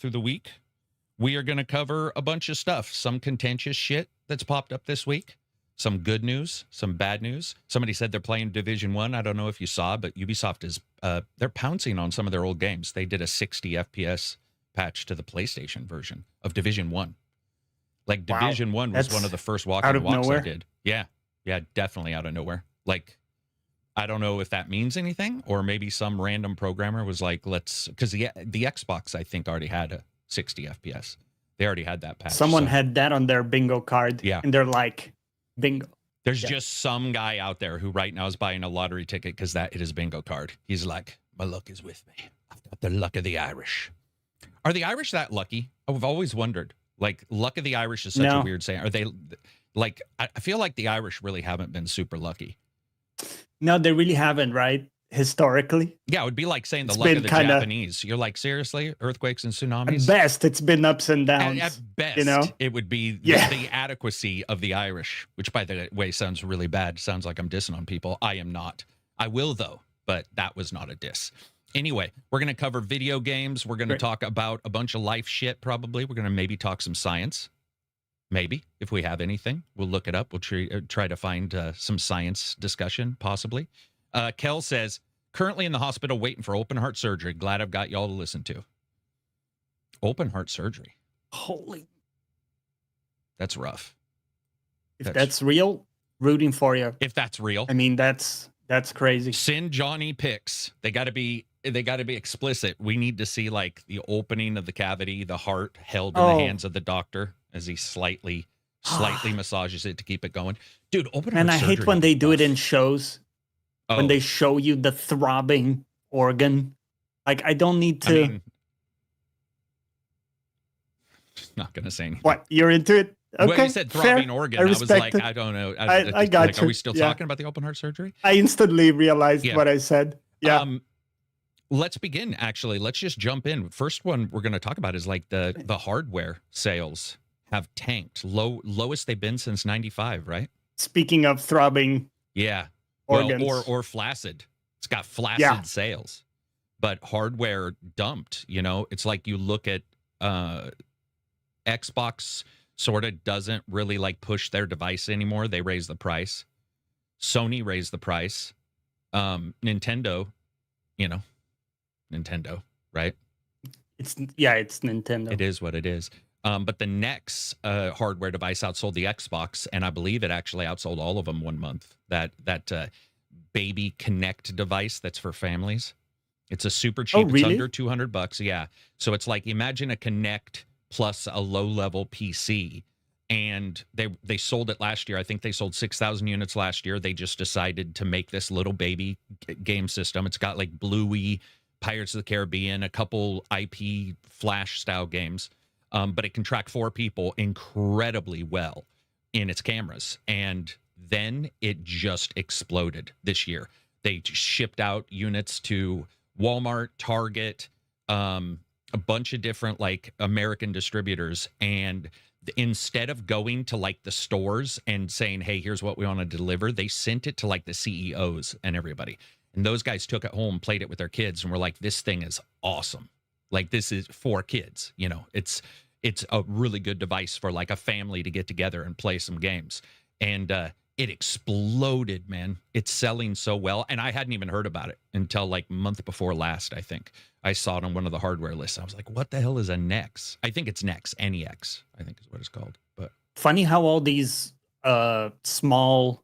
through the week. We are going to cover a bunch of stuff, some contentious shit that's popped up this week, some good news, some bad news. Somebody said they're playing Division 1. I don't know if you saw, but Ubisoft is they're pouncing on some of their old games. They did a 60 FPS patch to the PlayStation version of Division 1. Like Division 1 was one of the first walking the walks I did. Yeah. Yeah, definitely out of nowhere. Like, I don't know if that means anything, or maybe some random programmer was like, let's, because the Xbox, I think, already had a 60 FPS. They already had that patch. Someone had that on their bingo card. Yeah. And they're like, bingo. There's just some guy out there who right now is buying a lottery ticket because that is his bingo card. He's like, my luck is with me. I've got the luck of the Irish. Are the Irish that lucky? I've always wondered. Like, luck of the Irish is such a weird saying. Are they, like, I feel like the Irish really haven't been super lucky. No, they really haven't, right? Historically. Yeah, it would be like saying the luck of the Japanese. You're like, seriously? Earthquakes and tsunamis? At best, it's been ups and downs. At best, it would be the adequacy of the Irish, which, by the way, sounds really bad. Sounds like I'm dissing on people. I am not. I will, though, but that was not a diss. Anyway, we're going to cover video games. We're going to talk about a bunch of life shit, probably. We're going to maybe talk some science. Maybe, if we have anything. We'll look it up. We'll try to find some science discussion, possibly. Kel says, currently in the hospital waiting for open heart surgery. Glad I've got y'all to listen to. Open heart surgery. Holy. That's rough. If that's real, rooting for you. If that's real. I mean, that's crazy. Send Johnny pics. They got to be explicit. We need to see like the opening of the cavity, the heart held in the hands of the doctor as he slightly massages it to keep it going. Dude, open heart surgery. And I hate when they do it in shows. When they show you the throbbing organ. Like, I don't need to. I mean, not going to say anything. What? You're into it? Okay. When you said throbbing organ, I was like, I don't know. I got you. Are we still talking about the open heart surgery? I instantly realized what I said. Yeah. Let's begin, actually. Let's just jump in. First one we're going to talk about is like the hardware sales have tanked. Lowest they've been since 95, right? Speaking of throbbing. Yeah. Organs. Well, or flaccid. It's got flaccid sales. But hardware dumped, you know? It's like you look at Xbox sort of doesn't really like push their device anymore. They raise the price. Sony raised the price. Nintendo, you know, Nintendo, right? It's Nintendo. It is what it is. But the next hardware device outsold the Xbox, and I believe it actually outsold all of them 1 month. That baby Connect device that's for families. It's a super cheap. Oh, really? It's under $200. Yeah. So it's like, imagine a Connect plus a low-level PC. And they sold it last year. I think they sold 6,000 units last year. They just decided to make this little baby game system. It's got like Bluey, Pirates of the Caribbean, a couple IP Flash-style games. But it can track 4 people incredibly well in its cameras. And then it just exploded this year. They shipped out units to Walmart, Target, a bunch of different like American distributors. And instead of going to like the stores and saying, hey, here's what we want to deliver, they sent it to like the CEOs and everybody. And those guys took it home, played it with their kids, and were like, this thing is awesome. Like, this is for kids, you know, it's a really good device for like a family to get together and play some games. And it exploded, man. It's selling so well. And I hadn't even heard about it until like month before last, I think. I saw it on one of the hardware lists. I was like, what the hell is a NEX? I think it's NEX, NEX, I think is what it's called. But funny how all these small,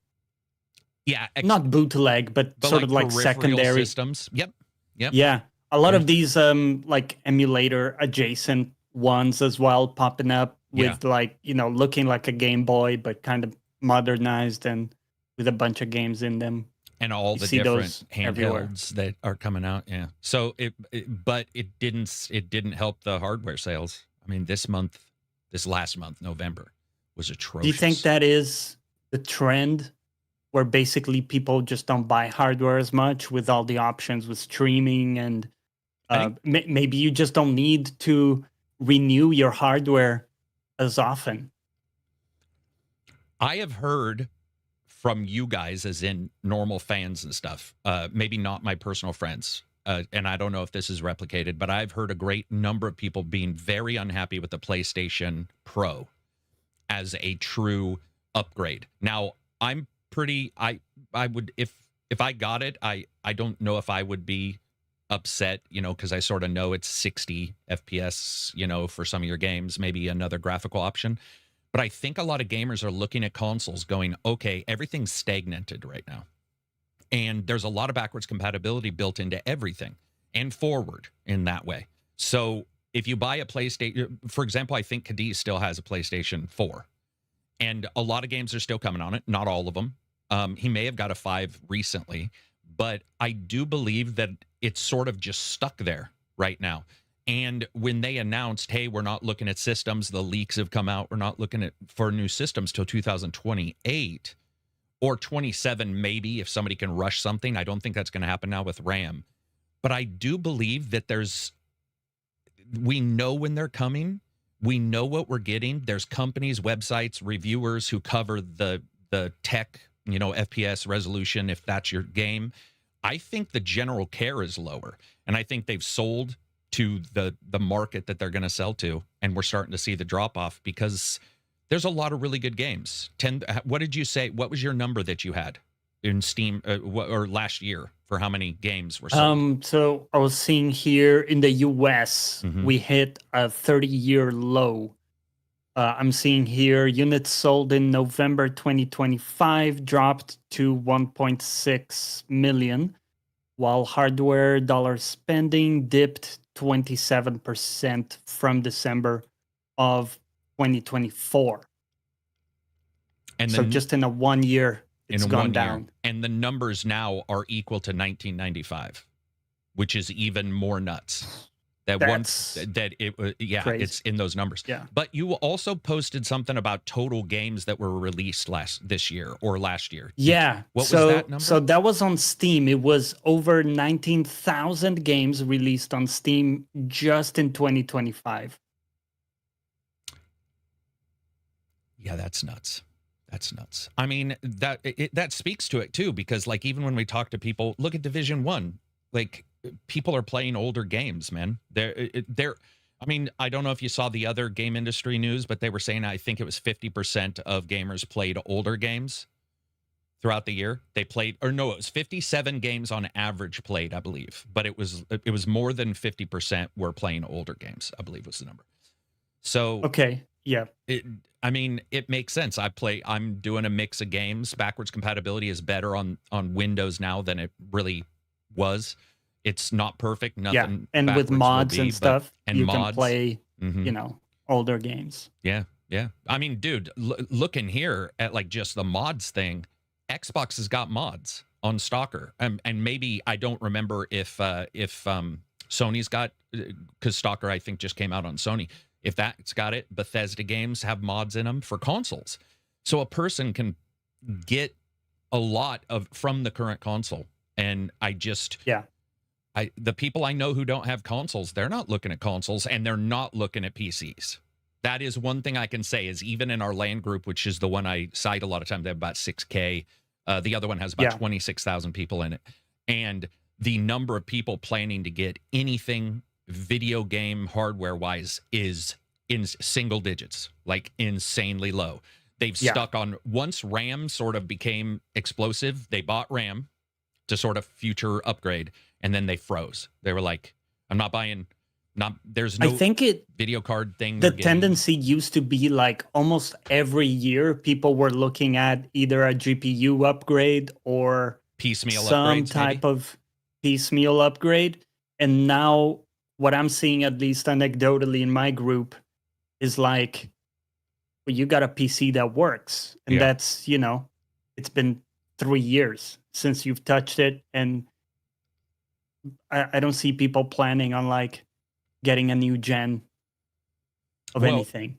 not bootleg, but sort of like secondary systems. Yep. Yeah. A lot of these like emulator adjacent ones as well popping up with like, you know, looking like a Game Boy, but kind of modernized and with a bunch of games in them. And all the different handhelds that are coming out. Yeah. So but it didn't help the hardware sales. I mean, this last month, November, was atrocious. Do you think that is the trend where basically people just don't buy hardware as much with all the options with streaming and maybe you just don't need to renew your hardware as often? I have heard from you guys, as in normal fans and stuff, maybe not my personal friends, and I don't know if this is replicated, but I've heard a great number of people being very unhappy with the PlayStation Pro as a true upgrade. Now, I'm pretty I would if I got it, I don't know if I would be upset, because I sort of know it's 60 FPS, for some of your games, maybe another graphical option. But I think a lot of gamers are looking at consoles going, okay, everything's stagnated right now. And there's a lot of backwards compatibility built into everything and forward in that way. So if you buy a PlayStation, for example, I think Cadiz still has a PlayStation 4. And a lot of games are still coming on it, not all of them. He may have got a 5 recently, but I do believe that it's sort of just stuck there right now. And when they announced, hey, we're not looking at systems, the leaks have come out, we're not looking for new systems till 2028 or 27, maybe, if somebody can rush something. I don't think that's going to happen now with RAM. But I do believe that we know when they're coming. We know what we're getting. There's companies, websites, reviewers who cover the tech, FPS resolution, if that's your game. I think the general care is lower. And I think they've sold to the market that they're going to sell to. And we're starting to see the drop off because there's a lot of really good games. What did you say? What was your number that you had in Steam or last year for how many games were sold? So I was seeing here in the US, we hit a 30-year low. I'm seeing here units sold in November 2025 dropped to 1.6 million, while hardware dollar spending dipped 27% from December of 2024. And so just in a 1 year, it's gone down. And the numbers now are equal to 1995, which is even more nuts. Crazy. It's in those numbers. Yeah. But you also posted something about total games that were released this year or last year. What was that number? So that was on Steam. It was over 19,000 games released on Steam just in 2025. Yeah, that's nuts. That's nuts. I mean, that speaks to it too, because like even when we talk to people, look at Division 1, like people are playing older games, man. I mean, I don't know if you saw the other game industry news, but they were saying, I think it was 50% of gamers played older games throughout the year. It was 57 games on average played, I believe, but it was more than 50% were playing older games, I believe was the number. So, okay. Yeah. It makes sense. I'm doing a mix of games. Backwards compatibility is better on Windows now than it really was. It's not perfect. Nothing. Yeah. And with mods and stuff, you can play, older games. Yeah. Yeah. I mean, dude, looking here at like just the mods thing, Xbox has got mods on Stalker. And maybe I don't remember if Sony's got, because Stalker, I think, just came out on Sony. If that's got it, Bethesda games have mods in them for consoles. So a person can get a lot from the current console. And the people I know who don't have consoles, they're not looking at consoles and they're not looking at PCs. That is one thing I can say is even in our LAN group, which is the one I cite a lot of times, they have about 6K. The other one has about 26,000 people in it. And the number of people planning to get anything video game hardware wise is in single digits, like insanely low. They've stuck on, once RAM sort of became explosive, they bought RAM to sort of future upgrade, and then they froze. They were like, I'm not buying, there's no video card thing. The tendency used to be like almost every year people were looking at either a GPU upgrade or piecemeal some upgrades, type of piecemeal upgrade. And now what I'm seeing, at least anecdotally in my group, is like, well, you got a PC that works. And that's, it's been 3 years since you've touched it. And I don't see people planning on like getting a new gen of anything.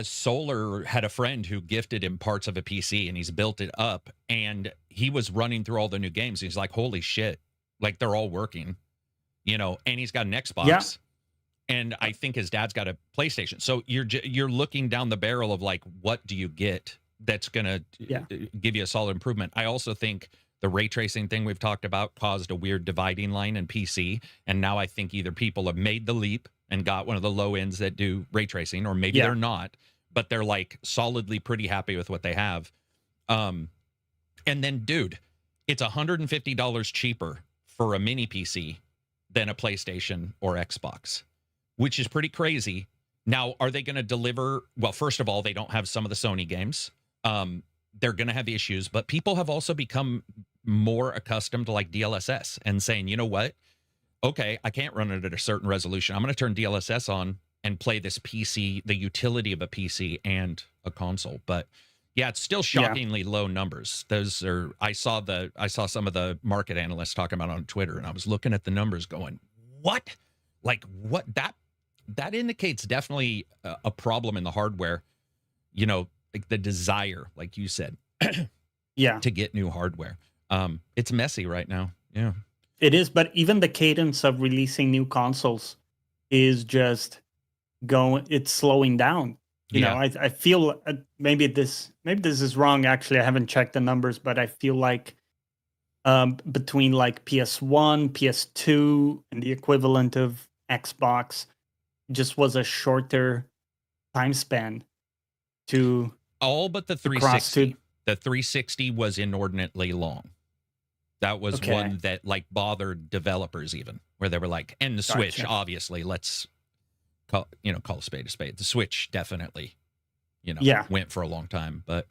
Solar had a friend who gifted him parts of a PC and he's built it up, and he was running through all the new games. He's like, holy shit, like they're all working, and he's got an Xbox and I think his dad's got a PlayStation. So you're looking down the barrel of like, what do you get that's going to give you a solid improvement? I also think The ray tracing thing we've talked about caused a weird dividing line in PC, and now I think either people have made the leap and got one of the low ends that do ray tracing, or maybe they're not, but they're like solidly pretty happy with what they have. And then, dude, it's $150 cheaper for a mini PC than a PlayStation or Xbox, which is pretty crazy. Now, are they going to deliver? Well, first of all, they don't have some of the Sony games. They're going to have issues, but people have also become more accustomed to like DLSS and saying, you know what? Okay, I can't run it at a certain resolution. I'm going to turn DLSS on and play this PC, the utility of a PC and a console. But yeah, it's still shockingly low numbers. Those are, I saw some of the market analysts talking about it on Twitter, and I was looking at the numbers going, what? Like what? That indicates definitely a problem in the hardware, you know, like the desire, like you said, to get new hardware. It's messy right now. Yeah. It is, but even the cadence of releasing new consoles is just it's slowing down. You know, I feel maybe this is wrong. Actually, I haven't checked the numbers, but I feel like between like PS1, PS2, and the equivalent of Xbox, just was a shorter time span to all but the 360. The 360 was inordinately long. That was one that like bothered developers even, where they were like, and the Switch, obviously, let's call a spade a spade. The Switch definitely, went for a long time. But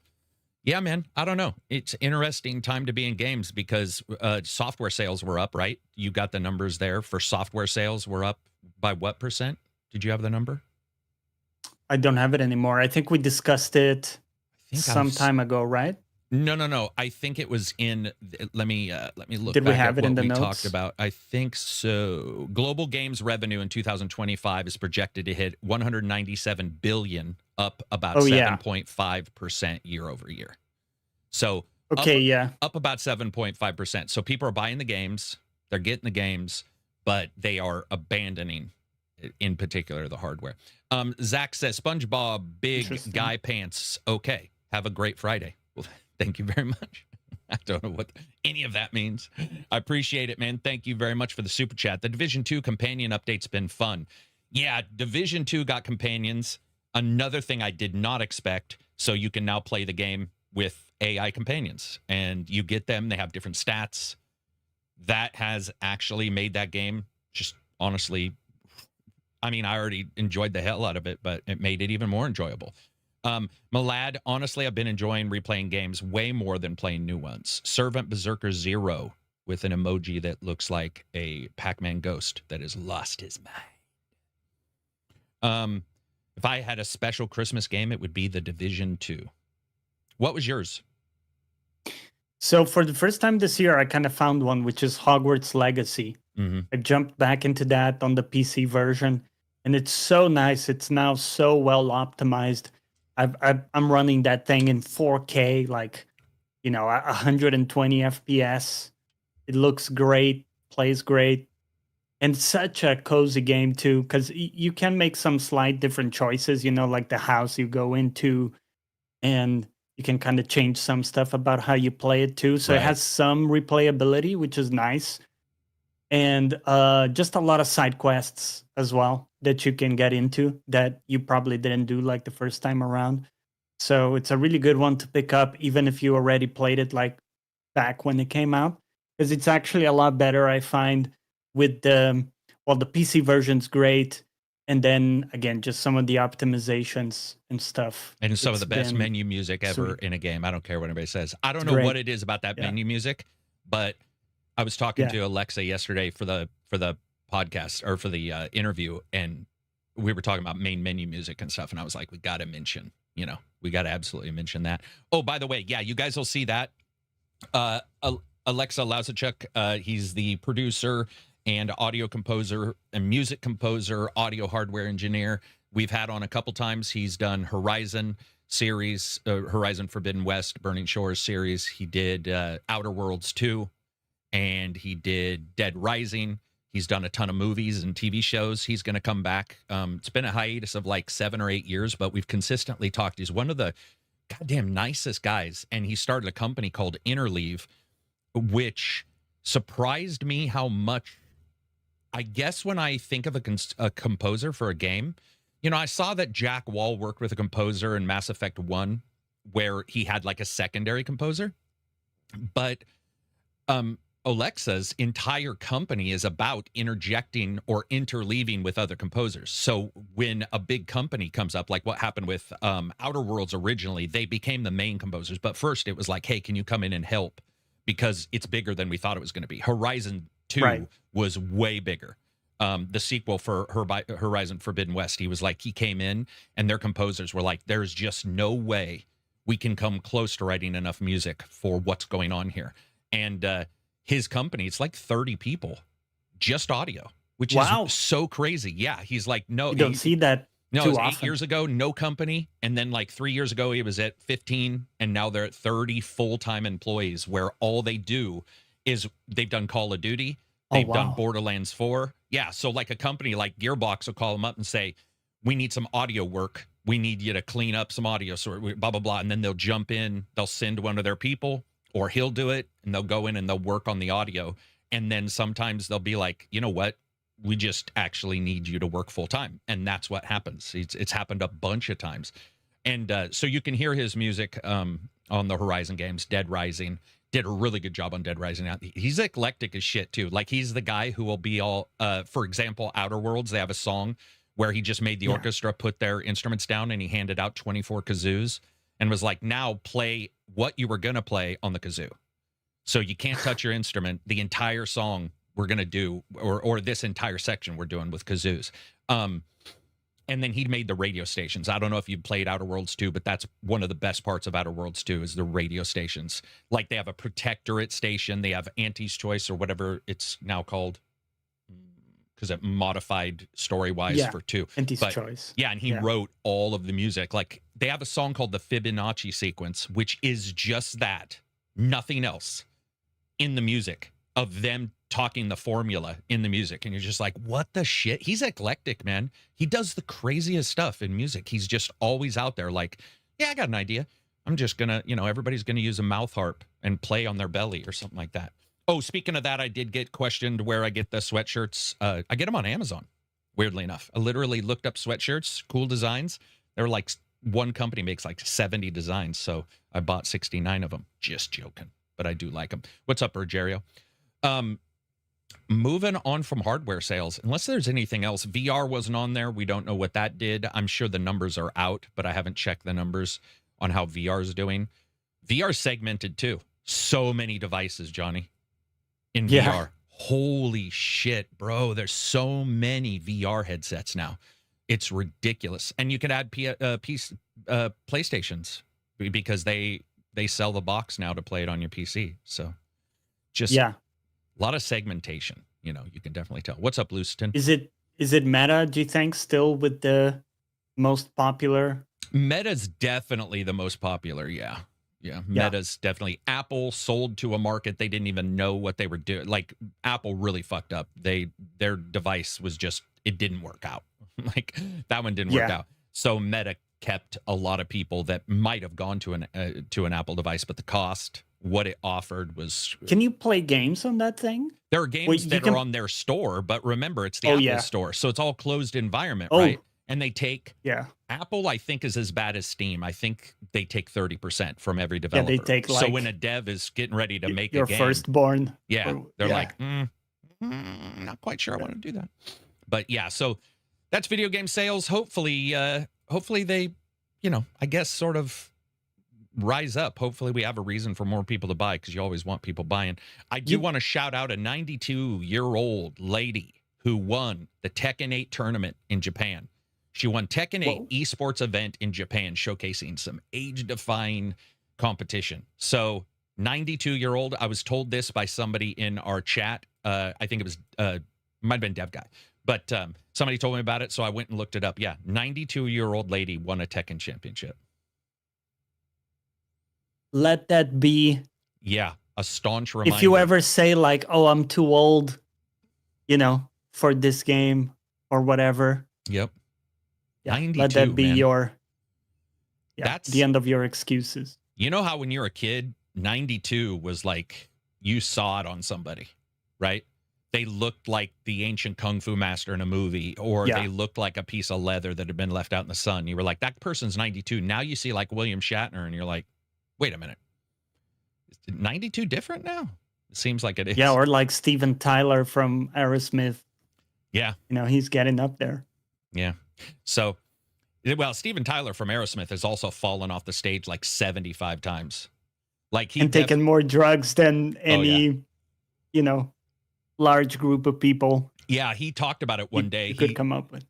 yeah, man, I don't know. It's interesting time to be in games because software sales were up, right? You got the numbers there for software sales were up by what percent? Did you have the number? I don't have it anymore. I think we discussed it some time ago, right? No. I think it was in. Let me look. Did we have it in the notes? Talked about? I think so. Global games revenue in 2025 is projected to hit 197 billion, up about 7.5% year over year. So up about 7.5%. So people are buying the games, they're getting the games, but they are abandoning, in particular, the hardware. Zach says, SpongeBob, big guy pants. Okay, have a great Friday. Well, thank you very much. I don't know what any of that means. I appreciate it, man. Thank you very much for the super chat. The Division 2 companion update's been fun. Yeah, Division 2 got companions. Another thing I did not expect, so you can now play the game with AI companions. And you get them, they have different stats. That has actually made that game just honestly, I mean, I already enjoyed the hell out of it, but it made it even more enjoyable. Malad, honestly, I've been enjoying replaying games way more than playing new ones. Servant Berserker Zero with an emoji that looks like a Pac-Man ghost that has lost his mind. If I had a special Christmas game, it would be The Division 2. What was yours? So for the first time this year, I kind of found one, which is Hogwarts Legacy. Mm-hmm. I jumped back into that on the PC version, and it's so nice. It's now so well optimized. I'm running that thing in 4K, like, 120 FPS. It looks great, plays great, and such a cozy game too, because you can make some slight different choices, like the house you go into, and you can kind of change some stuff about how you play it too. So It has some replayability, which is nice, and just a lot of side quests as well that you can get into that you probably didn't do like the first time around. So it's a really good one to pick up, even if you already played it like back when it came out, because it's actually a lot better, I find, with the PC version's great. And then again, just some of the optimizations and stuff. And some of the best menu music ever in a game. I don't care what anybody says. I don't know what it is about that menu music, but I was talking to Alexa yesterday for the podcast or for the interview, and we were talking about main menu music and stuff, and I was like, we got to mention, we got to absolutely mention that. Oh, by the way, you guys will see that. Alexa Lazarchuk, he's the producer and audio composer and music composer, audio hardware engineer. We've had on a couple times. He's done Horizon series, Horizon Forbidden West, Burning Shores series. He did Outer Worlds 2, and he did Dead Rising. He's done a ton of movies and TV shows. He's going to come back. It's been a hiatus of like 7 or 8 years, but we've consistently talked. He's one of the goddamn nicest guys, and he started a company called Interleave, which surprised me how much. I guess when I think of a composer for a game, I saw that Jack Wall worked with a composer in Mass Effect 1 where he had like a secondary composer. But Alexa's entire company is about interjecting or interleaving with other composers. So when a big company comes up, like what happened with Outer Worlds originally, they became the main composers. But first it was like, hey, can you come in and help? Because it's bigger than we thought it was going to be. Horizon 2 was way bigger. The sequel for Horizon Forbidden West, he came in and their composers were like, there's just no way we can come close to writing enough music for what's going on here. And his company, it's like 30 people, just audio, which is so crazy. Yeah, he's like, no. You don't see that No, too it was often. 8 years ago, no company. And then like 3 years ago, he was at 15. And now they're at 30 full-time employees where all they do is they've done Call of Duty. They've done Borderlands 4. Yeah, so like a company like Gearbox will call them up and say, we need some audio work. We need you to clean up some audio, so blah, blah, blah. And then they'll jump in. They'll send one of their people, or he'll do it, and they'll go in and they'll work on the audio. And then sometimes they'll be like, you know what? We just actually need you to work full time. And that's what happens. It's happened a bunch of times. And so you can hear his music on the Horizon games. Dead Rising did a really good job on Dead Rising. He's eclectic as shit too. Like he's the guy who will be all, for example, Outer Worlds, they have a song where he just made the orchestra put their instruments down and he handed out 24 kazoos and was like, now play what you were going to play on the kazoo. So you can't touch your instrument. The entire song we're going to do, or this entire section we're doing with kazoos. And then he made the radio stations. I don't know if you've played Outer Worlds 2, but that's one of the best parts of Outer Worlds 2 is the radio stations. Like they have a Protectorate station. They have Auntie's Choice or whatever it's now called, because it modified story-wise for 2. Auntie's Choice. Yeah, and he wrote all of the music. Like they have a song called the Fibonacci sequence, which is just that, nothing else in the music of them talking the formula in the music. And you're just like, what the shit? He's eclectic, man. He does the craziest stuff in music. He's just always out there like, yeah, I got an idea. I'm just going to, everybody's going to use a mouth harp and play on their belly or something like that. Oh, speaking of that, I did get questioned where I get the sweatshirts. I get them on Amazon, weirdly enough. I literally looked up sweatshirts, cool designs. They're like, one company makes like 70 designs. So I bought 69 of them. Just joking. But I do like them. What's up, Rogerio? Moving on from hardware sales, unless there's anything else, VR wasn't on there. We don't know what that did. I'm sure the numbers are out, but I haven't checked the numbers on how VR is doing. VR segmented too. So many devices, Johnny, in VR. Holy shit, bro. There's so many VR headsets now. It's ridiculous. And you can add PlayStations because they sell the box now to play it on your PC. So just a lot of segmentation, you can definitely tell. What's up, Lewiston? Is it Meta, do you think, still with the most popular? Meta's definitely the most popular, yeah. Meta's definitely. Apple sold to a market they didn't even know what they were doing. Like, Apple really fucked up. Their device was just, it didn't work out. Like, that one didn't work out. So Meta kept a lot of people that might have gone to an Apple device, but the cost, what it offered was... Can you play games on that thing? There are games that are on their store, but remember, it's the Apple store, so it's all closed environment, right? And they take... Apple, I think, is as bad as Steam. I think they take 30% from every developer. Yeah, they take, so when a dev is getting ready to make a game... Your firstborn. They're like, not quite sure I want to do that. But yeah, so that's video game sales. Hopefully they, I guess sort of rise up. Hopefully we have a reason for more people to buy, because you always want people buying. I do want to shout out a 92-year-old lady who won the Tekken 8 tournament in Japan. She won Tekken 8 esports event in Japan, showcasing some age-defying competition. So 92-year-old, I was told this by somebody in our chat. I think it was, might have been Dev Guy. But somebody told me about it, so I went and looked it up. Yeah, 92-year-old lady won a Tekken championship. Let that be. Yeah, a staunch reminder. If you ever say like, oh, I'm too old, for this game or whatever. Yep. Yeah, 92, let that be your, that's the end of your excuses. You know how when you're a kid, 92 was like, you saw it on somebody, right? They looked like the ancient kung fu master in a movie, or they looked like a piece of leather that had been left out in the sun. You were like, that person's 92. Now you see like William Shatner, and you're like, wait a minute, is 92 different now? It seems like it is. Yeah, or like Steven Tyler from Aerosmith. Yeah. You know, he's getting up there. Yeah. So, well, Steven Tyler from Aerosmith has also fallen off the stage like 75 times. Like he taken more drugs than any, you know, large group of people. Yeah, he talked about it one day. He could come up with.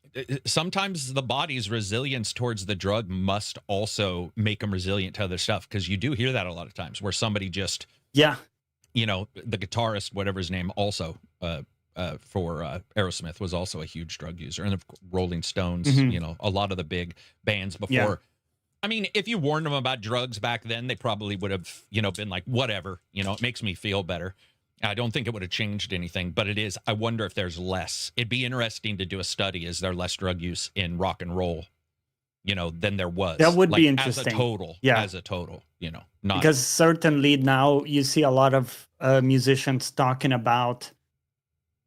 Sometimes the body's resilience towards the drug must also make them resilient to other stuff, because you do hear that a lot of times where somebody just, you know, the guitarist, whatever his name, also for Aerosmith was also a huge drug user, and of course, Rolling Stones, you know, a lot of the big bands before. Yeah. I mean, if you warned them about drugs back then, they probably would have, you know, been like, whatever, you know, it makes me feel better. I don't think it would have changed anything, but it is. I wonder if there's less. It'd be interesting to do a study. Is there less drug use in rock and roll, you know, than there was? That would be interesting. As a total. Yeah. As a total, you know. Not because certainly now you see a lot of musicians talking about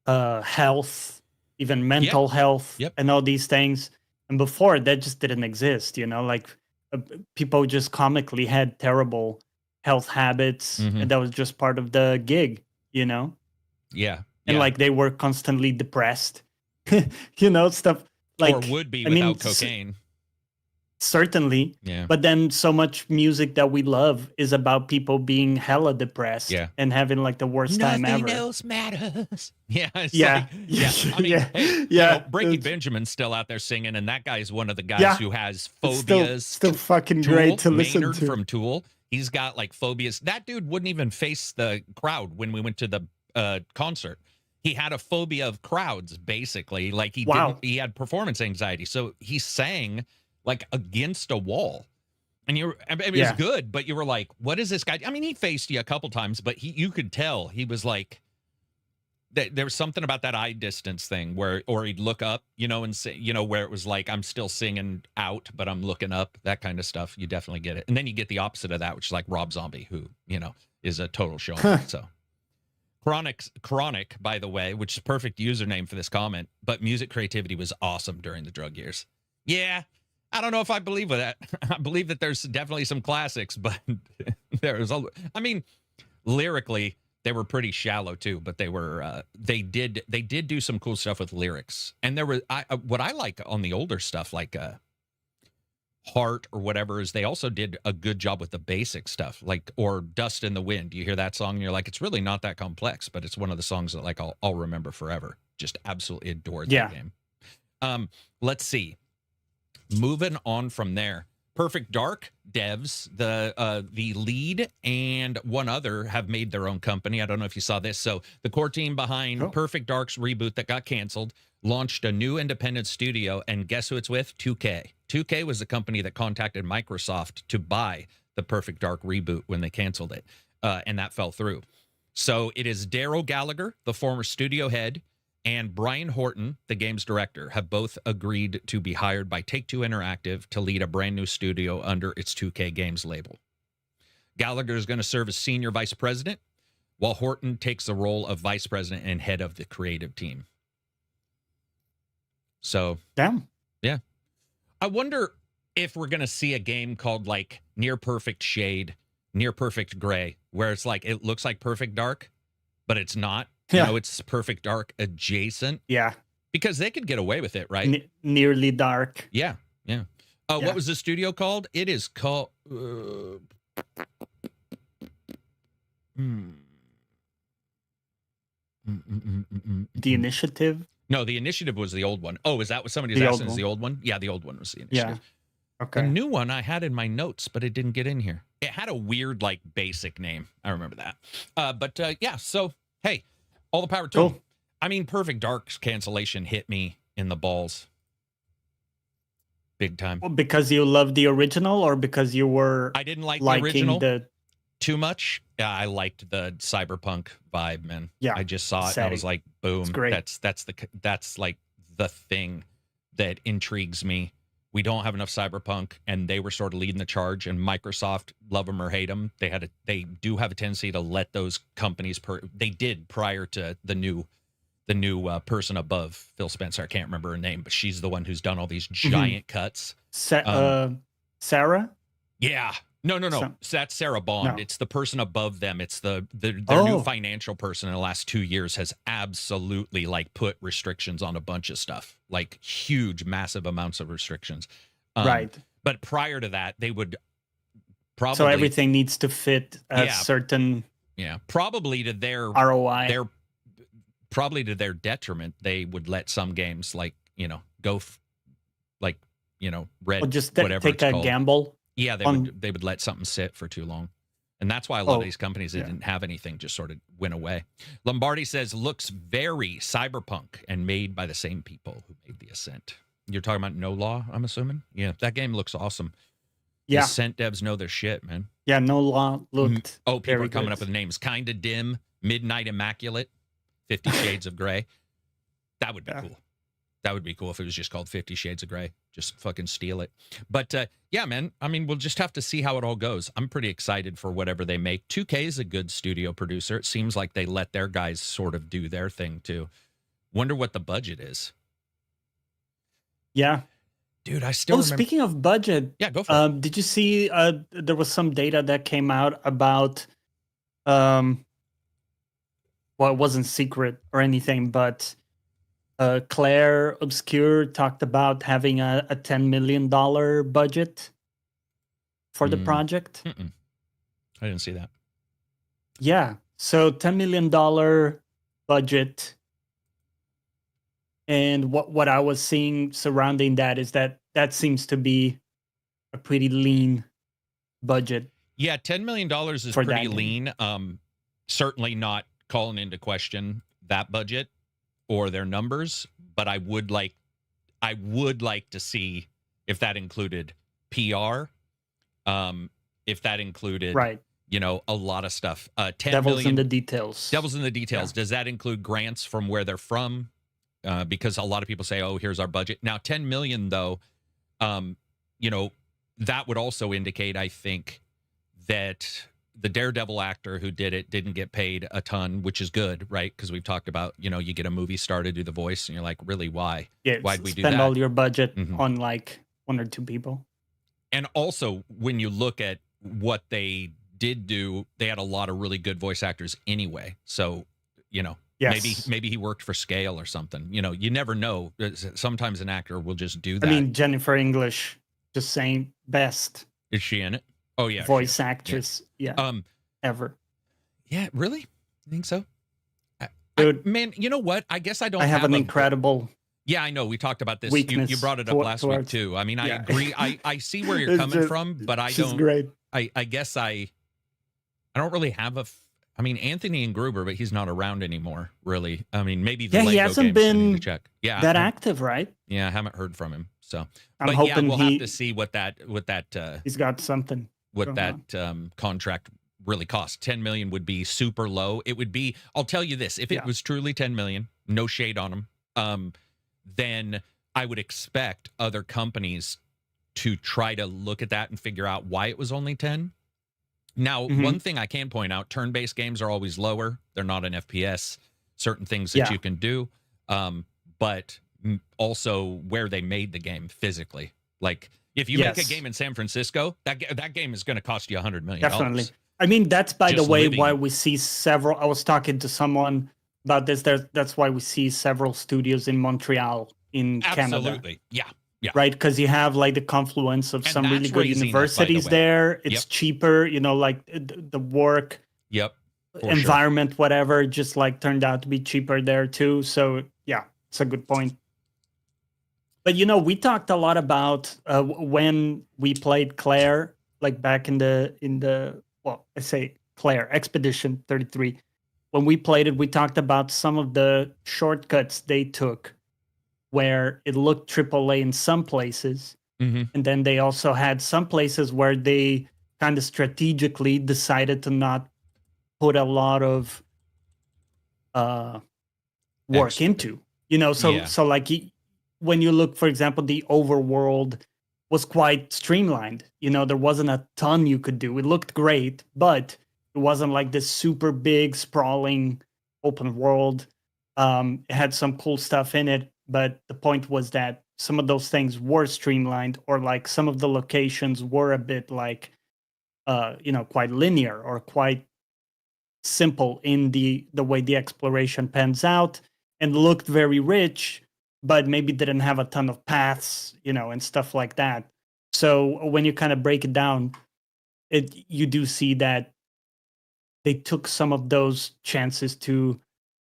health, even mental health, and all these things. And before, that just didn't exist, you know, like people just comically had terrible health habits, and that was just part of the gig, you know? Yeah. And like they were constantly depressed, you know, stuff like. Or would be without cocaine. Certainly. Yeah. But then so much music that we love is about people being hella depressed and having like the worst time ever. Nothing else matters. Yeah. Like, I mean, hey, you know, Breaking Benjamin's still out there singing, and that guy's one of the guys who has phobias. Still fucking great to listen Maynard to. From Tool. He's got like phobias. That dude wouldn't even face the crowd when we went to the concert. He had a phobia of crowds, basically. Like he had performance anxiety. So he sang like against a wall, and it was good, but you were like, what is this guy? I mean, he faced you a couple times, but you could tell he was like, there was something about that eye distance thing or he'd look up, you know, and say, you know, where it was like, I'm still singing out, but I'm looking up, that kind of stuff. You definitely get it. And then you get the opposite of that, which is like Rob Zombie, who, you know, is a total showman. So Chronic, by the way, which is a perfect username for this comment, but music creativity was awesome during the drug years. Yeah. I don't know if I believe with that. I believe that there's definitely some classics, but I mean, lyrically, they were pretty shallow too, but they were, they did do some cool stuff with lyrics. And there were, what I like on the older stuff, like Heart or whatever, is they also did a good job with the basic stuff, like, or Dust in the Wind. You hear that song and you're like, it's really not that complex, but it's one of the songs that like I'll remember forever. Just absolutely adored that game. Let's see. Moving on from there, Perfect Dark devs, the lead and one other have made their own company. I don't know if you saw this. So the core team behind Perfect Dark's reboot that got canceled launched a new independent studio, and guess who it's with? 2K. 2K was the company that contacted Microsoft to buy the Perfect Dark reboot when they canceled it, and that fell through. So it is Daryl Gallagher, the former studio head, and Brian Horton, the game's director, have both agreed to be hired by Take-Two Interactive to lead a brand new studio under its 2K Games label. Gallagher is going to serve as senior vice president, while Horton takes the role of vice president and head of the creative team. So, yeah. I wonder if we're going to see a game called like Near Perfect Shade, Near Perfect Gray, where it's like, it looks like Perfect Dark, but it's not. You know, it's Perfect Dark adjacent. Yeah. Because they could get away with it, right? Nearly Dark. Yeah. What was the studio called? It is called... The Initiative? No, The Initiative was the old one. Oh, is that what somebody was asking? Is the old one? Yeah, the old one was The Initiative. Yeah. Okay. The new one I had in my notes, but it didn't get in here. It had a weird, like, basic name. I remember that. Yeah, so, hey... all the power to them. I mean, Perfect Dark's cancellation hit me in the balls. Big time. Well, because you loved the original, or because you were I didn't like the original too much. Yeah, I liked the cyberpunk vibe, man. Yeah. I just saw it and I was like, boom. That's like the thing that intrigues me we don't have enough Cyberpunk, and they were sort of leading the charge. And Microsoft, love them or hate them, they do have a tendency to let those companies they did prior to the new person above Phil Spencer. I can't remember her name, but she's the one who's done all these giant cuts. Sarah? Yeah. No. That's Sarah Bond. No. It's the person above them. It's their new financial person in the last 2 years has absolutely like put restrictions on a bunch of stuff, like huge, massive amounts of restrictions. Right. But prior to that, they would probably. So everything needs to fit a certain. Yeah. Probably to their ROI. Probably to their detriment, they would let some games like, go red, or just whatever take a called. Gamble. Yeah, they would let something sit for too long. And that's why a lot of these companies that didn't have anything just sort of went away. Lombardi says, looks very cyberpunk and made by the same people who made The Ascent. You're talking about No Law, I'm assuming? Yeah, that game looks awesome. Yeah. The Ascent devs know their shit, man. Yeah, No Law looked people are coming up with names. Kinda Dim, Midnight Immaculate, 50 Shades of Grey. That would be cool. That would be cool if it was just called 50 Shades of Grey. Just fucking steal it. But yeah, man, I mean, we'll just have to see how it all goes. I'm pretty excited for whatever they make. 2K is a good studio producer. It seems like they let their guys sort of do their thing too. Wonder what the budget is. Yeah. Dude, I still remember. Speaking of budget. Yeah, go for it. Did you see there was some data that came out about well, it wasn't secret or anything, but Claire Obscure talked about having a $10 million budget for the project. I didn't see that. Yeah. So $10 million budget. And what I was seeing surrounding that is that seems to be a pretty lean budget. Yeah, $10 million is pretty lean. Certainly not calling into question that budget or their numbers, but I would like to see if that included PR, if that included a lot of stuff. Devils in the details. Devils in the details. Yeah. Does that include grants from where they're from? Because a lot of people say, "Oh, here's our budget." Now, 10 million though, that would also indicate, I think, that the Daredevil actor who did it didn't get paid a ton, which is good, right? Because we've talked about, you get a movie star to do the voice, and you're like, really, why? Yeah, why'd we do that? Spend all your budget on like 1 or 2 people. And also, when you look at what they did do, they had a lot of really good voice actors anyway. So, maybe he worked for scale or something. You never know. Sometimes an actor will just do that. I mean, Jennifer English, just saying best. Is she in it? Oh yeah, voice actress. Yeah. Ever. Yeah, really? You think so? Dude, man, you know what? I guess I don't. I have an incredible. Yeah, I know. We talked about this. You brought it up last week too. I mean, I agree. I see where you're coming from, but I don't. Great. I guess I don't really have I mean, Anthony and Gruber, but he's not around anymore, really. I mean, maybe the Lego he hasn't been that active, right? Yeah, I haven't heard from him. So, I'm hoping we'll have to see what that he's got something. What that contract really costs. 10 million would be super low. It would be. I'll tell you this: if it was truly 10 million, no shade on them, then I would expect other companies to try to look at that and figure out why it was only 10. Now, one thing I can point out, turn-based games are always lower. They're not an FPS. Certain things that you can do, but also where they made the game physically. Like, if you make a game in San Francisco, that game is going to cost you $100 million. Definitely. I mean, that's, by the way, why we see several... I was talking to someone about this. That's why we see several studios in Montreal, in Canada. Absolutely, yeah. Yeah. Right, because you have like the confluence of some really good universities there. It's cheaper, like the work environment, whatever, just like turned out to be cheaper there too. So yeah, it's a good point. But we talked a lot about when we played Claire, like back in the I say Claire Expedition 33. When we played it, we talked about some of the shortcuts they took, where it looked AAA in some places. And then they also had some places where they kind of strategically decided to not put a lot of work into, so like when you look, for example, the overworld was quite streamlined. There wasn't a ton you could do. It looked great, but it wasn't like this super big, sprawling open world. It had some cool stuff in it, but the point was that some of those things were streamlined, or like some of the locations were a bit like, quite linear or quite simple in the way the exploration pans out, and looked very rich, but maybe didn't have a ton of paths, and stuff like that. So when you kind of break it down, you do see that they took some of those chances to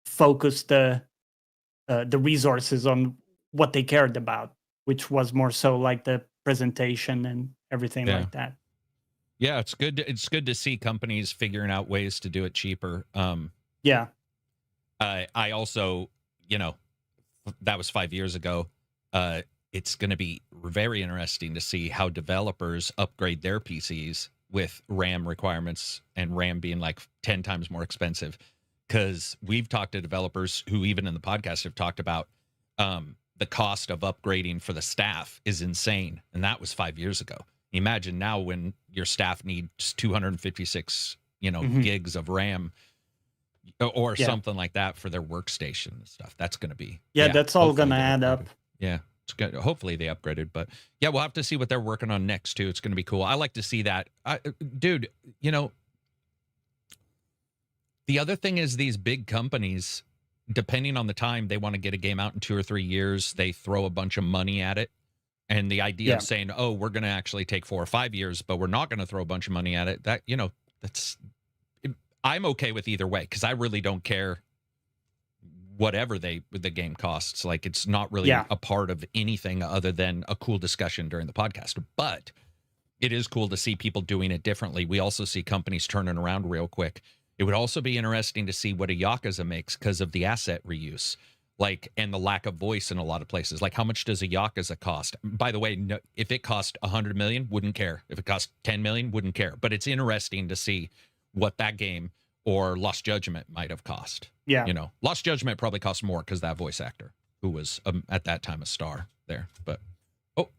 focus the resources on what they cared about, which was more so like the presentation and everything Yeah. like that. Yeah, it's good. It's good to see companies figuring out ways to do it cheaper. Yeah. I also, that was 5 years ago. It's going to be very interesting to see how developers upgrade their PCs with RAM requirements, and RAM being like 10 times more expensive. Because we've talked to developers who, even in the podcast, have talked about the cost of upgrading for the staff is insane. And that was 5 years ago. Imagine now when your staff needs 256, gigs of RAM or something like that for their workstation and stuff. That's going to be, that's all going to add up. Yeah, it's good. Hopefully they upgraded, but yeah, we'll have to see what they're working on next too. It's going to be cool. I like to see that. Dude, the other thing is these big companies, depending on the time they want to get a game out in 2 or 3 years, they throw a bunch of money at it. And the idea of saying, oh, we're going to actually take 4 or 5 years, but we're not going to throw a bunch of money at it. That, I'm okay with either way, because I really don't care whatever the game costs. Like, it's not really a part of anything other than a cool discussion during the podcast. But it is cool to see people doing it differently. We also see companies turning around real quick. It would also be interesting to see what a Yakuza makes because of the asset reuse. And the lack of voice in a lot of places. Like, how much does a Yakuza cost? By the way, no, if it cost 100 million, wouldn't care. If it cost 10 million, wouldn't care. But it's interesting to see what that game or Lost Judgment might have cost. Yeah. Lost Judgment probably cost more because that voice actor, who was at that time a star there. But, oh,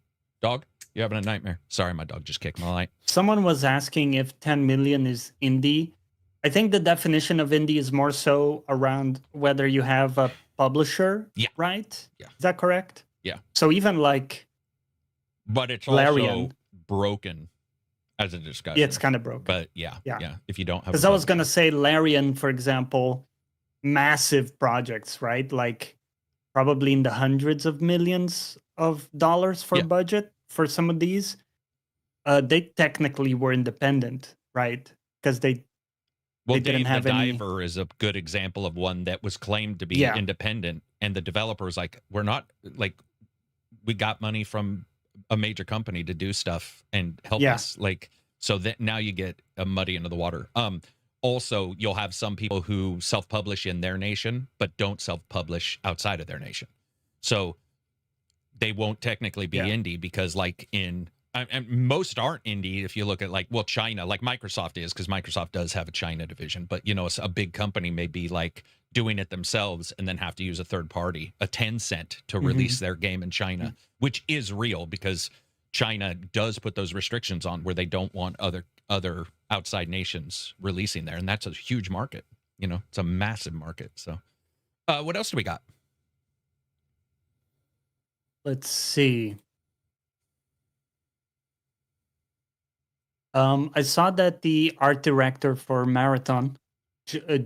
dog, you having a nightmare? Sorry, my dog just kicked my light. Someone was asking if 10 million is indie. I think the definition of indie is more so around whether you have a publisher, right? Yeah. Is that correct? Yeah. So even but it's Larian, also broken as a discussion. Yeah, it's kind of broken. But yeah. If you don't have, because I was gonna say Larian, for example, massive projects, right? Like probably in the hundreds of millions of dollars for budget for some of these. They technically were independent, right? Because they didn't have the any. Diver is a good example of one that was claimed to be independent, and the developers we're not, we got money from a major company to do stuff and help us, so that now you get a muddy into the water. Also, you'll have some people who self-publish in their nation but don't self-publish outside of their nation, so they won't technically be indie, because and most aren't indie if you look at China, like Microsoft is, because Microsoft does have a China division, but a big company may be doing it themselves and then have to use a third party, a Tencent, to release their game in China, which is real because China does put those restrictions on where they don't want other outside nations releasing there, and that's a huge market. It's a massive market. So what else do we got? Let's see. I saw that the art director for Marathon,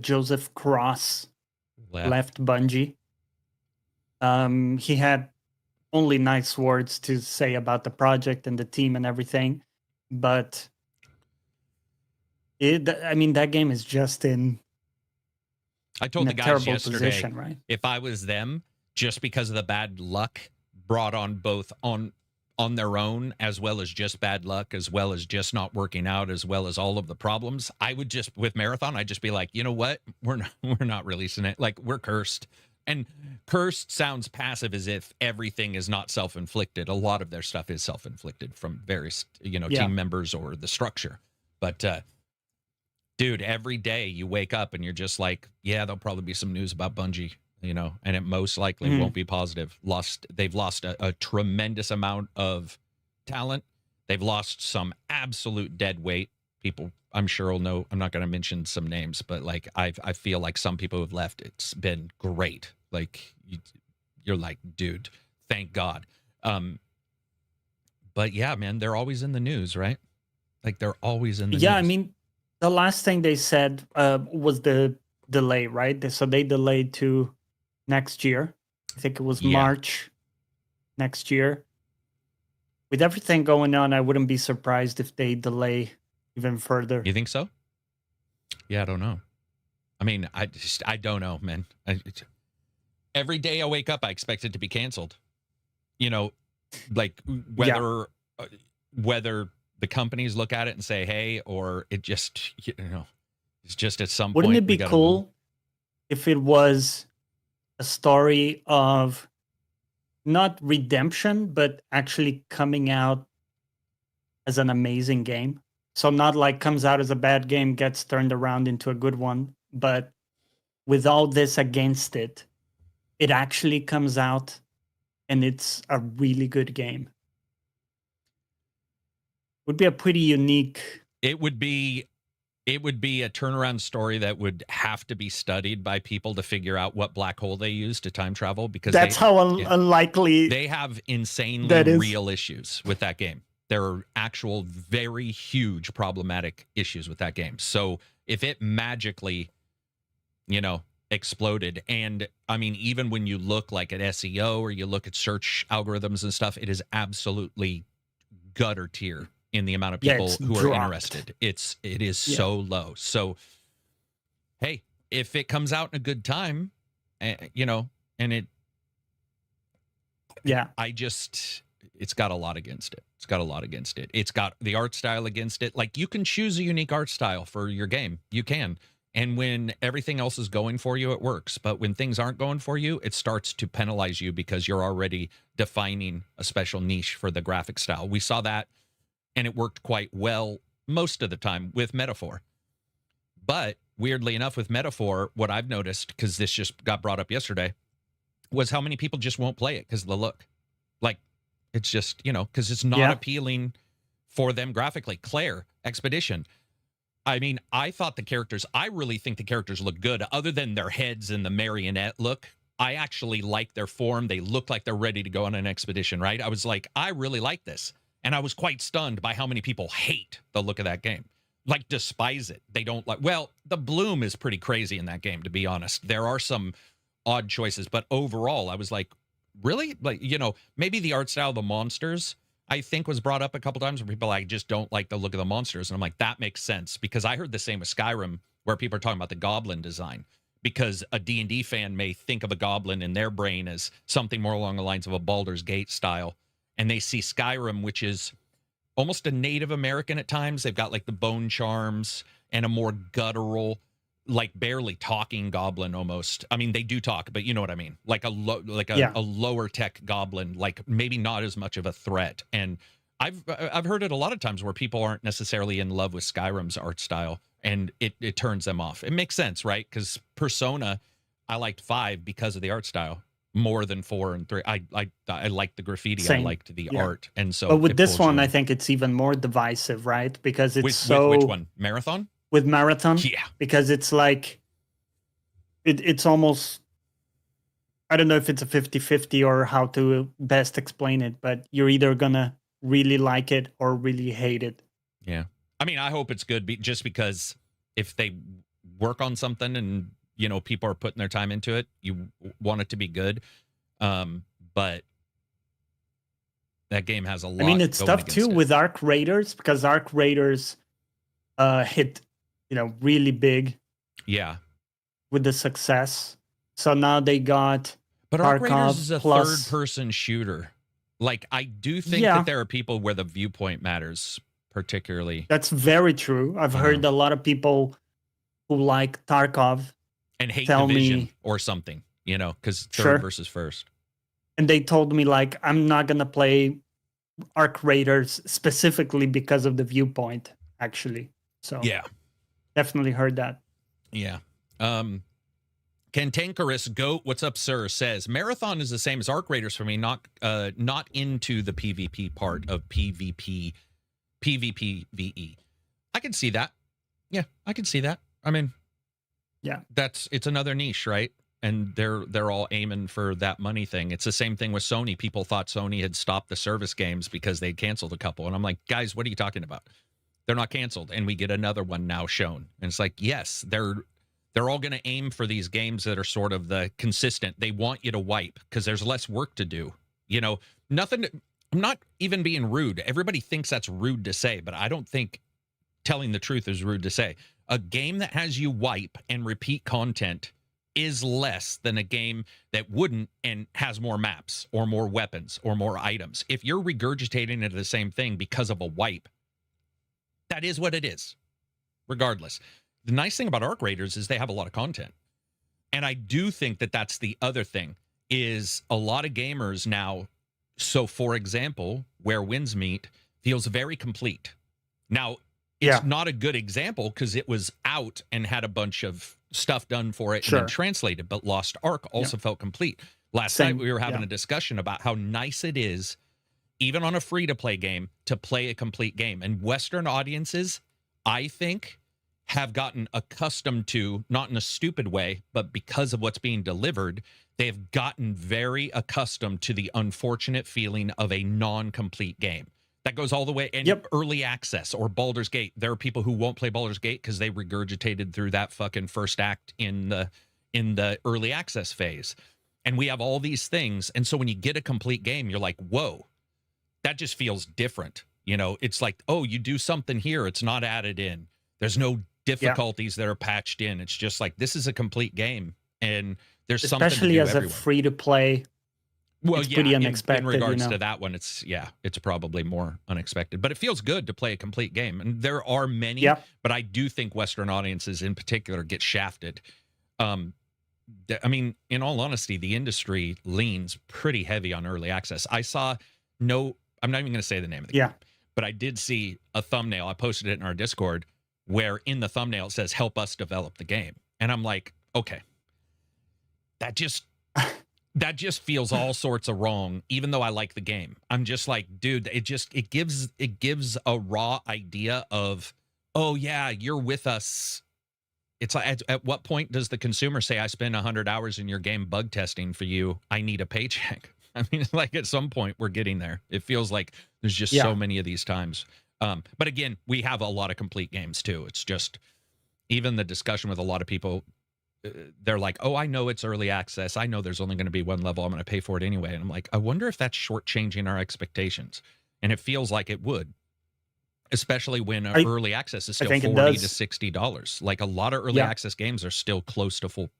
Joseph Cross, left Bungie. He had only nice words to say about the project and the team and everything, but that game is just in. I told the guys yesterday, position, right? If I was them, just because of the bad luck brought on both on their own, as well as just bad luck, as well as just not working out, as well as all of the problems, I would just, with Marathon, I'd just be like, you know what? We're not releasing it. We're cursed. And cursed sounds passive, as if everything is not self-inflicted. A lot of their stuff is self-inflicted from various, team members or the structure. But, dude, every day you wake up and you're just like, yeah, there'll probably be some news about Bungie. And it most likely won't be positive. They've lost a tremendous amount of talent. They've lost some absolute dead weight. People, I'm sure, will know. I'm not going to mention some names, but like I feel like some people who have left, it's been great. Like you're like, dude, thank God. But yeah, man, they're always in the news, right? Like they're always in the Yeah, I news. mean, the last thing they said was the delay, right? So they delayed to next year. I think it was Yeah. March next year. With everything going on, I wouldn't be surprised if they delay even further. You think so? Yeah, I don't know. I mean, I don't know, man. Every day I wake up, I expect it to be canceled. You know, like whether whether the companies look at it and say, "Hey," or it just it's just at some Wouldn't point it be cool if it was a story of not redemption, but actually coming out as an amazing game? So not like comes out as a bad game, gets turned around into a good one, but with all this against it, it actually comes out and it's a really good game. Would be a pretty unique. It would be a turnaround story that would have to be studied by people to figure out what black hole they use to time travel, because That's how unlikely they have insanely real issues with that game. There are actual very huge problematic issues with that game. So if it magically, exploded, and I mean, even when you look like at SEO or you look at search algorithms and stuff, it is absolutely gutter tier in the amount of people who are interested. It is so low. So, hey, if it comes out in a good time, and it, it's got a lot against it. It's got a lot against it. It's got the art style against it. Like, you can choose a unique art style for your game. You can. And when everything else is going for you, it works. But when things aren't going for you, it starts to penalize you because you're already defining a special niche for the graphic style. We saw that, and it worked quite well most of the time with Metaphor. But weirdly enough, with Metaphor, what I've noticed, because this just got brought up yesterday, was how many people just won't play it because of the look. Like, it's just, because it's not appealing for them graphically. Claire, Expedition. I mean, I really think the characters look good. Other than their heads and the marionette look, I actually like their form. They look like they're ready to go on an expedition, right? I was like, I really like this. And I was quite stunned by how many people hate the look of that game. Like, despise it. They don't like, well, the bloom is pretty crazy in that game, to be honest. There are some odd choices, but overall, I was like, really? Like, maybe the art style of the monsters, I think, was brought up a couple times where people like just don't like the look of the monsters. And I'm like, that makes sense, because I heard the same with Skyrim, where people are talking about the goblin design, because a D&D fan may think of a goblin in their brain as something more along the lines of a Baldur's Gate style. And they see Skyrim, which is almost a Native American at times. They've got like the bone charms and a more guttural, like barely talking goblin almost. I mean, they do talk, but you know what I mean? Like a lower tech goblin, like maybe not as much of a threat. And I've heard it a lot of times where people aren't necessarily in love with Skyrim's art style, and it turns them off. It makes sense, right? Because Persona, I liked 5 because of the art style more than 4 and 3. I liked the graffiti. Same. I liked the art. And so, but with this one, I think it's even more divisive, right? Because it's with which one? Marathon? With Marathon? Yeah. Because it's like, it's almost, I don't know if it's a 50-50 or how to best explain it, but you're either gonna really like it or really hate it. Yeah. I mean, I hope it's good, just because if they work on something and people are putting their time into it, you want it to be good. But that game has a lot. I mean, it's tough too with Arc Raiders, because Arc Raiders hit, really big. Yeah. With the success. So now they got. But Arc Raiders is a third-person shooter. Like, I do think that there are people where the viewpoint matters particularly. That's very true. I've heard a lot of people who like Tarkov and hate Division or something, because third versus first. And they told me, like, I'm not going to play Arc Raiders specifically because of the viewpoint, actually. So, yeah, definitely heard that. Yeah. Cantankerous Goat, what's up, sir? Says Marathon is the same as Arc Raiders for me, not into the PvP part of PvPVE. I can see that. Yeah, I can see that. I mean, yeah, it's another niche, right? And they're all aiming for that money thing. It's the same thing with Sony. People thought Sony had stopped the service games because they'd canceled a couple, and I'm like, guys, what are you talking about? They're not canceled, and we get another one now shown. And it's like, yes, they're all going to aim for these games that are sort of the consistent. They want you to wipe because there's less work to do. You know, nothing. I'm not even being rude. Everybody thinks that's rude to say, but I don't think telling the truth is rude to say. A game that has you wipe and repeat content is less than a game that wouldn't and has more maps or more weapons or more items. If you're regurgitating into the same thing because of a wipe, that is what it is, regardless. The nice thing about Arc Raiders is they have a lot of content. And I do think that that's the other thing, is a lot of gamers now. So, for example, Where Winds Meet feels very complete. Now, it's not a good example because it was out and had a bunch of stuff done for it and then translated, but Lost Ark also felt complete. Last night we were having a discussion about how nice it is, even on a free-to-play game, to play a complete game. And Western audiences, I think, have gotten accustomed to, not in a stupid way, but because of what's being delivered, they've gotten very accustomed to the unfortunate feeling of a non-complete game. That goes all the way in early access or Baldur's Gate. There are people who won't play Baldur's Gate because they regurgitated through that fucking first act in the early access phase. And we have all these things. And so when you get a complete game, you're like, whoa, that just feels different. You know, it's like, oh, you do something here. It's not added in. There's no difficulties that are patched in. It's just like, this is a complete game. And there's something to do especially as everywhere. a free-to-play. Well, it's pretty unexpected. In regards to that one, it's probably more unexpected. But it feels good to play a complete game. And there are many, but I do think Western audiences in particular get shafted. I mean, in all honesty, the industry leans pretty heavy on early access. I'm not even going to say the name of the game, but I did see a thumbnail. I posted it in our Discord where in the thumbnail it says, help us develop the game. And I'm like, okay, that just feels all sorts of wrong, even though I like the game. I'm just like, dude, it gives a raw idea of, oh yeah, you're with us. It's like, at what point does the consumer say, I spend 100 hours in your game bug testing for you, I need a paycheck? I mean, like at some point we're getting there. It feels like there's just so many of these times. But again, we have a lot of complete games too. It's just, even the discussion with a lot of people, they're like, oh, I know it's early access. I know there's only going to be one level. I'm going to pay for it anyway. And I'm like, I wonder if that's shortchanging our expectations. And it feels like it would, especially when early access is still $40 to $60. Like a lot of early access games are still close to full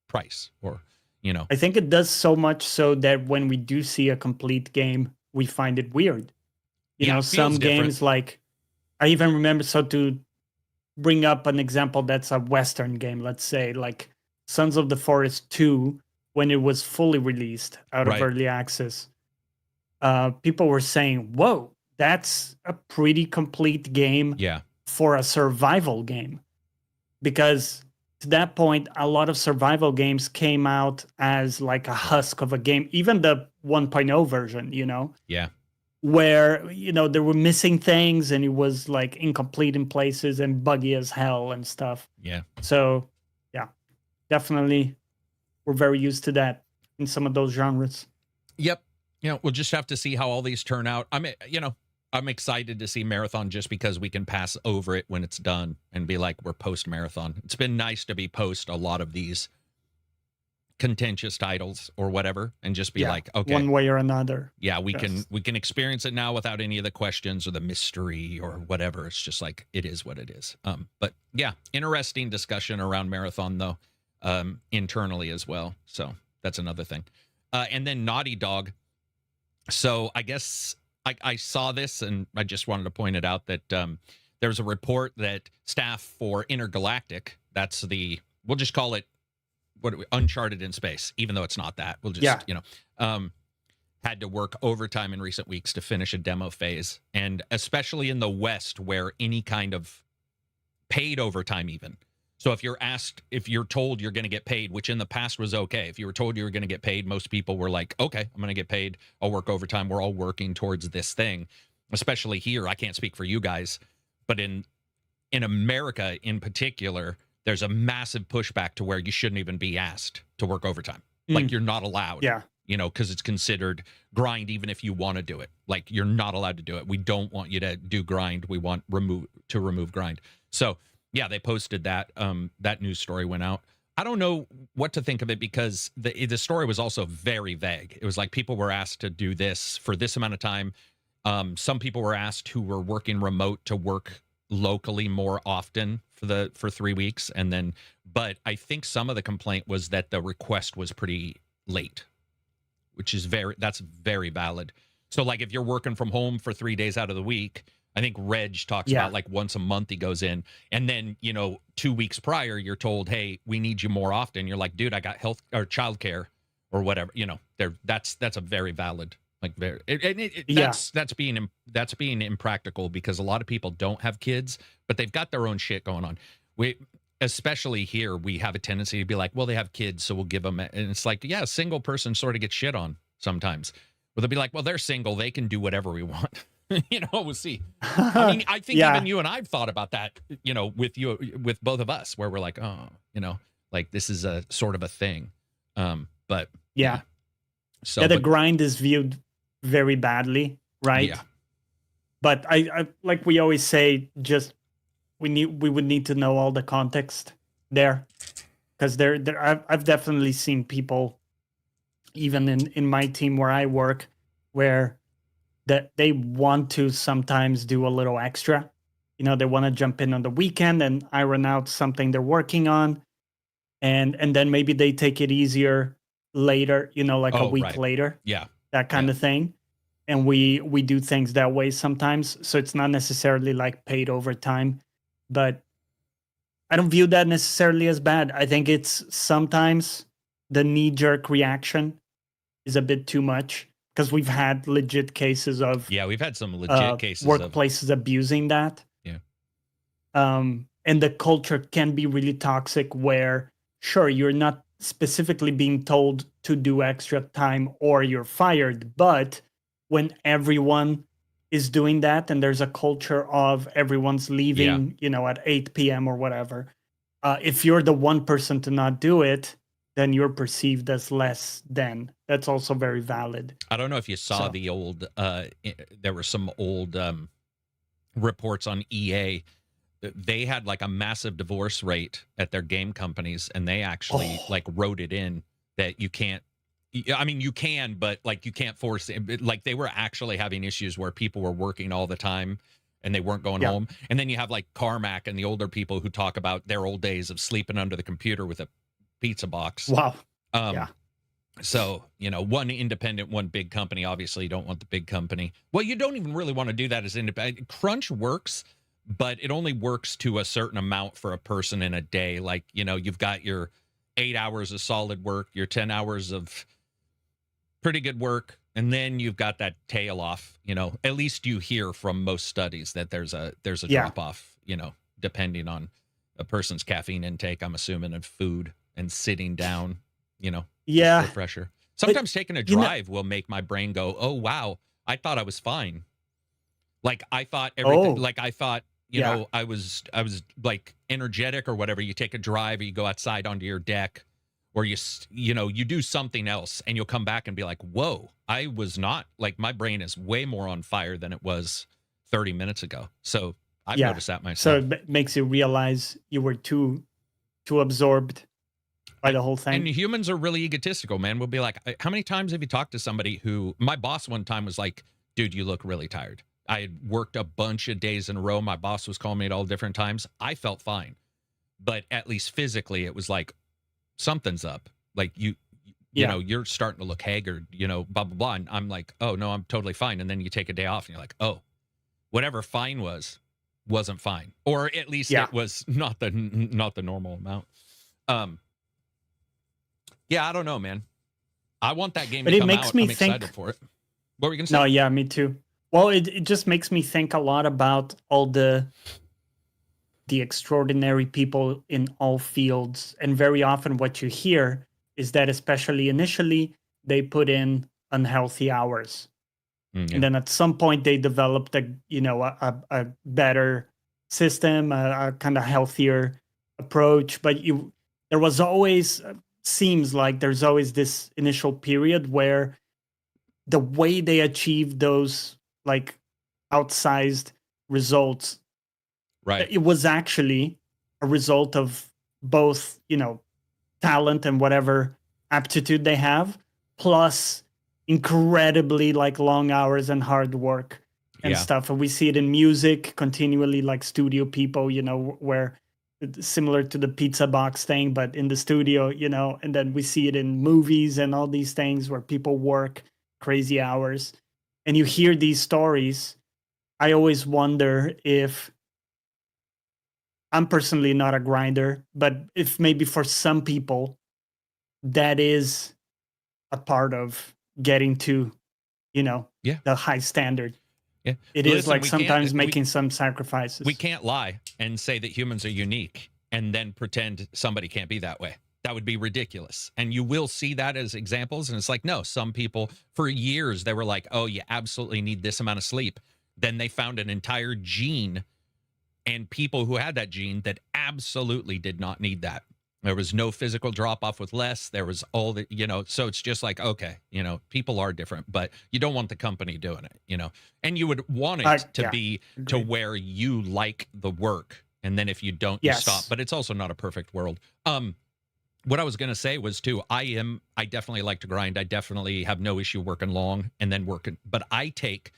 price, or, you know. I think it does so much so that when we do see a complete game, we find it weird. You know, some games like, I even remember, so to bring up an example that's a Western game, let's say, like Sons of the Forest 2, when it was fully released out of early access, people were saying, whoa, that's a pretty complete game for a survival game. Because to that point, a lot of survival games came out as like a husk of a game, even the 1.0 version, you know? Yeah. Where, you know, there were missing things and it was like incomplete in places and buggy as hell and stuff. Yeah. So, yeah, definitely we're very used to that in some of those genres. Yep. You know, we'll just have to see how all these turn out. I mean, you know, I'm excited to see Marathon just because we can pass over it when it's done and be like, we're post-Marathon. It's been nice to be post a lot of these contentious titles or whatever and just be like, okay, one way or another. Yeah, we can experience it now without any of the questions or the mystery or whatever. It's just like, it is what it is. But yeah, interesting discussion around Marathon though, internally as well. So that's another thing. And then Naughty Dog. So I guess I saw this and I just wanted to point it out that there's a report that staff for Intergalactic, that's we'll just call it Uncharted in space, even though it's not that. We'll just, you know, had to work overtime in recent weeks to finish a demo phase. And especially in the West, where any kind of paid overtime even So if you're told you're going to get paid, which in the past was okay. If you were told you were going to get paid, most people were like, okay, I'm going to get paid. I'll work overtime. We're all working towards this thing. Especially here, I can't speak for you guys, but in America in particular, there's a massive pushback to where you shouldn't even be asked to work overtime. Like you're not allowed. Yeah. You know, because it's considered grind even if you want to do it. Like you're not allowed to do it. We don't want you to do grind. We want to remove grind. So yeah, they posted that. That news story went out. I don't know what to think of it because the story was also very vague. It was like people were asked to do this for this amount of time. Some people were asked who were working remote to work locally more often for 3 weeks, and then. But I think some of the complaint was that the request was pretty late, which is that's very valid. So like if you're working from home for 3 days out of the week. I think Reg talks about like once a month he goes in, and then 2 weeks prior you're told, hey, we need you more often. You're like, dude, I got health or childcare or whatever. That's a very valid that's being impractical because a lot of people don't have kids, but they've got their own shit going on. Especially here, we have a tendency to be like, well, they have kids, so we'll give them. And it's like, yeah, a single person sort of gets shit on sometimes. Well, they'll be like, well, they're single, they can do whatever we want. We'll see. I mean, I think even you and I've thought about that, with both of us, where we're like, oh, like this is a sort of a thing. But yeah. So the grind is viewed very badly, right? Yeah. But I like we always say, just we would need to know all the context there, because I've definitely seen people, even in my team where I work, where that they want to sometimes do a little extra. They want to jump in on the weekend and iron out something they're working on, and then maybe they take it easier later, like a week later. Yeah. That kind of thing. And we do things that way sometimes. So it's not necessarily like paid overtime, but I don't view that necessarily as bad. I think it's sometimes the knee-jerk reaction is a bit too much, because we've had legit cases of we've had some legit cases workplaces abusing that. Yeah. And the culture can be really toxic, where sure, you're not specifically being told to do extra time or you're fired, but when everyone is doing that and there's a culture of everyone's leaving, at 8 p.m. or whatever, if you're the one person to not do it, then you're perceived as less than. That's also very valid. I don't know if you saw the old, there were some old reports on EA. They had like a massive divorce rate at their game companies, and they actually like wrote it in that you can't. I mean, you can, but like you can't force it. Like they were actually having issues where people were working all the time and they weren't going home. And then you have like Carmack and the older people who talk about their old days of sleeping under the computer with a pizza box. Wow. So, one independent, one big company. Obviously, you don't want the big company. Well, you don't even really want to do that as independent. Crunch works, but it only works to a certain amount for a person in a day. Like, you've got your 8 hours of solid work, your 10 hours of pretty good work, and then you've got that tail off. At least you hear from most studies that there's a drop off, depending on a person's caffeine intake, I'm assuming, and food and sitting down, refresher. Sometimes taking a drive will make my brain go, oh wow, I thought I was fine. Like I thought everything, I was like energetic or whatever. You take a drive, or you go outside onto your deck, or you do something else, and you'll come back and be like, whoa, I was not, like, my brain is way more on fire than it was 30 minutes ago. So I've noticed that myself. So it makes you realize you were too absorbed by the whole thing. And humans are really egotistical, man. We'll be like, how many times have you talked to somebody who, my boss one time was like, dude, you look really tired. I had worked a bunch of days in a row. My boss was calling me at all different times. I felt fine. But at least physically, it was like, something's up. Like you know, you're starting to look haggard, blah, blah, blah. And I'm like, oh no, I'm totally fine. And then you take a day off and you're like, oh, whatever fine wasn't fine. Or at least it was not the normal amount. I don't know, man. I want that game to come out. I'm excited for it. What were you going to say? No, yeah, me too. Well, it just makes me think a lot about all the the extraordinary people in all fields. And very often what you hear is that, especially initially, they put in unhealthy hours. Yeah. And then at some point they developed a better system, a kind of healthier approach. But there was always, seems like there's always this initial period where the way they achieved those like outsized results, Right. it was actually a result of both, talent and whatever aptitude they have, plus incredibly like long hours and hard work and stuff. And we see it in music continually, like studio people, where similar to the pizza box thing, but in the studio, and then we see it in movies and all these things where people work crazy hours. And you hear these stories. I always wonder if, I'm personally not a grinder, but if maybe for some people that is a part of getting to, the high standard. Yeah. It is like sometimes making some sacrifices. We can't lie and say that humans are unique and then pretend somebody can't be that way. That would be ridiculous. And you will see that as examples. And it's like, no, some people for years, they were like, oh, you absolutely need this amount of sleep. Then they found an entire gene and people who had that gene that absolutely did not need that. There was no physical drop off with less. There was all the, so it's just like, okay, people are different, but you don't want the company doing it, and you would want it to be to where you like the work. And then if you don't, you stop, but it's also not a perfect world. What I was going to say was too, I definitely like to grind. I definitely have no issue working long and then working, but I take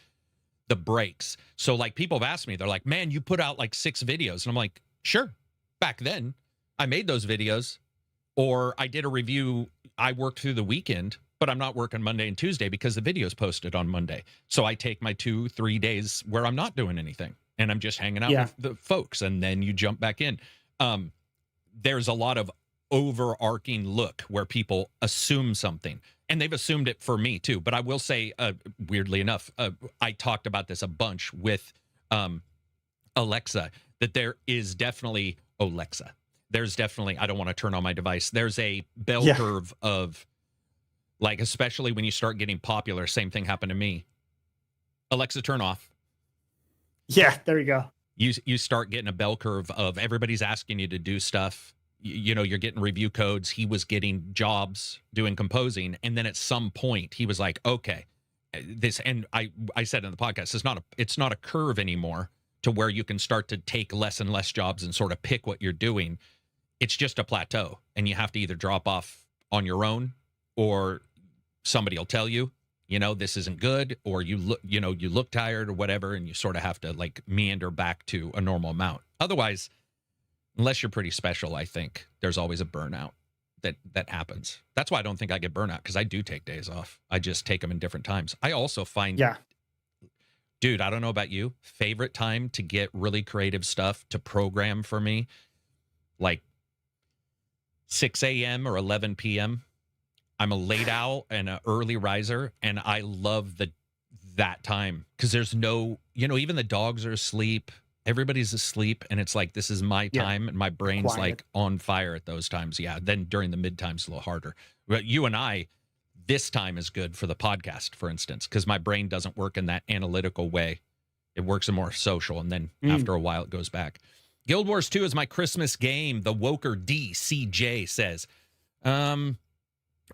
the breaks. So like people have asked me, they're like, man, you put out like 6 videos. And I'm like, sure. Back then I made those videos, or I did a review. I worked through the weekend, but I'm not working Monday and Tuesday because the video's posted on Monday. So I take my 2-3 days where I'm not doing anything and I'm just hanging out with the folks. And then you jump back in. There's a lot of overarching look where people assume something, and they've assumed it for me too. But I will say, weirdly enough, I talked about this a bunch with Alexa, that there is definitely Alexa. There's definitely, I don't want to turn on my device. There's a bell curve of like, especially when you start getting popular, same thing happened to me. Alexa, turn off. Yeah, there you go. You start getting a bell curve of everybody's asking you to do stuff. You're getting review codes. He was getting jobs doing composing. And then at some point he was like, okay, this, and I said in the podcast, it's not a curve anymore to where you can start to take less and less jobs and sort of pick what you're doing. It's just a plateau, and you have to either drop off on your own, or somebody will tell you, this isn't good, or you look tired or whatever, and you sort of have to like meander back to a normal amount. Otherwise, unless you're pretty special, I think there's always a burnout that happens. That's why I don't think I get burnout, because I do take days off. I just take them in different times. I also find, dude, I don't know about you, favorite time to get really creative stuff to program for me, like 6 a.m. or 11 p.m. I'm a late owl and an early riser, and I love that time because there's no, even the dogs are asleep. Everybody's asleep, and it's like, this is my time, and my brain's like on fire at those times. Yeah, then during the mid times, a little harder. But you and I, this time is good for the podcast, for instance, because my brain doesn't work in that analytical way. It works in more social, and then after a while, it goes back. Guild Wars 2 is my Christmas game, the Woker DCJ says.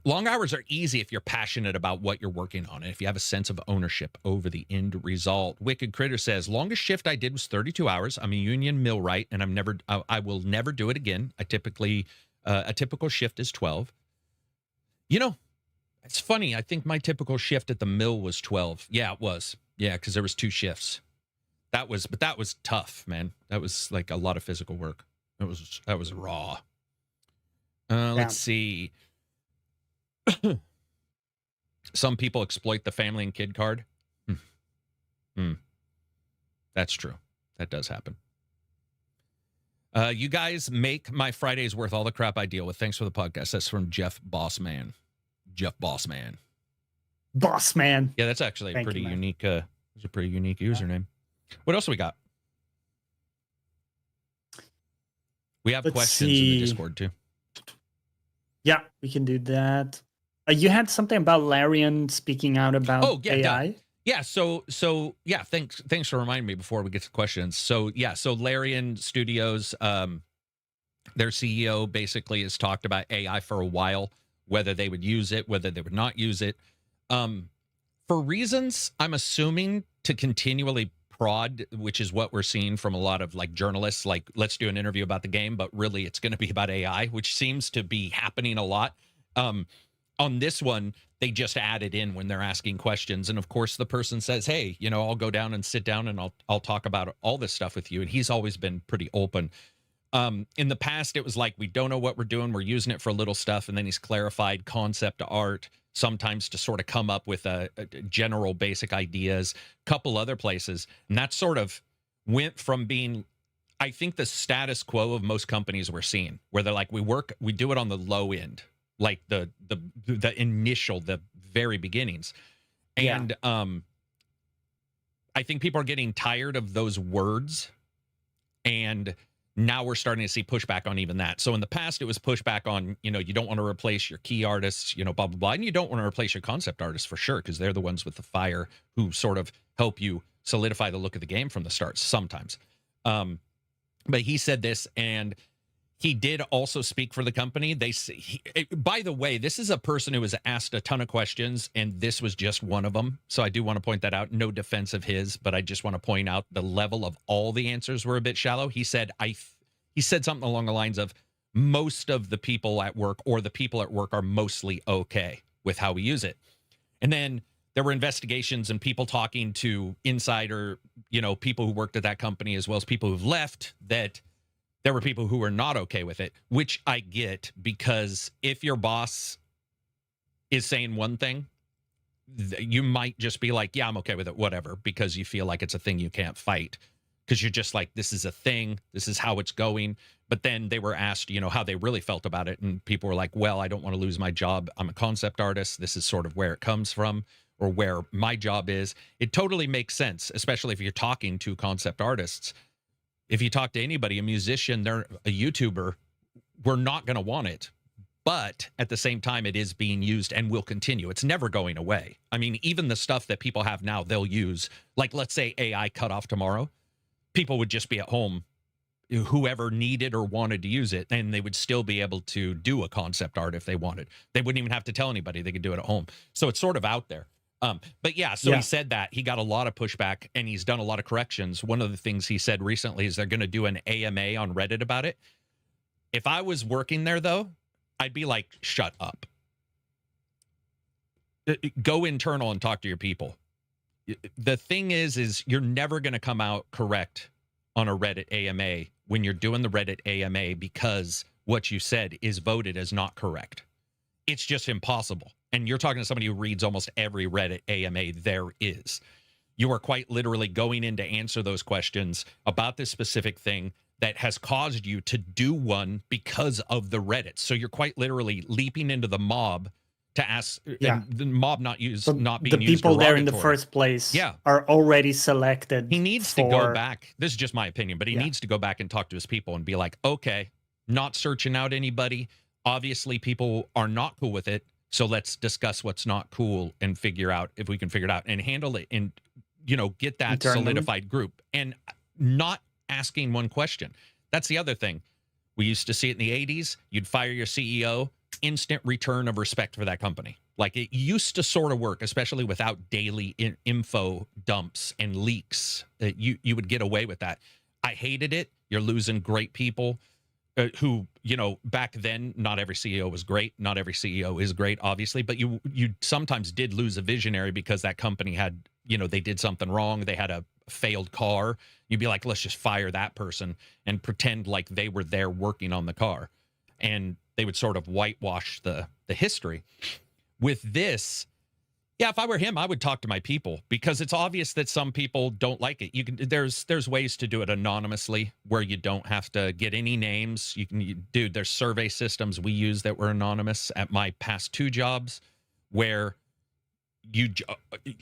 Long hours are easy if you're passionate about what you're working on and if you have a sense of ownership over the end result. Wicked Critter says, longest shift I did was 32 hours. I'm a union millwright, and I will never do it again. A typical shift is 12. It's funny. I think my typical shift at the mill was 12. Yeah, it was. Yeah, because there was 2 shifts. That was tough, man. That was like a lot of physical work. That was raw. Let's see. Some people exploit the family and kid card. That's true. That does happen. You guys make my Fridays worth all the crap I deal with. Thanks for the podcast. That's from Jeff Bossman. Jeff Bossman. Bossman. Yeah, that's actually a pretty unique. It's a pretty unique username. What else we got? We have Let's questions in the see. Discord too. Yeah, we can do that. You had something about Larian speaking out about AI. Yeah, so yeah, thanks for reminding me before we get to questions. So yeah, so Larian Studios, their CEO basically has talked about AI for a while, whether they would use it, whether they would not use it. For reasons, I'm assuming, to continually prod, which is what we're seeing from a lot of like journalists, like, let's do an interview about the game, but really it's going to be about AI, which seems to be happening a lot. On this one, they just added in when they're asking questions. And of course, the person says, hey, you know, I'll go down and sit down and I'll talk about all this stuff with you. And he's always been pretty open. In the past, it was like, we don't know what we're doing. We're using it for little stuff. And then he's clarified concept art, sometimes to sort of come up with a general basic ideas, couple other places. And that sort of went from being, I think, the status quo of most companies we're seeing, where they're like, we do it on the low end, like the initial, the very beginnings. And I think people are getting tired of those words, and now we're starting to see pushback on even that. So in the past, it was pushback on, you know, you don't want to replace your key artists, you know, blah, blah, blah. And you don't want to replace your concept artists for sure, because they're the ones with the fire who sort of help you solidify the look of the game from the start sometimes. But he said this, and he did also speak for the company. By the way, this is a person who was asked a ton of questions, and this was just one of them. So I do want to point that out. No defense of his, but I just want to point out the level of all the answers were a bit shallow. He said, he said something along the lines of, most of the people at work, or the people at work, are mostly okay with how we use it. And then there were investigations and people talking to insider, you know, people who worked at that company, as well as people who've left, that there were people who were not okay with it, which I get, because if your boss is saying one thing, you might just be like, yeah, I'm okay with it, whatever, because you feel like it's a thing you can't fight, because you're just like, this is a thing, this is how it's going. But then they were asked, you know, how they really felt about it, and people were like, well, I don't want to lose my job. I'm a concept artist. This is sort of where it comes from, or where my job is. It totally makes sense, especially if you're talking to concept artists. If you talk to anybody, a musician, they're a YouTuber, we're not going to want it. But at the same time, it is being used and will continue. It's never going away. I mean, even the stuff that people have now, they'll use. Like, let's say AI cut off tomorrow. People would just be at home, whoever needed or wanted to use it, and they would still be able to do a concept art if they wanted. They wouldn't even have to tell anybody. They could do it at home. So it's sort of out there. But yeah, so he said that he got a lot of pushback, and he's done a lot of corrections. One of the things he said recently is they're going to do an AMA on Reddit about it. If I was working there, though, I'd be like, shut up. Go internal and talk to your people. The thing is you're never going to come out correct on a Reddit AMA when you're doing the Reddit AMA, because what you said is voted as not correct. It's just impossible. And you're talking to somebody who reads almost every Reddit AMA there is. You are quite literally going in to answer those questions about this specific thing that has caused you to do one because of the Reddit. So you're quite literally leaping into the mob to ask, and the mob not being used. The people there in the first place are already selected. He needs to go back. This is just my opinion, but he needs to go back and talk to his people and be like, okay, not searching out anybody. Obviously, people are not cool with it. So let's discuss what's not cool and figure out if we can figure it out and handle it, and, you know, get that solidified group, and not asking one question. That's the other thing. We used to see it in the 80s. You'd fire your CEO, instant return of respect for that company. Like, it used to sort of work, especially without daily info dumps and leaks. You would get away with that. I hated it. You're losing great people. Who, you know, back then, not every CEO was great. Not every CEO is great, obviously, but you sometimes did lose a visionary because that company had, you know, they did something wrong. They had a failed car. You'd be like, let's just fire that person and pretend like they were there working on the car. And they would sort of whitewash the history. With this, yeah, if I were him, I would talk to my people, because it's obvious that some people don't like it. You can there's ways to do it anonymously where you don't have to get any names. Dude, there's survey systems we use that were anonymous at my past 2 jobs, where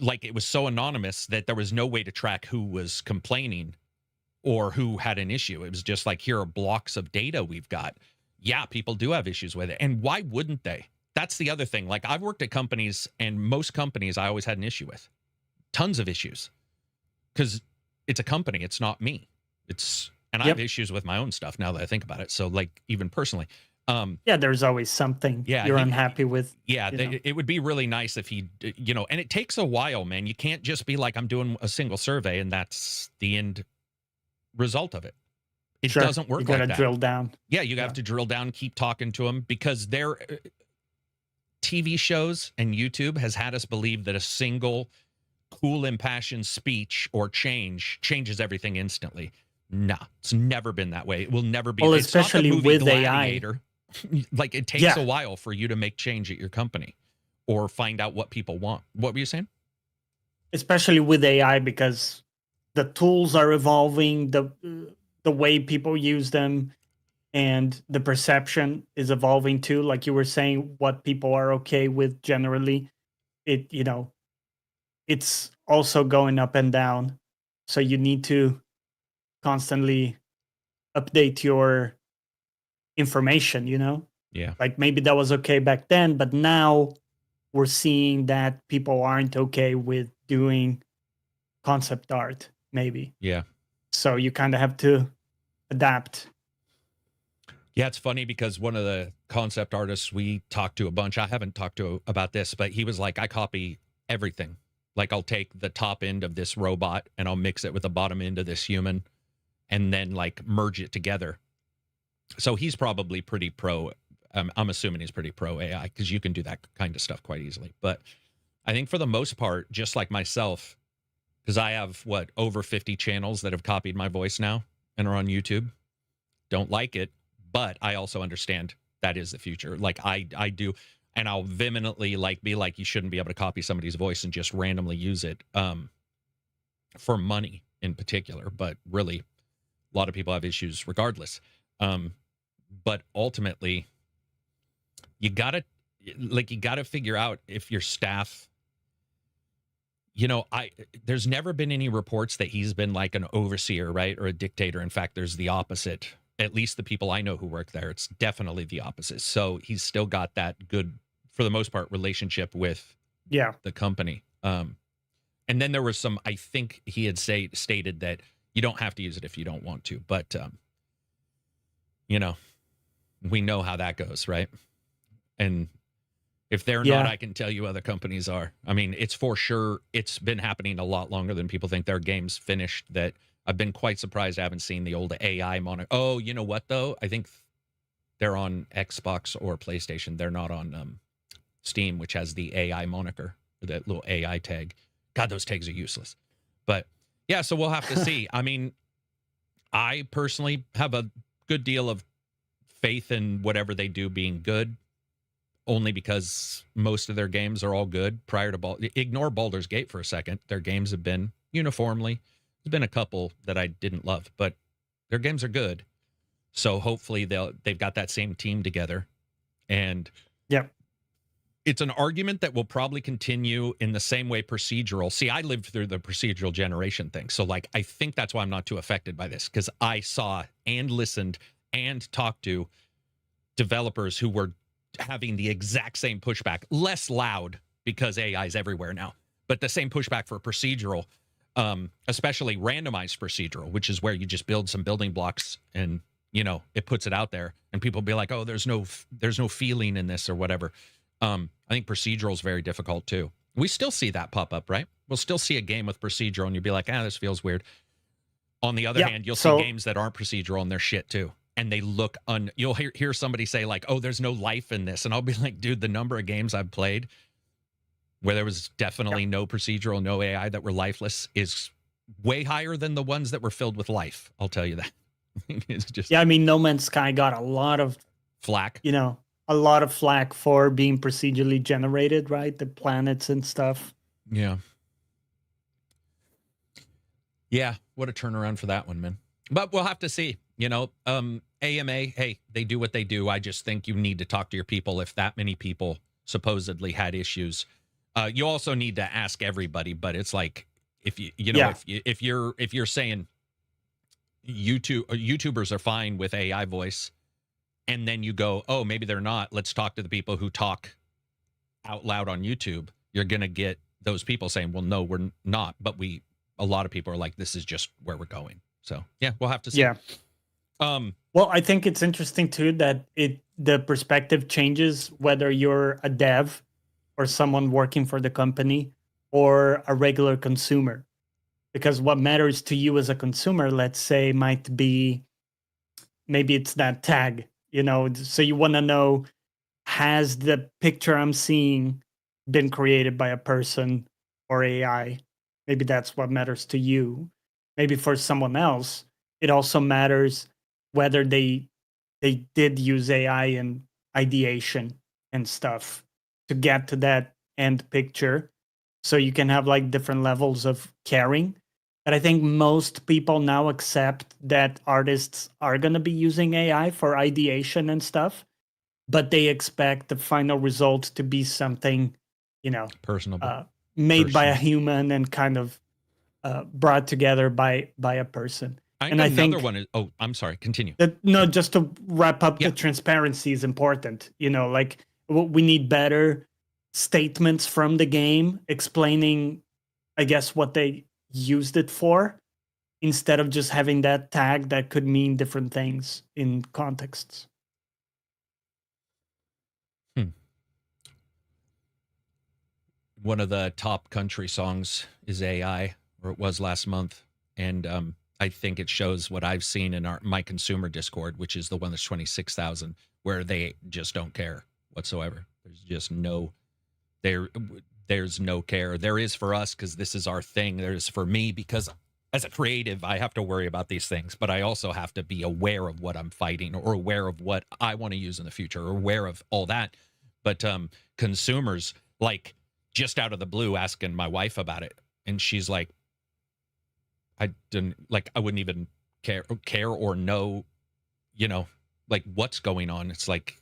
like, it was so anonymous that there was no way to track who was complaining or who had an issue. It was just like, here are blocks of data we've got. Yeah, people do have issues with it. And why wouldn't they? That's the other thing. Like, I've worked at companies, and most companies I always had an issue with. Tons of issues. Because it's a company, it's not me. And I have issues with my own stuff now that I think about it. So, like, even personally. Yeah, there's always something you're unhappy with. Yeah, it would be really nice if he, and it takes a while, man. You can't just be like, I'm doing a single survey and that's the end result of it. It doesn't work like that. You got to drill down. Yeah, you have to drill down, keep talking to them, because their TV shows and YouTube has had us believe that a single cool, impassioned speech or changes everything instantly. No, it's never been that way. It will never be. Well, especially with Gladiator. AI. Like, it takes a while for you to make change at your company or find out what people want. What were you saying? Especially with AI, because the tools are evolving, the way people use them, and the perception is evolving too. Like you were saying, what people are okay with generally, it's also going up and down. So you need to constantly update your information, Yeah. Like, maybe that was okay back then, but now we're seeing that people aren't okay with doing concept art, maybe. Yeah. So you kind of have to adapt. Yeah, it's funny because one of the concept artists we talked to a bunch, I haven't talked to about this, but he was like, I copy everything. Like, I'll take the top end of this robot and I'll mix it with the bottom end of this human and then like merge it together. So he's probably pretty pro. I'm assuming he's pretty pro AI, because you can do that kind of stuff quite easily. But I think for the most part, just like myself, because I have, over 50 channels that have copied my voice now and are on YouTube. Don't like it, but I also understand that is the future. Like, I do, and I'll vehemently be like, you shouldn't be able to copy somebody's voice and just randomly use it for money in particular. But really, a lot of people have issues regardless. But ultimately, you gotta figure out if your staff, there's never been any reports that he's been like an overseer, right? Or a dictator. In fact, there's the opposite. At least the people I know who work there, it's definitely the opposite. So he's still got that good, for the most part, relationship with the company. And then there was some, I think he had stated that you don't have to use it if you don't want to, but we know how that goes, right? And if they're not, I can tell you other companies are. I mean, it's for sure, it's been happening a lot longer than people think. There are games finished that I've been quite surprised I haven't seen the old AI moniker. Oh, you know what, though? I think they're on Xbox or PlayStation. They're not on Steam, which has the AI moniker, that little AI tag. God, those tags are useless. But, yeah, so we'll have to see. I mean, I personally have a good deal of faith in whatever they do being good, only because most of their games are all good prior to ignore Baldur's Gate for a second. Their games have been uniformly, there's been a couple that I didn't love, but their games are good. So hopefully they've got that same team together. And it's an argument that will probably continue in the same way procedural. See, I lived through the procedural generation thing. So like, I think that's why I'm not too affected by this, because I saw and listened and talked to developers who were having the exact same pushback, less loud because AI is everywhere now, but the same pushback for procedural, especially randomized procedural, which is where you just build some building blocks and, it puts it out there and people be like, oh, there's no feeling in this or whatever. I think procedural is very difficult too. We still see that pop up, right? We'll still see a game with procedural and you'll be like, this feels weird. On the other hand, you'll see games that aren't procedural and they're shit too. And they look you'll hear somebody say like, oh, there's no life in this. And I'll be like, dude, the number of games I've played where there was definitely no procedural, no AI that were lifeless is way higher than the ones that were filled with life. I'll tell you that. It's just, I mean, No Man's Sky got a lot of flack, a lot of flack for being procedurally generated, right? The planets and stuff. Yeah. Yeah. What a turnaround for that one, man. But we'll have to see. AMA, hey, they do what they do. I just think you need to talk to your people. If that many people supposedly had issues, you also need to ask everybody. But it's like, if if you're saying, YouTubers are fine with AI voice, and then you go, oh, maybe they're not. Let's talk to the people who talk out loud on YouTube. You're gonna get those people saying, well, no, we're not. But a lot of people are like, this is just where we're going. So yeah, we'll have to see. Yeah. Well, I think it's interesting too that the perspective changes whether you're a dev or someone working for the company or a regular consumer. Because what matters to you as a consumer, let's say, might be maybe it's that tag, so you want to know, has the picture I'm seeing been created by a person or AI? Maybe that's what matters to you. Maybe for someone else, it also matters whether they did use AI in ideation and stuff to get to that end picture. So you can have like different levels of caring. But I think most people now accept that artists are going to be using AI for ideation and stuff, but they expect the final result to be something, Personable, made by a human and kind of brought together by a person. And I think another one is, oh, I'm sorry, continue. No, just to wrap up, the transparency is important. Like we need better statements from the game explaining, I guess, what they used it for, instead of just having that tag that could mean different things in contexts. One of the top country songs is AI, or it was last month, and I think it shows what I've seen in my consumer Discord, which is the one that's 26,000, where they just don't care whatsoever. There's just there's no care. There is for us because this is our thing. There's for me because as a creative, I have to worry about these things, but I also have to be aware of what I'm fighting or aware of what I want to use in the future or aware of all that. But consumers, like, just out of the blue asking my wife about it, and she's like, I wouldn't even care or know, like what's going on. It's like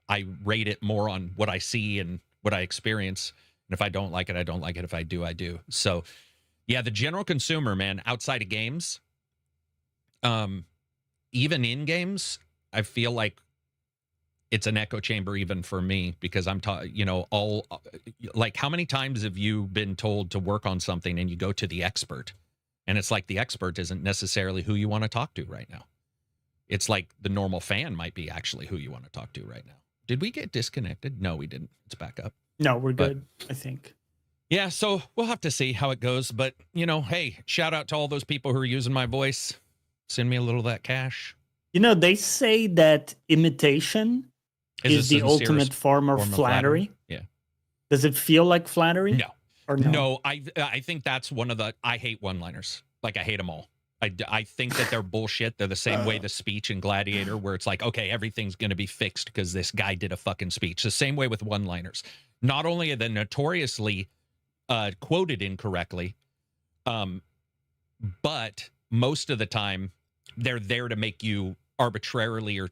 I rate it more on what I see and what I experience. And if I don't like it, I don't like it. If I do, I do. So yeah, the general consumer, man, outside of games, even in games, I feel like it's an echo chamber even for me, because I'm like, how many times have you been told to work on something and you go to the expert, and it's like the expert isn't necessarily who you want to talk to right now. It's like the normal fan might be actually who you want to talk to right now. Did we get disconnected? No, we didn't. It's back up. No, we're good, I think. Yeah, so we'll have to see how it goes. But, hey, shout out to all those people who are using my voice. Send me a little of that cash. They say that imitation is the ultimate form of flattery. Yeah. Does it feel like flattery? No. Or no? No, I think that's one of the, I hate one-liners. Like, I hate them all. I think that they're bullshit. They're the same way the speech in Gladiator, where it's like, okay, everything's going to be fixed because this guy did a fucking speech. The same way with one-liners. Not only are they notoriously quoted incorrectly, but most of the time they're there to make you arbitrarily or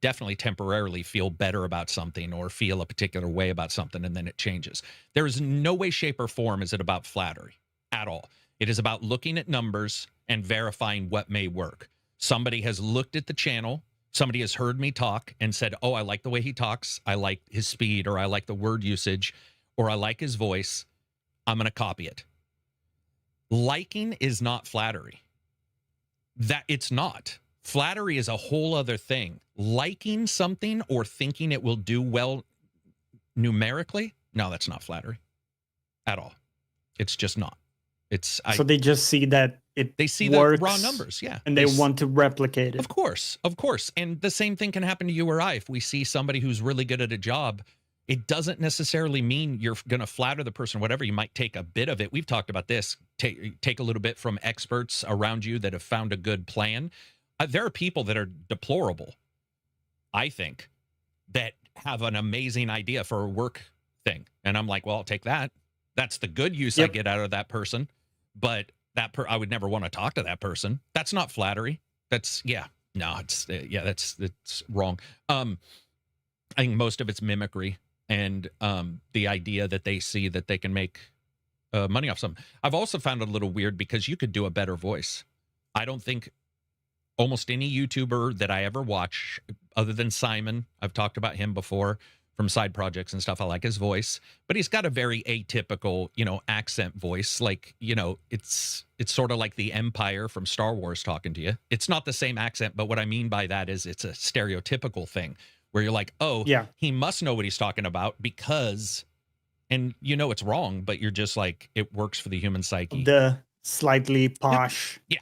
definitely temporarily feel better about something or feel a particular way about something, and then it changes. There is no way, shape, or form is it about flattery at all. It is about looking at numbers and verifying what may work. Somebody has looked at the channel, somebody has heard me talk and said, oh, I like the way he talks, I like his speed, or I like the word usage, or I like his voice, I'm going to copy it. Liking is not flattery. That it's not. Flattery is a whole other thing. Liking something or thinking it will do well numerically, no, that's not flattery at all. It's just not. So they just see that they see works, the raw numbers, yeah, and they want to replicate it. Of course. And the same thing can happen to you or I. If we see somebody who's really good at a job, it doesn't necessarily mean you're going to flatter the person, whatever. You might take a bit of it. We've talked about this. Take a little bit from experts around you that have found a good plan. There are people that are deplorable, I think, that have an amazing idea for a work thing. And I'm like, well, I'll take that. That's the good use I get out of that person. But I would never want to talk to that person. That's not flattery. That's wrong. I think most of it's mimicry and the idea that they see that they can make money off something. I've also found it a little weird because you could do a better voice. I don't think almost any YouTuber that I ever watch, other than Simon, I've talked about him before from side projects and stuff. I like his voice, but he's got a very atypical, accent voice. Like, it's sort of like the Empire from Star Wars talking to you. It's not the same accent, but what I mean by that is it's a stereotypical thing where you're like, oh, Yeah. he must know what he's talking about because, and it's wrong, but you're just like, it works for the human psyche. The slightly posh. Yeah.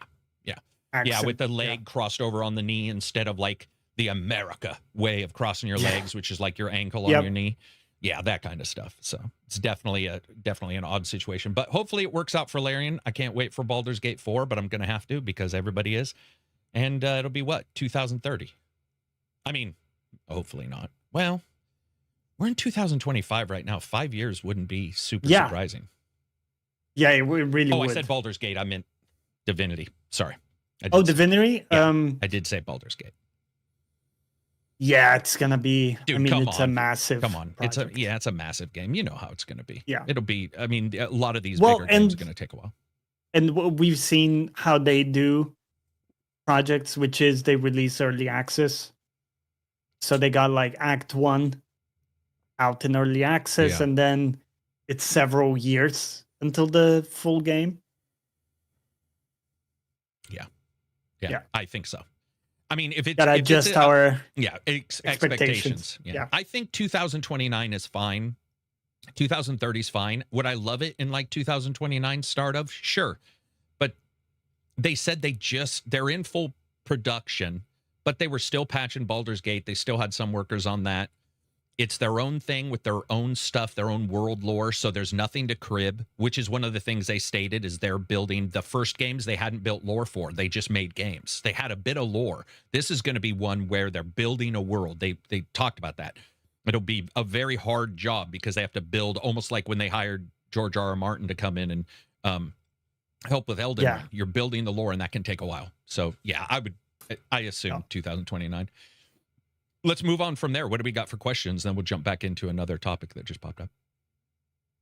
Accent. Yeah, with the leg crossed over on the knee instead of like the America way of crossing your legs, which is like your ankle on your knee. Yeah, that kind of stuff. So it's definitely an odd situation. But hopefully it works out for Larian. I can't wait for Baldur's Gate 4, but I'm going to have to because everybody is. And it'll be what? 2030. I mean, hopefully not. Well, we're in 2025 right now. 5 years wouldn't be super surprising. Yeah, it really would. I said Baldur's Gate. I meant Divinity. Sorry. Divinity? Yeah, I did say Baldur's Gate. Yeah, it's gonna be. Dude, it's a massive. Come on, project. it's a massive game. You know how it's gonna be. Yeah, it'll be. I mean, a lot of these bigger games are gonna take a while. And we've seen how they do projects, which is they release early access. So they got like Act 1 out in early access, and then it's several years until the full game. Yeah, I think so. I mean, if it's gotta adjust our expectations. Yeah. I think 2029 is fine. 2030 is fine. Would I love it in like 2029 start of? Sure. But they said they're in full production, but they were still patching Baldur's Gate. They still had some workers on that. It's their own thing with their own stuff, their own world lore. So there's nothing to crib, which is one of the things they stated is they're building the first games they hadn't built lore for. They just made games. They had a bit of lore. This is going to be one where they're building a world. They talked about that. It'll be a very hard job because they have to build almost like when they hired George R.R. Martin to come in and help with Elden Ring. You're building the lore, and that can take a while. So yeah, I assume 2029. Let's move on from there. What do we got for questions? Then we'll jump back into another topic that just popped up.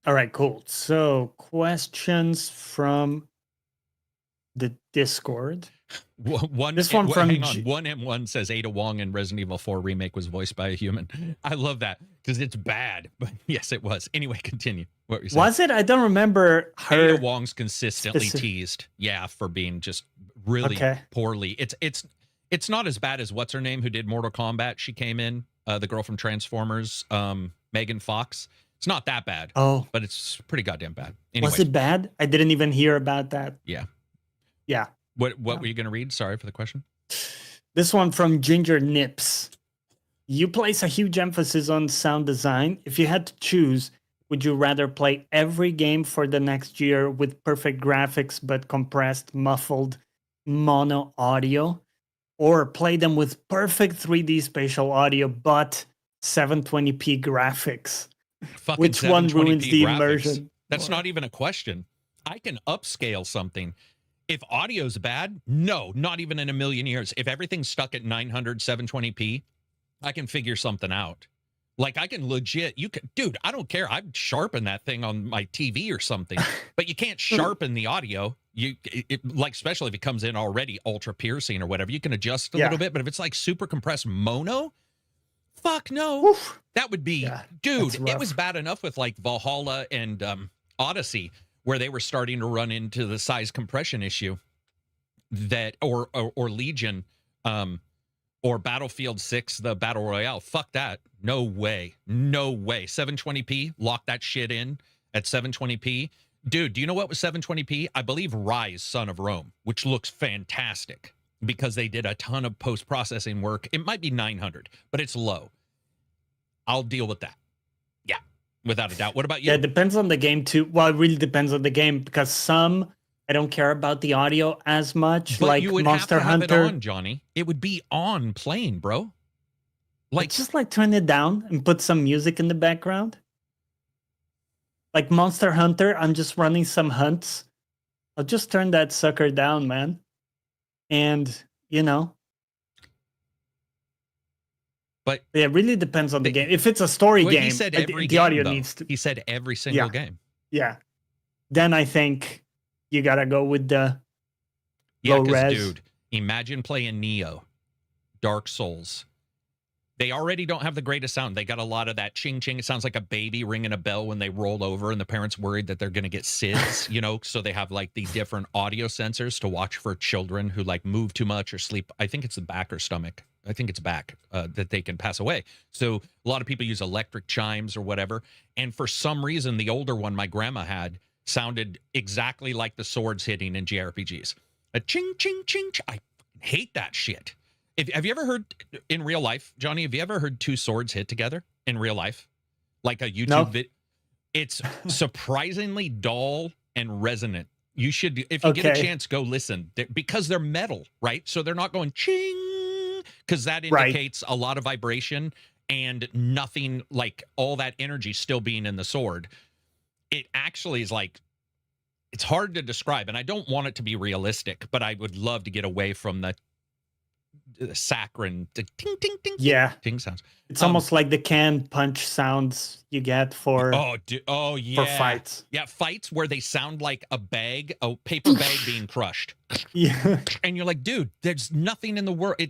All right, cool. So questions from the Discord. This one from hang on. 1M1 says Ada Wong in Resident Evil 4 remake was voiced by a human. I love that because it's bad. But yes, it was. Anyway, continue. What were you saying? Was it? I don't remember her. Ada Wong's consistently teased. Yeah, for being just really poorly. It's not as bad as what's her name who did Mortal Kombat. She came in, the girl from Transformers, Megan Fox. It's not that bad. Oh, but it's pretty goddamn bad. Anyway. Was it bad? I didn't even hear about that. Yeah. Yeah. What were you going to read? Sorry for the question. This one from Ginger Nips. You place a huge emphasis on sound design. If you had to choose, would you rather play every game for the next year with perfect graphics but compressed, muffled mono audio? Or play them with perfect 3D spatial audio, but 720p graphics? Fucking Which one ruins the graphics. immersion? That's not even a question. I can upscale something. If audio's bad, no, not even in a million years. If everything's stuck at 900, 720p, I can figure something out. Like I can legit, dude, I don't care. I'd sharpen that thing on my TV or something, but you can't sharpen the audio. Like, especially if it comes in already ultra piercing or whatever, you can adjust a little bit. But if it's like super compressed mono, fuck no. Oof. That would be, dude, it was bad enough with like Valhalla and Odyssey, where they were starting to run into the size compression issue that, or Legion, or Battlefield 6, the Battle Royale. Fuck that. No way. No way. 720p, lock that shit in at 720p. Dude, do you know what was 720p? I believe Rise, Son of Rome, which looks fantastic because they did a ton of post-processing work. It might be 900, but it's low. I'll deal with that. Yeah, without a doubt. What about you? Yeah, it depends on the game too. Well, it really depends on the game because some I don't care about the audio as much. But like you would Monster have to Hunter. have it on, Johnny. It would be on playing, bro. Like just like turn it down and put some music in the background. Like Monster Hunter, I'm just running some hunts. I'll just turn that sucker down, man. And, But it really depends on the game. If it's a story game, he said every the game, audio though. needs to. He said every single game. Yeah. Then I think you gotta go with the low res. Dude, Imagine playing Neo, Dark Souls. They already don't have the greatest sound. They got a lot of that ching ching. It sounds like a baby ringing a bell when they roll over, and the parents worried that they're going to get SIDS, you know? So they have like the different audio sensors to watch for children who like move too much or sleep. I think it's the back or stomach. I think it's back that they can pass away. So a lot of people use electric chimes or whatever. And for some reason, the older one my grandma had sounded exactly like the swords hitting in JRPGs. A ching ching ching. I hate that shit. Have you ever heard in real life, Johnny? Have you ever heard two swords hit together in real life, like a YouTube video? It's surprisingly dull and resonant. You should, if you get a chance, go listen because they're metal, right? So they're not going ching because that indicates a lot of vibration and nothing like all that energy still being in the sword. It actually is like, it's hard to describe, and I don't want it to be realistic, but I would love to get away from the saccharine ting ting ting ting sounds. It's almost like the can punch sounds you get for for fights. Yeah, fights where they sound like a paper bag being crushed. Yeah, and you're like, dude, there's nothing in the world.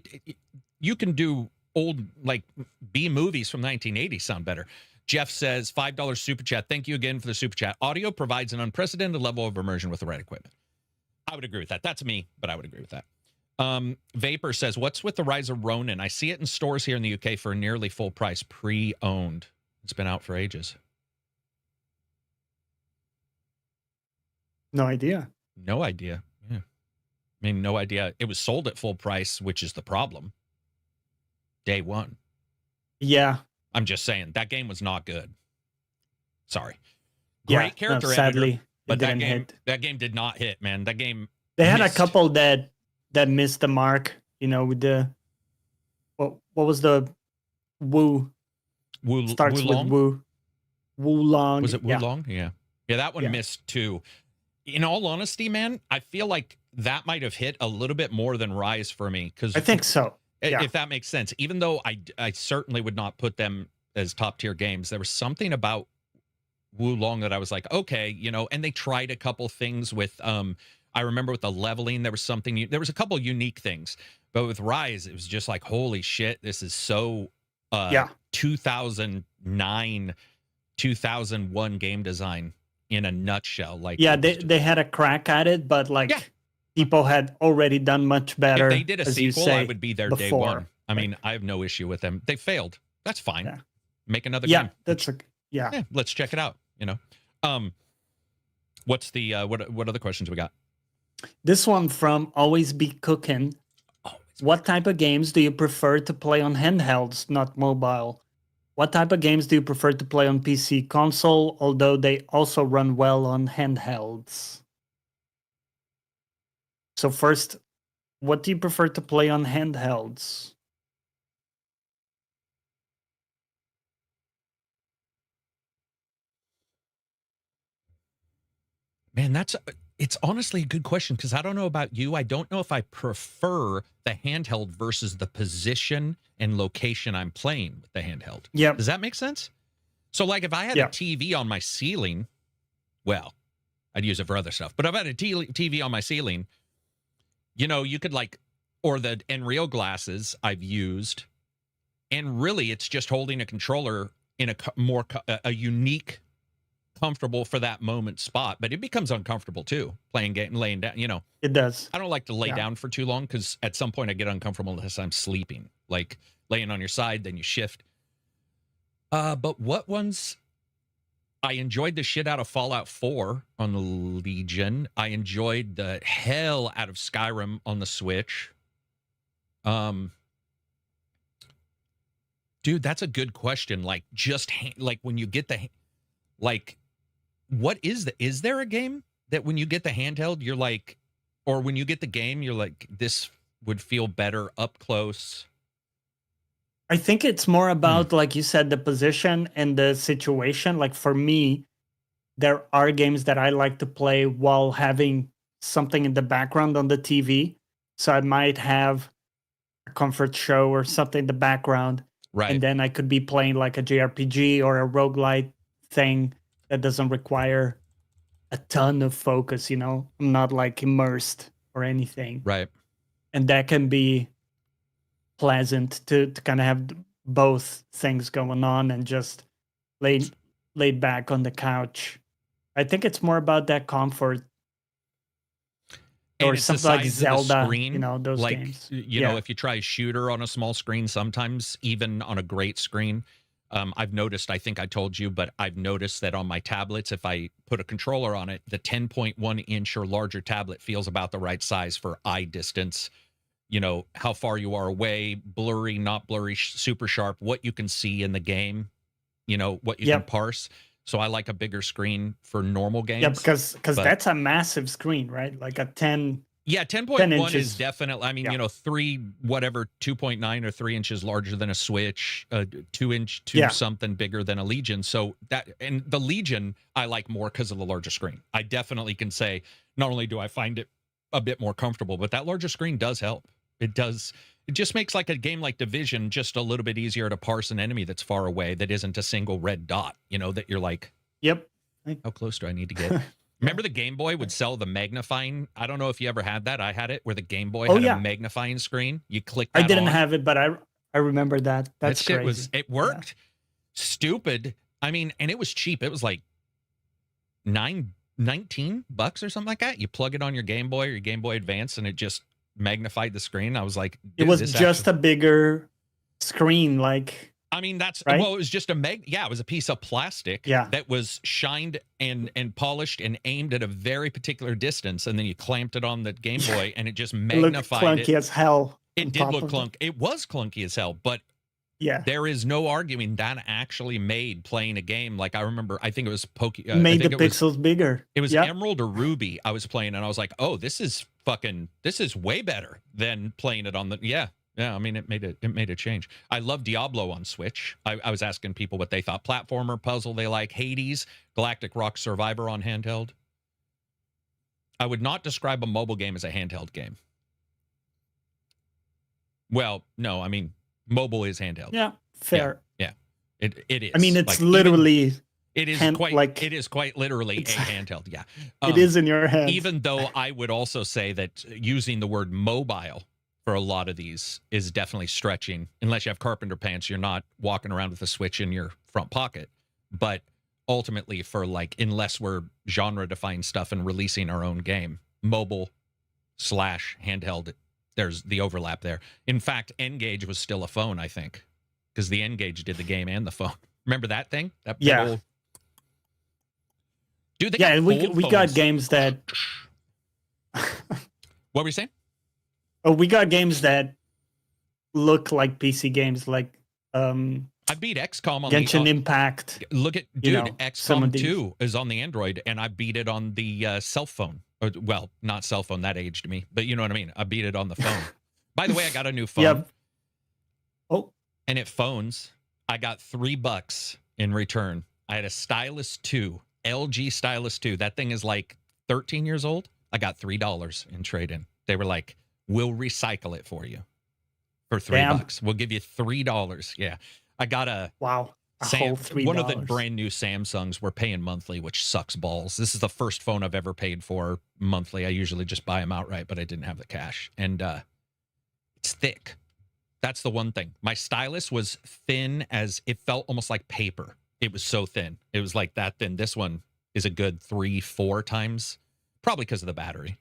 You can do old like B movies from the 1980s sound better. Jeff says $5 super chat. Thank you again for the super chat. Audio provides an unprecedented level of immersion with the right equipment. I would agree with that. That's me, but I would agree with that. Vapor says, what's with the rise of Ronin? I see it in stores here in the UK for nearly full price, pre-owned. It's been out for ages. No idea. No idea. Yeah. I mean, no idea. It was sold at full price, which is the problem. Day one. Yeah. I'm just saying, that game was not good. Sorry. Great character sadly, editor, but that game did not hit, man. That game They had a couple that missed the mark, you know, with the what was the Wu starts Wulong? with Wulong. Was it Wulong? Yeah. Yeah, that one missed too. In all honesty, man, I feel like that might have hit a little bit more than Rise for me, because I think so. If that makes sense. Even though I certainly would not put them as top tier games, there was something about Wulong that I was like, okay, you know, and they tried a couple things with I remember with the leveling, there was something, there was a couple unique things, but with Rise, it was just like, holy shit, this is so 2009, 2001 game design in a nutshell. Like, they had a crack at it, but like people had already done much better. If they did a sequel, I would be there day one. I mean, I have no issue with them. They failed. That's fine. Yeah. Make another game. Yeah, let's check it out, you know. What's the what other questions we got? This one from Always Be Cooking. What type of games do you prefer to play on handhelds, not mobile? What type of games do you prefer to play on PC console, although they also run well on handhelds? So first, what do you prefer to play on handhelds? Man, it's honestly a good question, because I don't know about you. I don't know if I prefer the handheld versus the position and location I'm playing with the handheld. Yeah. Does that make sense? So like if I had a TV on my ceiling, well, I'd use it for other stuff. But if I had a TV on my ceiling, you know, you could like, or the Nreal glasses I've used, and really it's just holding a controller in a unique, comfortable for that moment spot, but it becomes uncomfortable too laying down, you know. It does. I don't like to lay down for too long, because at some point I get uncomfortable unless I'm sleeping, like laying on your side, then you shift. But what ones? I enjoyed the shit out of Fallout 4 on the Legion. I enjoyed the hell out of Skyrim on the Switch. Dude, that's a good question. Like, just like when you get the like, what is there a game that when you get the handheld, you're like, or when you get the game, you're like, this would feel better up close? I think it's more about, like you said, the position and the situation. Like for me, there are games that I like to play while having something in the background on the TV. So I might have a comfort show or something in the background. Right. And then I could be playing like a JRPG or a roguelite thing that doesn't require a ton of focus, you know? I'm not like immersed or anything. Right. and that can be pleasant to kind of have both things going on and just laid back on the couch. I think it's more about that comfort. And or it's the something like size of the Zelda, screen. those Like, games. you know, if you try a shooter on a small screen, sometimes even on a great screen, I've noticed, I think I told you, but I've noticed that on my tablets, if I put a controller on it, the 10.1 inch or larger tablet feels about the right size for eye distance. You know, how far you are away, blurry, not blurry, super sharp, what you can see in the game, you know, what you can parse. So I like a bigger screen for normal games. Yeah, because that's a massive screen, right? Like a 10. Yeah, 10.1 is inches. definitely, I mean, you know, 2.9 or 3 inches larger than a Switch, 2-inch, something bigger than a Legion. So that, and the Legion, I like more because of the larger screen. I definitely can say, not only do I find it a bit more comfortable, but that larger screen does help. It does. It just makes like a game like Division just a little bit easier to parse an enemy that's far away, that isn't a single red dot, you know, that you're like, yep. How close do I need to get? Remember the Game Boy would sell the magnifying? I don't know if you ever had that. I had it where the Game Boy had a magnifying screen. You click that I didn't on. have it, but I remember that. That's that crazy. It worked. Yeah. Stupid. I mean, and it was cheap. It was like $19 or something like that. You plug it on your Game Boy or your Game Boy Advance and it just magnified the screen. I was like, it was just a bigger screen, like, I mean, that's right? Well, it was just it was a piece of plastic that was shined and polished and aimed at a very particular distance, and then you clamped it on the Game Boy and it just magnified it. Looked clunky as hell. It did look clunky. It was clunky as hell, but there is no arguing that actually made playing a game. Like, I remember, I think it was made the pixels bigger. It was Emerald or Ruby I was playing, and I was like, oh, this is way better than playing it on the Yeah, I mean, it made a change. I love Diablo on Switch. I was asking people what they thought. Platformer, puzzle, they like. Hades, Galactic Rock Survivor on handheld. I would not describe a mobile game as a handheld game. Well, no, I mean, mobile is handheld. Yeah, fair. Yeah. It is. I mean, it's like, literally... It is quite literally a handheld, yeah. It is in your hands. Even though I would also say that using the word mobile for a lot of these is definitely stretching. Unless you have carpenter pants, you're not walking around with a Switch in your front pocket. But ultimately, for like, unless we're genre-defined stuff and releasing our own game, mobile/handheld, there's the overlap there. In fact, N-Gage was still a phone, I think, because the N-Gage did the game and the phone. Remember that thing? That old... Dude, we got games that... What were you saying? Oh, we got games that look like PC games, like I beat XCOM on Genshin Impact. Look at XCOM 2 is on the Android, and I beat it on the cell phone. Well, not cell phone, that aged me, but you know what I mean. I beat it on the phone. By the way, I got a new phone. Yep. Oh, and at phones, I got $3 in return. I had a Stylus 2, LG Stylus 2. That thing is like 13 years old. I got $3 in trade-in. They were like, we'll recycle it for you for $3. We'll give you $3. Yeah. I got a whole $3. One of the brand new Samsungs. We're paying monthly, which sucks balls. This is the first phone I've ever paid for monthly. I usually just buy them outright, but I didn't have the cash. And it's thick. That's the one thing. My stylus was thin, as it felt almost like paper. It was so thin. It was like that thin. This one is a good 3-4 times, probably because of the battery.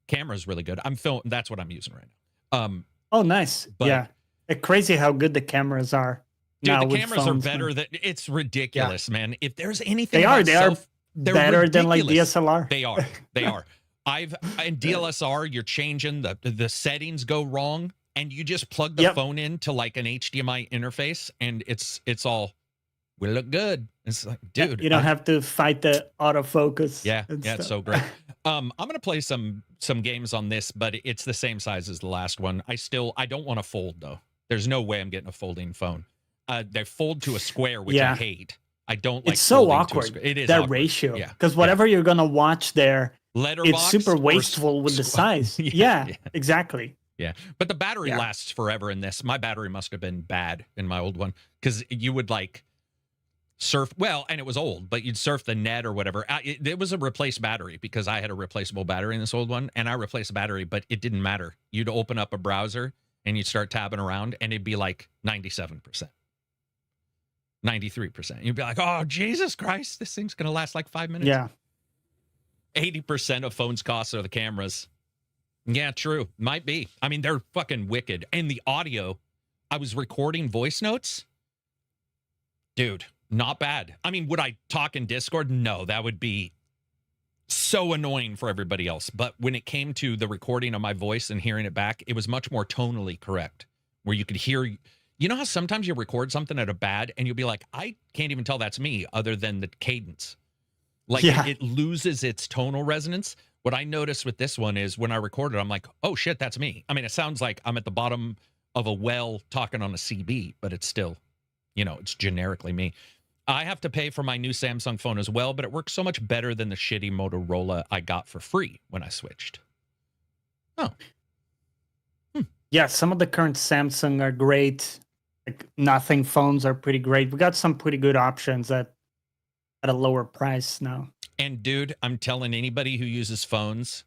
Camera's really good. I'm filming. That's what I'm using right now. Oh, nice. Yeah. It's crazy how good the cameras are. Dude, the cameras are better than... It's ridiculous, man. If there's anything... They are better ridiculous. Than like DSLR. They are. In DSLR, you're changing, the settings go wrong, and you just plug the phone into like an HDMI interface, and it's all... We look good. It's like, dude, you don't have to fight the autofocus. Yeah, it's so great. I'm gonna play some games on this, but it's the same size as the last one. I don't want to fold though. There's no way I'm getting a folding phone. They fold to a square, which I hate. I don't like. It's so awkward. It is that awkward. Ratio. Yeah, because whatever you're gonna watch there, Letterbox, it's super wasteful with the size. Yeah, exactly. Yeah, but the battery lasts forever in this. My battery must have been bad in my old one, because you would like. surf. Well, and it was old, but you'd surf the net or whatever. It was a replaced battery because I had a replaceable battery in this old one, and I replaced the battery, but it didn't matter. You'd open up a browser and you'd start tabbing around, and it'd be like 97%, 93%. You'd be like, oh, Jesus Christ, this thing's going to last like 5 minutes. Yeah. 80% of phones' costs are the cameras. Yeah, true. Might be. I mean, they're fucking wicked. And the audio, I was recording voice notes. Dude, not bad. I mean, would I talk in Discord? No, that would be so annoying for everybody else. But when it came to the recording of my voice and hearing it back, it was much more tonally correct, where you could hear. You know how sometimes you record something at a bad and you'll be like, I can't even tell that's me other than the cadence. Like it loses its tonal resonance. What I noticed with this one is when I recorded, I'm like, oh shit, that's me. I mean, it sounds like I'm at the bottom of a well talking on a CB, but it's still, it's generically me. I have to pay for my new Samsung phone as well, but it works so much better than the shitty Motorola I got for free when I switched. Oh. Yeah, some of the current Samsung are great. Like nothing phones are pretty great. We got some pretty good options at a lower price now. And dude, I'm telling anybody who uses phones,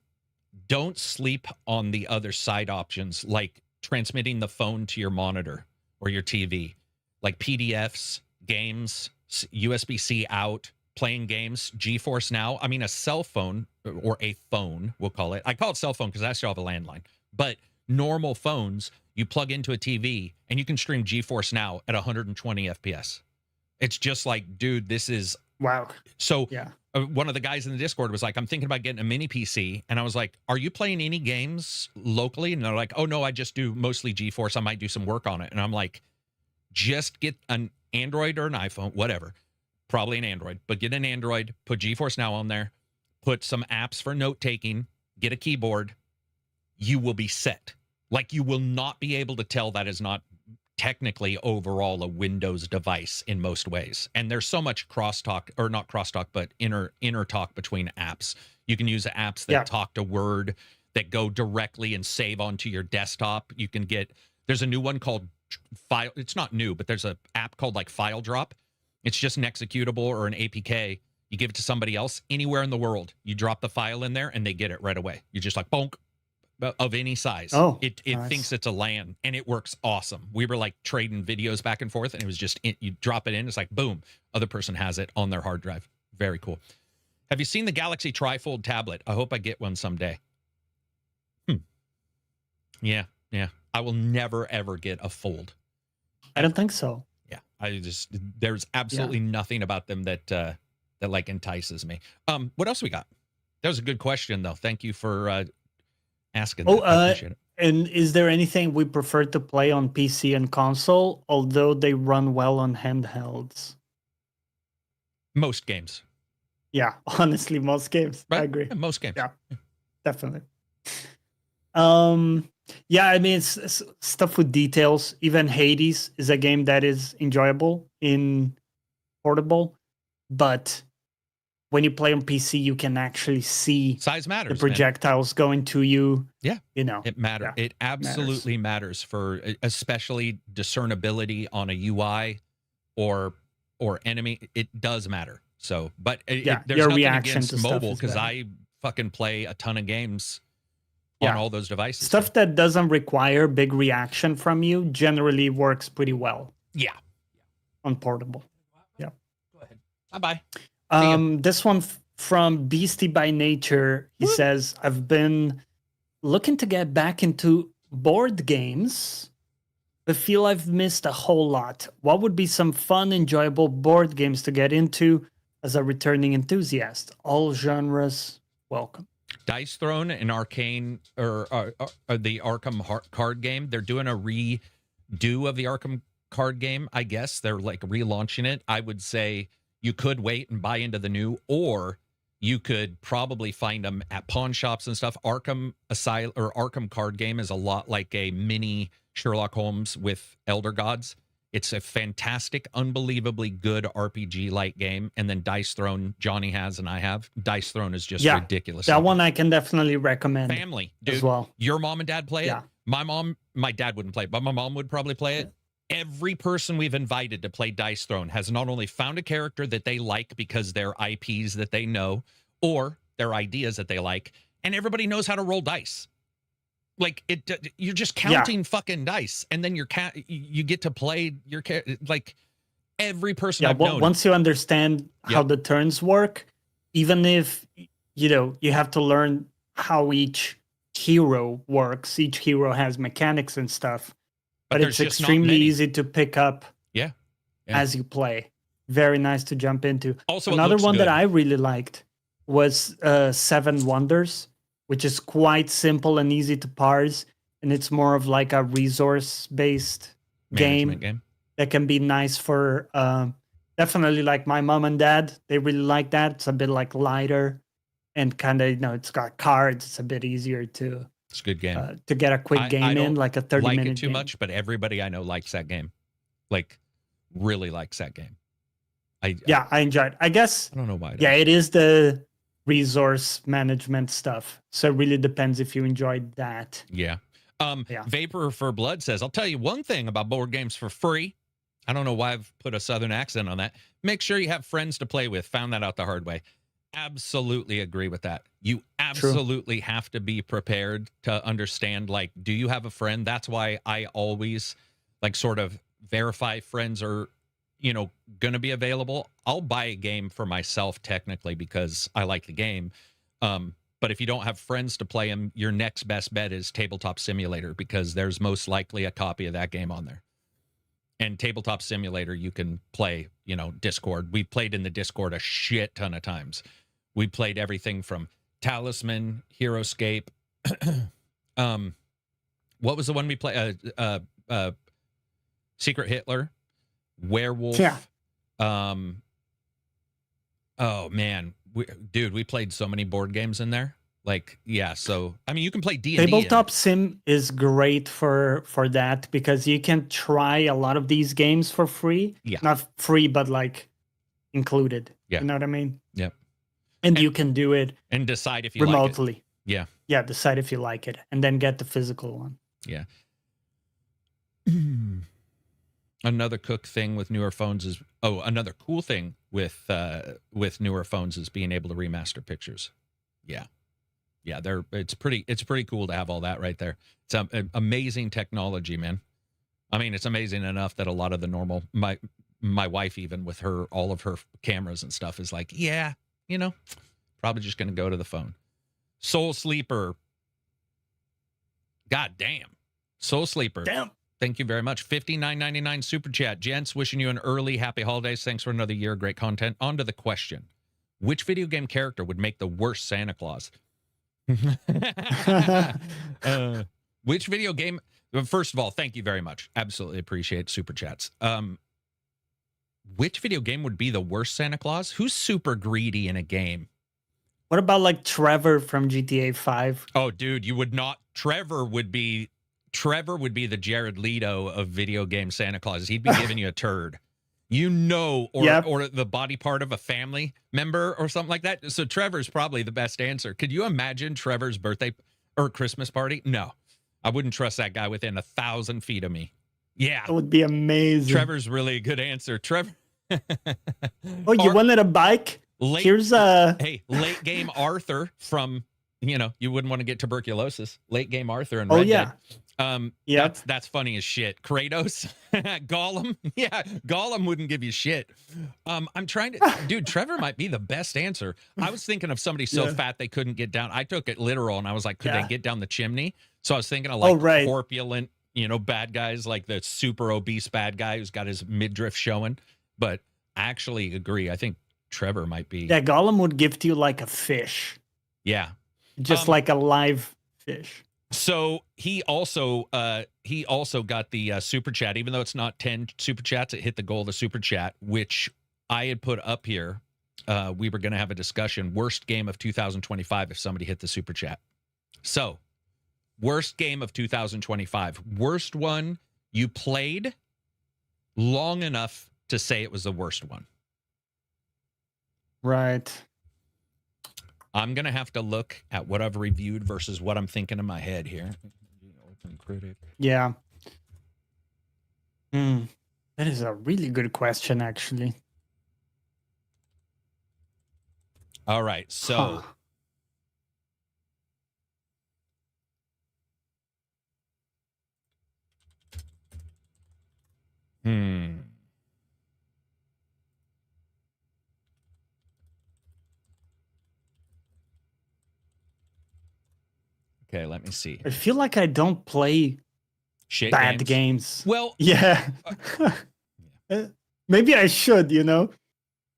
don't sleep on the other side options, like transmitting the phone to your monitor or your TV, like PDFs, games, USB-C out, playing games, GeForce Now. I mean, a cell phone or a phone, we'll call it. I call it cell phone because I still have a landline. But normal phones, you plug into a TV and you can stream GeForce Now at 120 FPS. It's just like, dude, this is... Wow. So one of the guys in the Discord was like, I'm thinking about getting a mini PC. And I was like, are you playing any games locally? And they're like, oh, no, I just do mostly GeForce. I might do some work on it. And I'm like, just get an Android or an iPhone, whatever. Probably an Android. But get an Android, put GeForce Now on there, put some apps for note-taking, get a keyboard. You will be set. Like, you will not be able to tell that is not technically overall a Windows device in most ways. And there's so much crosstalk, or not crosstalk, but inner talk between apps. You can use apps that talk to Word, that go directly and save onto your desktop. You can get, there's a new one called File. It's not new, but there's an app called like File Drop. It's just an executable or an APK. You give it to somebody else anywhere in the world. You drop the file in there and they get it right away. You're just like, bonk. Of any size. It nice. Thinks it's a LAN, and it works awesome. We were like trading videos back and forth, and it was just, you drop it in, it's like, boom, other person has it on their hard drive. Very cool. Have you seen the Galaxy Trifold tablet? I hope I get one someday. Yeah. I will never, ever get a fold. I don't think so. Yeah. There's absolutely nothing about them that like entices me. What else we got? That was a good question, though. Thank you for asking that. I appreciate it. And is there anything we prefer to play on PC and console, although they run well on handhelds? Most games. Yeah, honestly, most games. Right? I agree. Yeah, most games. Yeah, definitely. Yeah, I mean, it's stuff with details. Even Hades is a game that is enjoyable in portable, but when you play on PC, you can actually see size matters, the projectiles going to you. Yeah. It matters. Yeah, it absolutely matters for especially discernibility on a UI or enemy. It does matter. So, but there's nothing against mobile because I fucking play a ton of games on all those devices. Stuff that doesn't require big reaction from you generally works pretty well. Yeah. On portable. Yeah. Go ahead. Bye-bye. This one from Beastie by Nature. He says, I've been looking to get back into board games, but feel I've missed a whole lot. What would be some fun, enjoyable board games to get into as a returning enthusiast? All genres welcome. Dice Throne and Arcane, or the Arkham card game. They're doing a redo of the Arkham card game, I guess. They're like relaunching it. I would say you could wait and buy into the new, or you could probably find them at pawn shops and stuff. Arkham Asylum or Arkham card game is a lot like a mini Sherlock Holmes with Elder Gods. It's a fantastic, unbelievably good RPG-like game. And then Dice Throne, Johnny has and I have. Dice Throne is just ridiculous. That one I can definitely recommend. Family, dude. As well. Your mom and dad play it? My dad wouldn't play it, but my mom would probably play it. Every person we've invited to play Dice Throne has not only found a character that they like because they're IPs that they know, or their ideas that they like, and everybody knows how to roll dice. Like you're just counting fucking dice, and then you get to play your like every person I've known. Once you understand how the turns work, even if you have to learn how each hero works. Each hero has mechanics and stuff, but it's extremely easy to pick up as you play. Very nice to jump into. Also, another one that I really liked was Seven Wonders, which is quite simple and easy to parse, and it's more of like a resource-based game that can be nice for definitely like my mom and dad. They really like that. It's a bit like lighter and kind of, it's got cards. It's a bit easier to. It's a good game to get a quick game in, like a 30-minute game. Like it too much, but everybody I know likes that game. Like, really likes that game. I enjoy it. I guess. I don't know why. It is the resource management stuff. So it really depends if you enjoyed that. Yeah. Vapor for Blood says, I'll tell you one thing about board games for free. I don't know why I've put a Southern accent on that. Make sure you have friends to play with. Found that out the hard way. Absolutely agree with that. You absolutely have to be prepared to understand, like, do you have a friend? That's why I always like sort of verify friends are, going to be available. I'll buy a game for myself technically because I like the game. But if you don't have friends to play them, your next best bet is Tabletop Simulator because there's most likely a copy of that game on there. And Tabletop Simulator, you can play, Discord. We played in the Discord a shit ton of times. We played everything from Talisman, Heroescape. What was the one we played? Secret Hitler, Werewolf. Yeah. Oh man, we played so many board games in there. Like, so I mean, you can play D&D. Tabletop Sim is great for that because you can try a lot of these games for free. Yeah, not free, but like included. Yeah, you know what I mean. Yep. And you can do it and decide if you remotely. Like it. Yeah, decide if you like it, and then get the physical one. Yeah. Another cool thing with newer phones is newer phones is being able to remaster pictures. Yeah, it's pretty cool to have all that right there. It's amazing technology, man. I mean, it's amazing enough that a lot of the normal my wife, even with all of her cameras and stuff, is like, probably just gonna go to the phone. Soul Sleeper. God damn. Soul Sleeper. Damn. Thank you very much. $59.99 super chat. Gents, wishing you an early happy holidays. Thanks for another year. Great content. On to the question. Which video game character would make the worst Santa Claus? Which video game? First of all, thank you very much. Absolutely appreciate super chats. Which video game would be the worst Santa Claus? Who's super greedy in a game? What about like Trevor from GTA 5? Oh, dude, you would not. Trevor would be the Jared Leto of video game Santa Claus. He'd be giving you a turd, or the body part of a family member or something like that. So Trevor's probably the best answer. Could you imagine Trevor's birthday or Christmas party? No, I wouldn't trust that guy within 1,000 feet of me. Yeah, that would be amazing. Trevor's really a good answer. Trevor. Oh, you wanted a bike? Here's late game Arthur from, you wouldn't want to get tuberculosis. Late game Arthur and Red Dead. That's funny as shit. Kratos, Gollum. Yeah, Gollum wouldn't give you shit. I'm trying to, dude, Trevor might be the best answer. I was thinking of somebody so fat they couldn't get down. I took it literal and I was like, could they get down the chimney? So I was thinking of like corpulent, bad guys, like the super obese bad guy who's got his midriff showing. But I actually agree. I think Trevor might be. Yeah, Gollum would gift you like a fish. Yeah. Just like a live fish. So he also got the super chat, even though it's not 10 super chats, it hit the goal of the super chat, which I had put up here. We were going to have a discussion. Worst game of 2025 if somebody hit the super chat. So, worst game of 2025. Worst one you played long enough to say it was the worst one. Right. I'm going to have to look at what I've reviewed versus what I'm thinking in my head here. Open critic. Yeah. Hmm. That is a really good question, actually. All right, Huh. so hmm. Okay, let me see I here. feel like I don't play Shit bad games. games. Well, Yeah. uh, Maybe I should, you know?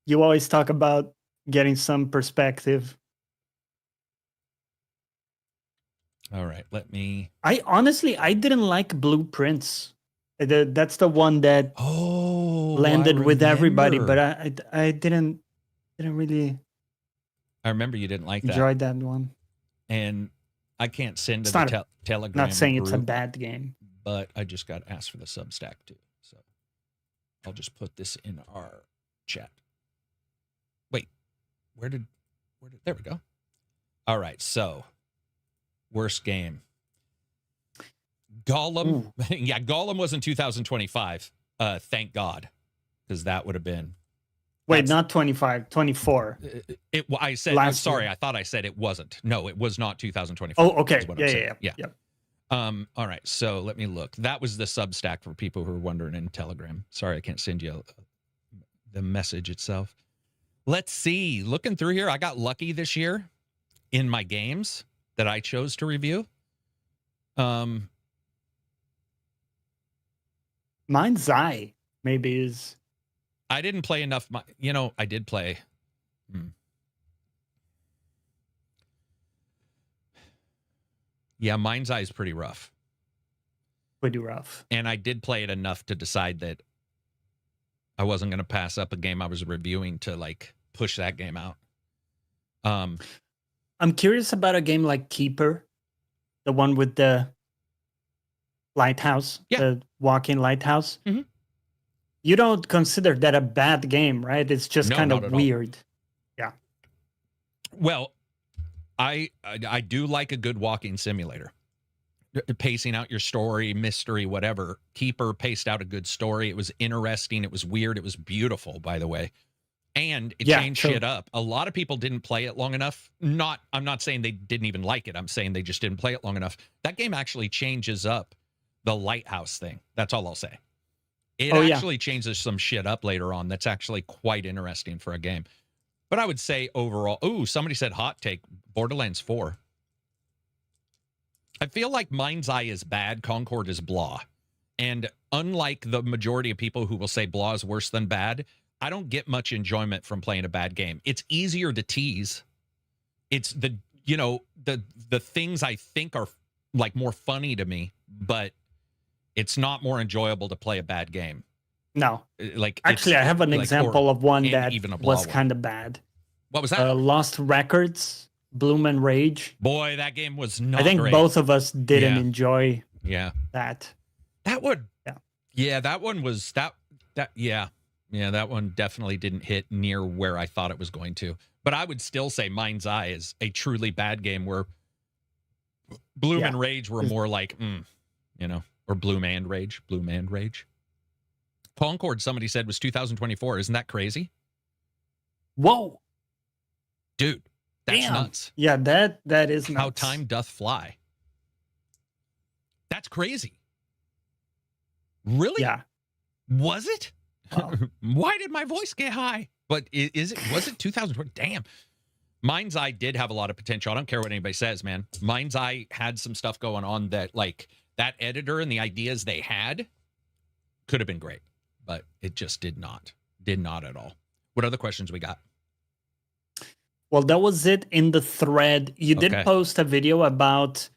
You always talk about getting some perspective. all right, let me. I didn't like Blueprints. That's the one that Oh, I landed with everybody, but remember. I didn't really I remember you didn't like that, enjoy that one. and I can't send to It's the not not Telegram saying it's a group, bad game. but I just got asked for the Substack too. So I'll just put this in our chat. Wait, where did there we go. All right, so worst game. Gollum. Ooh. Yeah, Gollum was in 2025. Thank God, because that would have been. Wait, That's not 25, 24. it. I said. I'm Last sorry. year. I thought I said it wasn't. No, it was not 2025. Oh, Is okay. what I'm Yeah, saying. yeah, Yeah. yeah. All right. So let me look. That was the Substack for people who are wondering in Telegram. Sorry, I can't send you the message itself. Let's see. Looking through here, I got lucky this year in my games that I chose to review. Mine's I maybe is I didn't play enough. I did play. Yeah, Mind's Eye is pretty rough. pretty rough. And I did play it enough to decide that I wasn't going to pass up a game I was reviewing to like push that game out. I'm curious about a game like Keeper, the one with the lighthouse, Yeah. the walking lighthouse. Mhm. You don't consider that a bad game, right? It's just No, kind not of at all. weird. Yeah. Well, I do like a good walking simulator. Pacing out your story, mystery, whatever. Keeper paced out a good story. It was interesting. It was weird. It was beautiful, by the way. And it changed shit up. A lot of people didn't play it long enough. I'm not saying they didn't even like it. I'm saying they just didn't play it long enough. That game actually changes up the lighthouse thing. That's all I'll say. It actually changes some shit up later on. That's actually quite interesting for a game. But I would say overall, somebody said hot take, Borderlands 4. I feel like Mind's Eye is bad, Concord is blah. And unlike the majority of people who will say blah is worse than bad, I don't get much enjoyment from playing a bad game. It's easier to tease. It's the things I think are like more funny to me, but it's not more enjoyable to play a bad game. No. Like actually, I have an example of one that was kind of bad. What was that? Lost Records, Bloom and Rage. Boy, that game was not I think great. both of us didn't enjoy that. That one. Yeah. Yeah, that one was that yeah. Yeah, that one definitely didn't hit near where I thought it was going to. But I would still say Mind's Eye is a truly bad game where Bloom and Rage were more like, or Bloom and Rage. Concord, somebody said, was 2024. Isn't that crazy? Whoa. Dude, that's nuts. Yeah, that is nuts. How time doth fly. That's crazy. Really? Yeah. Was it? Wow. Why did my voice get high? But was it 2020? Damn. Mind's Eye did have a lot of potential. I don't care what anybody says, man. Mind's Eye had some stuff going on that, like, that editor and the ideas they had could have been great, but it just did not. Did not at all. What other questions we got? Well, that was it in the thread. You did post a video about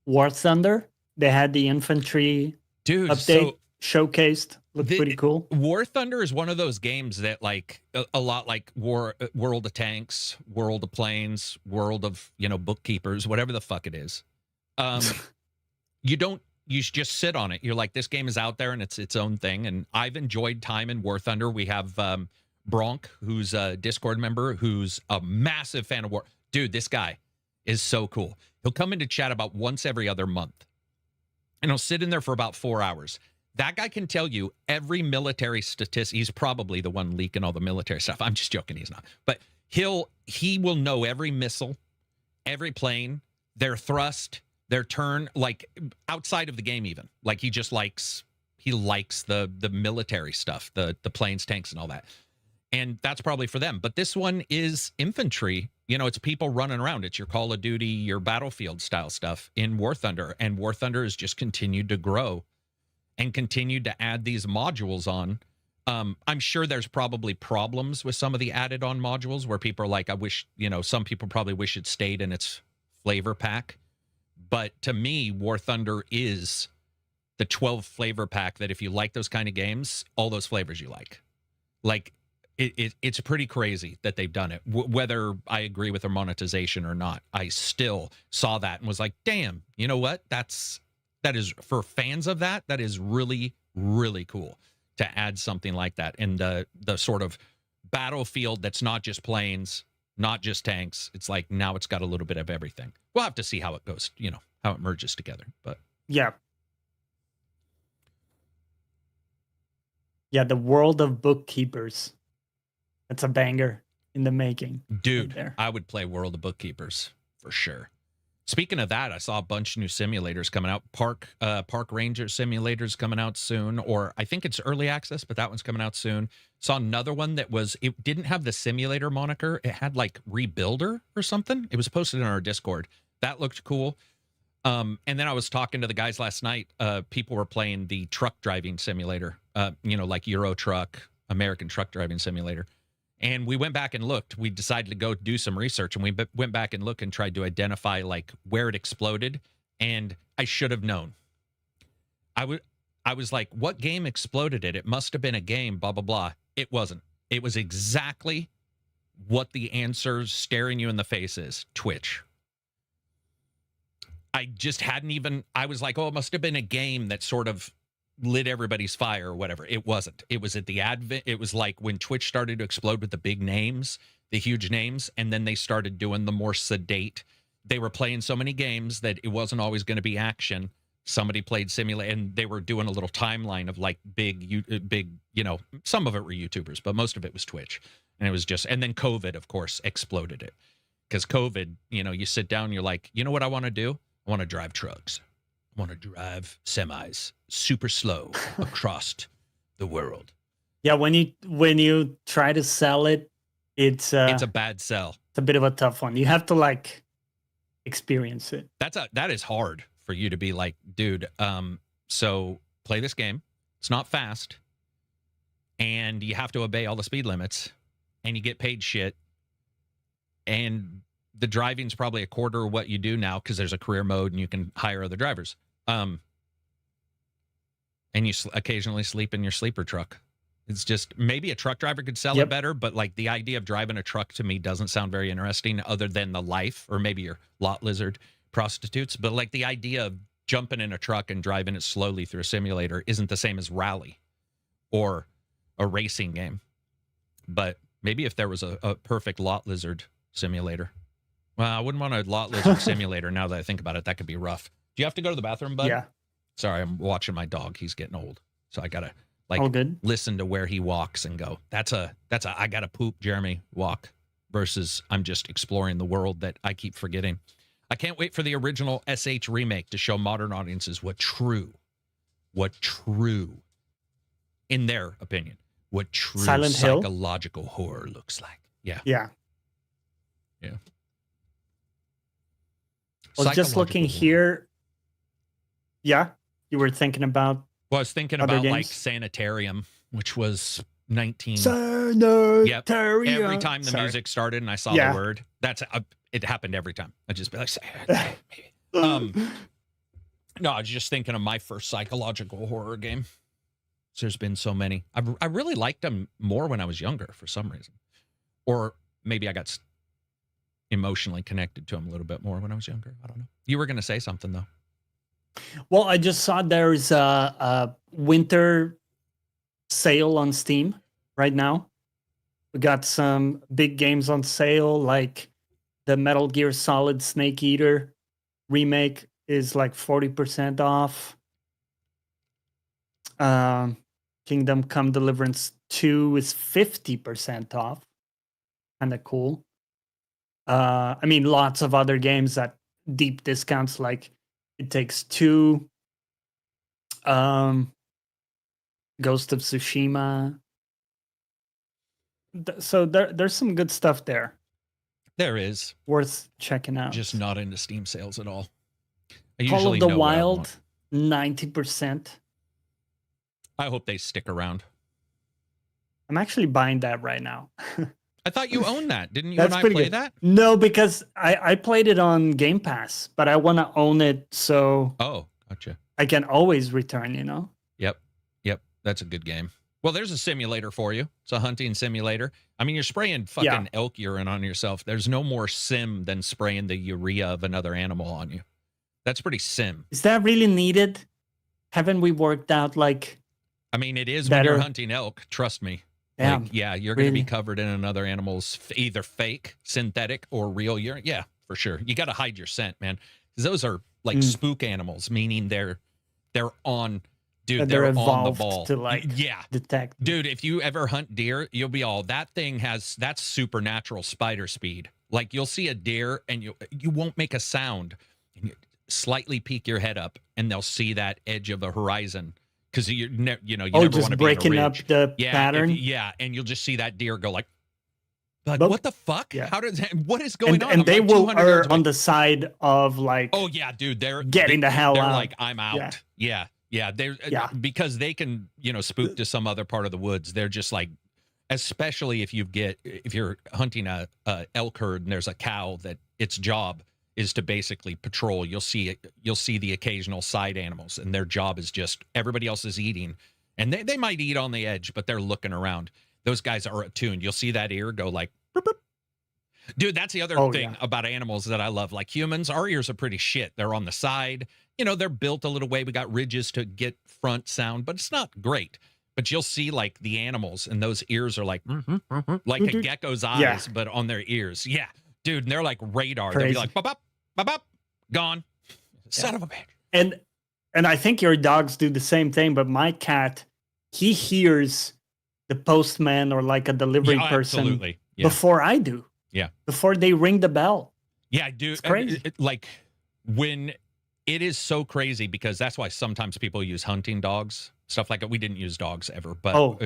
War Thunder. They had the infantry update showcased. Looked pretty cool. War Thunder is one of those games that, like, a lot like World of Tanks, World of Planes, World of, Bookkeepers, whatever the fuck it is. You just sit on it. You're like, this game is out there and it's its own thing. And I've enjoyed time in War Thunder. We have Bronk, who's a Discord member, who's a massive fan of War. Dude, this guy is so cool. He'll come into chat about once every other month. And he'll sit in there for about 4 hours. That guy can tell you every military statistic. He's probably the one leaking all the military stuff. I'm just joking. He's not. But he will know every missile, every plane, their thrust, their turn, like outside of the game even. Like he likes the military stuff, the planes, tanks, and all that. And that's probably for them. But this one is infantry. You know, it's people running around. It's your Call of Duty, your Battlefield style stuff in War Thunder. And War Thunder has just continued to grow and continued to add these modules on. I'm sure there's probably problems with some of the added on modules where people are like, I wish, you know, some people probably wish it stayed in its flavor pack. But to me, War Thunder is the 12 flavor pack that if you like those kind of games, all those flavors you like. Like, it's pretty crazy that they've done it. Whether I agree with their monetization or not, I still saw that and was like, damn, you know what? That is, for fans of that is really, really cool to add something like that. And the sort of Battlefield that's not just planes, not just tanks. It's like now it's got a little bit of everything. We'll have to see how it goes, you know, how it merges together. But yeah. Yeah, the World of Bookkeepers. That's a banger in the making. Dude, right I would play World of Bookkeepers for sure. Speaking of that, I saw a bunch of new simulators coming out. Park Ranger simulators coming out soon, or I think it's early access, but that one's coming out soon. Saw another one that it didn't have the simulator moniker. It had like Rebuilder or something. It was posted in our Discord. That looked cool. And then I was talking to the guys last night. People were playing the truck driving simulator, you know, like Euro Truck, American Truck Driving Simulator. And we went back and looked. We decided to go do some research, and we went back and looked and tried to identify like where it exploded. And I should have known. I was like, what game exploded it? It must have been a game, blah, blah, blah. It wasn't. It was exactly what the answer staring you in the face is. Twitch. I just hadn't even, I was like, oh, it must have been a game that sort of lit everybody's fire or whatever. It wasn't. It was at the advent. It was like when Twitch started to explode with the big names, the huge names, and then they started doing the more sedate. They were playing so many games that it wasn't always going to be action. Somebody played simulate, and they were doing a little timeline of like big, you know, some of it were YouTubers, but most of it was Twitch. And it was just, and then COVID, of course, exploded it. Because COVID, you know, you sit down, you're like, you know what I want to do? I want to drive trucks. I want to drive semis super slow across the world. Yeah, when you try to sell it, it's a bad sell. It's a bit of a tough one. You have to like experience it. That is hard for you to be like, dude, so play this game. It's not fast. And you have to obey all the speed limits. And you get paid shit. And the driving's probably a quarter of what you do now because there's a career mode and you can hire other drivers. And you occasionally sleep in your sleeper truck. It's just, maybe a truck driver could sell it better, but like the idea of driving a truck to me doesn't sound very interesting other than the life, or maybe your lot lizard prostitutes. But like the idea of jumping in a truck and driving it slowly through a simulator isn't the same as rally or a racing game. But maybe if there was a perfect lot lizard simulator. Well, I wouldn't want a lot lizard simulator now that I think about it. That could be rough. Do you have to go to the bathroom, bud? Yeah. Sorry, I'm watching my dog. He's getting old. So I got to like listen to where he walks and go, that's a I got to poop, Jeremy walk, versus I'm just exploring the world that I keep forgetting. I can't wait for the original SH remake to show modern audiences what true, in their opinion, what true Silent psychological horror looks like. Yeah. Yeah. Well, just looking here. Yeah, you were thinking about. Well, I was thinking about games? like Sanitarium, which was 19. Sanitarium. Yep. Every time the music started and I saw the word, it happened every time. I'd just be like, no, I was just thinking of my first psychological horror game. So there's been so many. I really liked them more when I was younger for some reason, or maybe I got emotionally connected to them a little bit more when I was younger. I don't know. You were going to say something though. Well, I just saw there's a winter sale on Steam right now. We got some big games on sale, like the Metal Gear Solid Snake Eater remake is like 40% off. Um, Kingdom Come Deliverance 2 is 50% off. Kind of cool. I mean, lots of other games at deep discounts, like It Takes Two, Ghost of Tsushima. So there's some good stuff there. There is. Worth checking out. Just not into Steam sales at all. I Call usually of the know what I Wild, want. 90%. I hope they stick around. I'm actually buying that right now. I thought you owned that. Didn't you That's and I pretty play good. that? No, because I played it on Game Pass, but I want to own it so Oh, gotcha. I can always return, you know? Yep. That's a good game. Well, there's a simulator for you. It's a hunting simulator. I mean, you're spraying fucking elk urine on yourself. There's no more sim than spraying the urea of another animal on you. That's pretty sim. Is that really needed? Haven't we worked out like... I mean, it is better? when you're hunting elk. Trust me. Damn, like, yeah, you're going to really? be covered in another animal's either fake, synthetic, or real urine. Yeah, for sure. You got to hide your scent, man. 'Cause those are like spook animals, meaning they're on, dude. They're They're on the evolved ball. to like detect. Dude, if you ever hunt deer, you'll be all, that's supernatural spider speed. Like you'll see a deer and you won't make a sound. And you slightly peek your head up and they'll see that edge of the horizon. Because you never want to be breaking in a up ridge. the pattern. And you'll just see that deer go like Boop. what the fuck? Yeah. What is going on? And I'm they like will 200 err yards away. on the side of like, oh yeah, dude, they're getting the hell they're out. like, I'm out. Yeah. They're because they can spook to some other part of the woods. They're just like, especially if you're hunting a elk herd and there's a cow that its job is to basically patrol. You'll see the occasional side animals, and their job is just, everybody else is eating, and they might eat on the edge, but they're looking around. Those guys are attuned. You'll see that ear go like, boop, boop. Dude, that's the other thing about animals that I love. Like humans, our ears are pretty shit. They're on the side. They're built a little way. We got ridges to get front sound, but it's not great. But you'll see like the animals, and those ears are like, like a gecko's eyes, but on their ears. Yeah, dude, and they're like radar. Crazy. They'll be like, bop, bop, bop, bop, gone. Son of a bitch. And I think your dogs do the same thing, but my cat, he hears the postman or like a delivery person before I do. Yeah. Before they ring the bell. Yeah, dude. It's crazy. Like when it is so crazy, because that's why sometimes people use hunting dogs, stuff like that. We didn't use dogs ever, but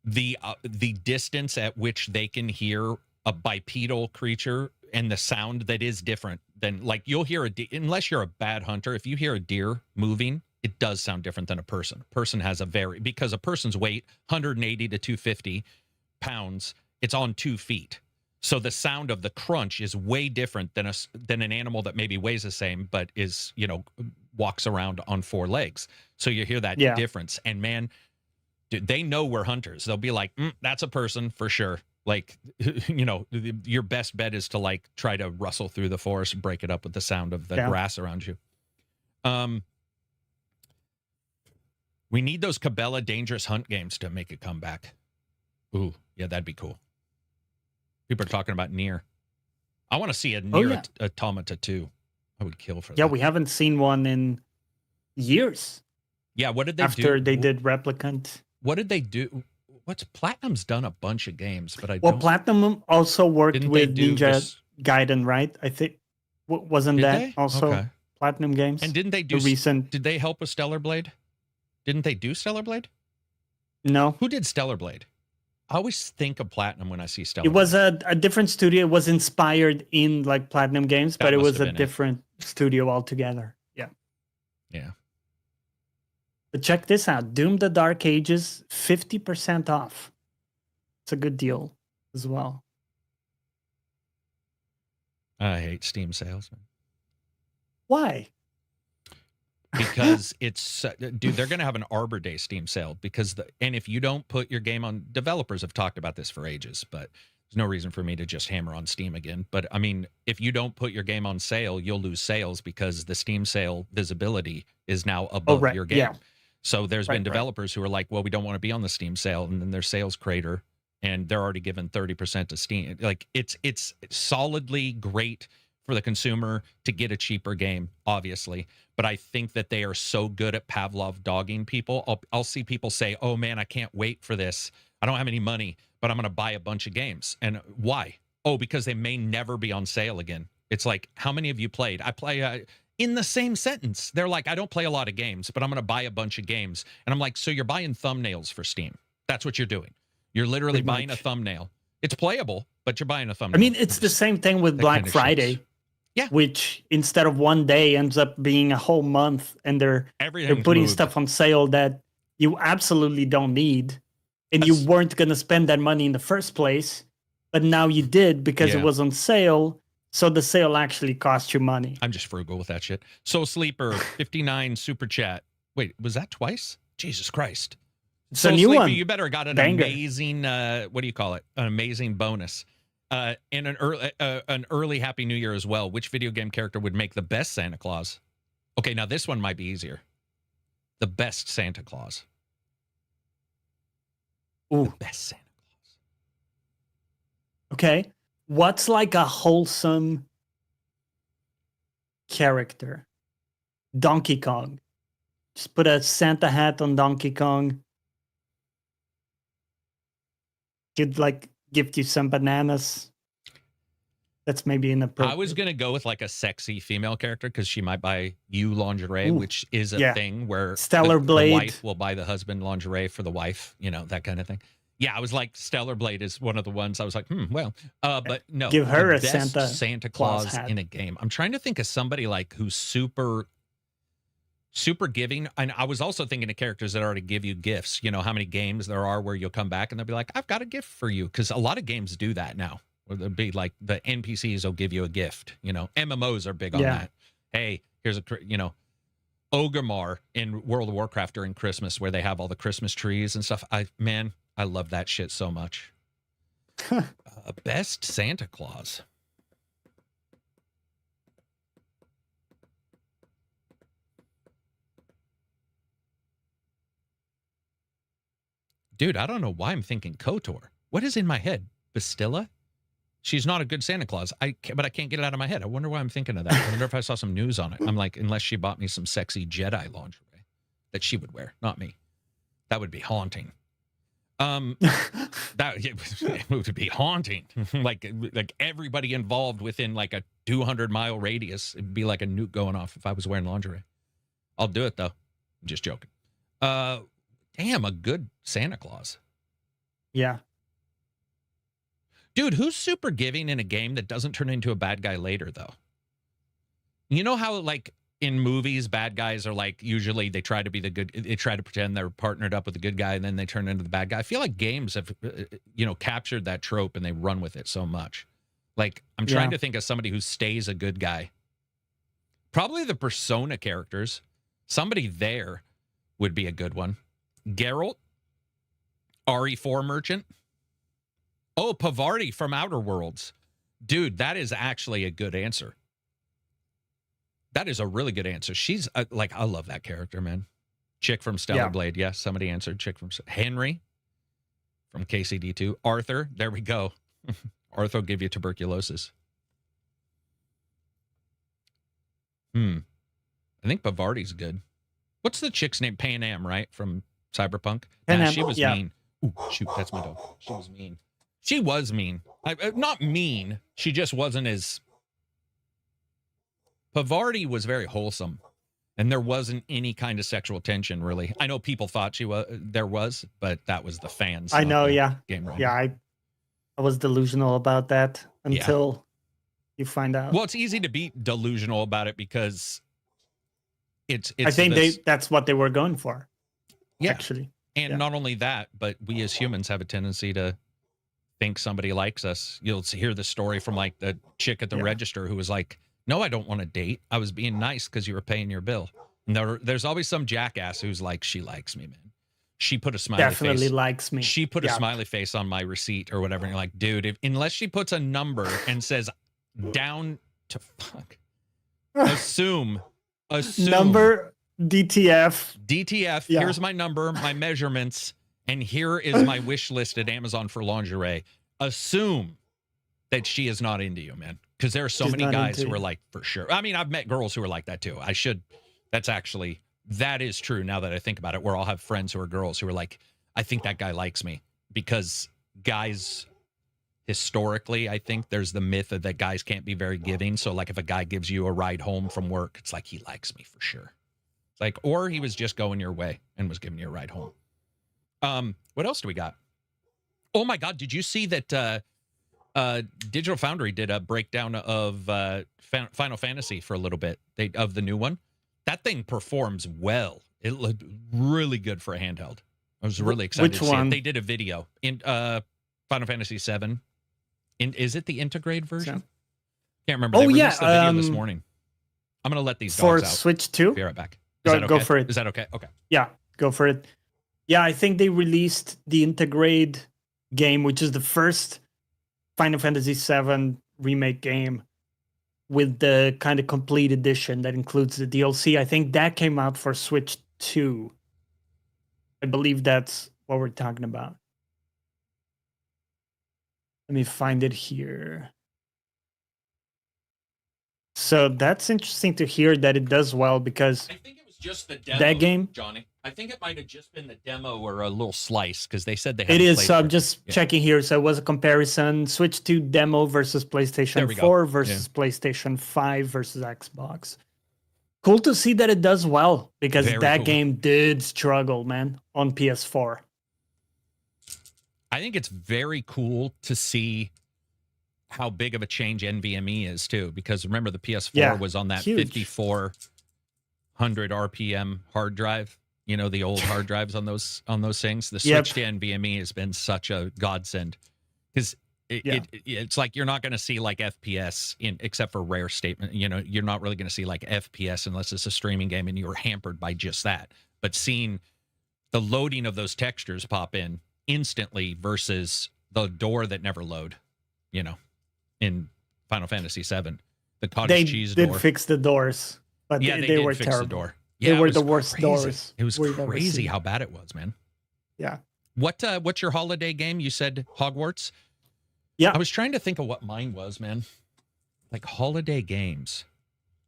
the distance at which they can hear a bipedal creature and the sound that is different than, like, you'll hear unless you're a bad hunter, if you hear a deer moving, it does sound different than a person. A person has because a person's weight, 180 to 250 pounds, it's on 2 feet. So the sound of the crunch is way different than an animal that maybe weighs the same, but is, walks around on 4 legs. So you hear that difference. And man, dude, they know we're hunters. They'll be like, that's a person for sure. Like, your best bet is to like try to rustle through the forest, break it up with the sound of the grass around you. We need those Cabela Dangerous Hunt games to make a comeback. Ooh, yeah, that'd be cool. People are talking about Nier. I want to see a Nier Automata 2. I would kill for that. Yeah, we haven't seen one in years. Yeah, what did they do? After they did Replicant. What did they do? Platinum's done a bunch of games, but Platinum also worked with Ninja Gaiden, right? I think wasn't that also Platinum Games? And didn't they do recent? Did they help with Stellar Blade? Didn't they do Stellar Blade? No. Who did Stellar Blade? I always think of Platinum when I see Stellar. It was a different studio. It was inspired in like Platinum Games, but it was a different studio altogether. Yeah. Yeah. But check this out. Doom the Dark Ages, 50% off. It's a good deal as well. I hate Steam sales. Why? Because it's, dude, they're going to have an Arbor Day Steam sale and if you don't put your game on, developers have talked about this for ages, but there's no reason for me to just hammer on Steam again. But I mean, if you don't put your game on sale, you'll lose sales because the Steam sale visibility is now above your game. Yeah. So there's been developers who are like, well, we don't want to be on the Steam sale. And then their sales crater and they're already given 30% to Steam. Like it's solidly great for the consumer to get a cheaper game, obviously. But I think that they are so good at Pavlov dogging people. I'll see people say, oh man, I can't wait for this. I don't have any money, but I'm going to buy a bunch of games. And why? Oh, because they may never be on sale again. It's like, how many of you played? I play in the same sentence. They're like, I don't play a lot of games, but I'm going to buy a bunch of games. And I'm like, so you're buying thumbnails for Steam. That's what you're doing. You're literally buying a thumbnail. It's playable, but you're buying a thumbnail. I mean, it's the same thing with Black Friday. Yeah. Which instead of one day ends up being a whole month, and they're putting stuff on sale that you absolutely don't need, and you weren't going to spend that money in the first place, but now you did because it was on sale. So the sale actually cost you money. I'm just frugal with that shit. So Sleeper 59 super chat. Wait, was that twice? Jesus Christ! It's a new Sleeper, one. you better got an amazing. What do you call it? An amazing bonus. And an early Happy New Year as well. Which video game character would make the best Santa Claus? Okay, now this one might be easier. The best Santa Claus. Ooh. The best Santa Claus. Okay. What's like a wholesome character? Donkey Kong. Just put a Santa hat on Donkey Kong. He'd like gift you some bananas. That's maybe inappropriate. I was going to go with like a sexy female character because she might buy you lingerie, which is a thing where Stellar Blade. The wife will buy the husband lingerie for the wife, you know, that kind of thing. Yeah, I was like, Stellar Blade is one of the ones I was like, but no. Give her a Santa Claus in a game. I'm trying to think of somebody like who's super giving. And I was also thinking of characters that already give you gifts. You know, how many games there are where you'll come back and they'll be like, I've got a gift for you. Because a lot of games do that now. Or they'll be like, the NPCs will give you a gift. You know, MMOs are big on that. Hey, here's a, you know, Ogrimmar in World of Warcraft during Christmas where they have all the Christmas trees and stuff. I love that shit so much. Best Santa Claus. Dude, I don't know why I'm thinking KOTOR. What is in my head? Bastilla? She's not a good Santa Claus. But I can't get it out of my head. I wonder why I'm thinking of that. I wonder if I saw some news on it. I'm like, unless she bought me some sexy Jedi lingerie that she would wear, not me. That would be haunting. It would be haunting. like everybody involved within like a 200-mile radius. It'd be like a nuke going off if I was wearing lingerie. I'll do it though. I'm just joking. Damn, a good Santa Claus. Yeah. Dude, who's super giving in a game that doesn't turn into a bad guy later, though? You know how, like, in movies, bad guys are, like, usually they try to be the good, they try to pretend they're partnered up with the good guy, and then they turn into the bad guy. I feel like games have, you know, captured that trope, and they run with it so much. Like, I'm trying to think of somebody who stays a good guy. Probably the Persona characters. Somebody there would be a good one. Geralt, RE4 Merchant. Oh, Pavarti from Outer Worlds. Dude, that is actually a good answer. That is a really good answer. She's like, I love that character, man. Chick from Stellar Blade. Yes, somebody answered. Chick from Henry from KCD2. Arthur. There we go. Arthur will give you tuberculosis. I think Pavarti's good. What's the chick's name? Pan Am, right? From Cyberpunk. She was mean. Ooh, shoot, that's my dog. She was mean. She was mean. Not mean. She just wasn't as... Pavarti was very wholesome. And there wasn't any kind of sexual tension, really. I know people thought there was, but that was the fans. I know, Game writer. Yeah, I was delusional about that until you find out. Well, it's easy to be delusional about it because it's I think that's what they were going for. Yeah. Actually. And not only that, but we as humans have a tendency to think somebody likes us. You'll hear the story from like the chick at the register who was like, no, I don't want to date. I was being nice because you were paying your bill. And there's always some jackass who's like, she likes me, man. She put a smiley face. Definitely likes me. She put a smiley face on my receipt or whatever. And you're like, dude, unless she puts a number and says down to fuck, assume. Number DTF. Here's my number, my measurements, and here is my wish list at Amazon for lingerie. Assume that she is not into you, man. Because there are so Just many not guys into who are it. like, for sure. I mean, I've met girls who are like that too. That is true now that I think about it, where I'll have friends who are girls who are like, I think that guy likes me. Because guys, historically, I think there's the myth that guys can't be very giving. So like if a guy gives you a ride home from work, it's like he likes me for sure. It's like, or he was just going your way and was giving you a ride home. What else do we got? Oh my God, did you see that Digital Foundry did a breakdown of Final Fantasy for a little bit, of the new one? That thing performs well. It looked really good for a handheld. I was really excited to see it. They did a video in Final Fantasy VII. Is it the Integrate version? Can't remember. They released the video this morning. I'm going to let these dogs out. For Switch 2? Be right back. Is that okay? Go for it. Is that okay? Okay. Yeah, go for it. Yeah, I think they released the Integrate game, which is the first Final Fantasy VII remake game with the kind of complete edition that includes the DLC. I think that came out for Switch 2. I believe that's what we're talking about. Let me find it here. So that's interesting to hear that it does well, because I think it was just the demo, that game, Johnny. I think it might have just been the demo or a little slice, because they said they had. It is. So I'm just checking here. So it was a comparison: Switch 2 demo versus PlayStation 4 versus PlayStation 5 versus Xbox. Cool to see that it does well, because that game did struggle, man, on PS4. I think it's very cool to see how big of a change NVMe is too, because remember the PS4 was on that 5400 RPM hard drive. You know, the old hard drives on those things. The switch to NVMe has been such a godsend, because it's like you're not going to see like FPS except for rare statement. You know, you're not really going to see like FPS unless it's a streaming game, and you're hampered by just that. But seeing the loading of those textures pop in instantly versus the door that never load, you know, in Final Fantasy VII, the cottage cheese door. They did fix the doors, but they were fix terrible. The door. Yeah, they were the worst doors. It was crazy how bad it was, man. Yeah. What's your holiday game? You said Hogwarts? Yeah. I was trying to think of what mine was, man. Like holiday games.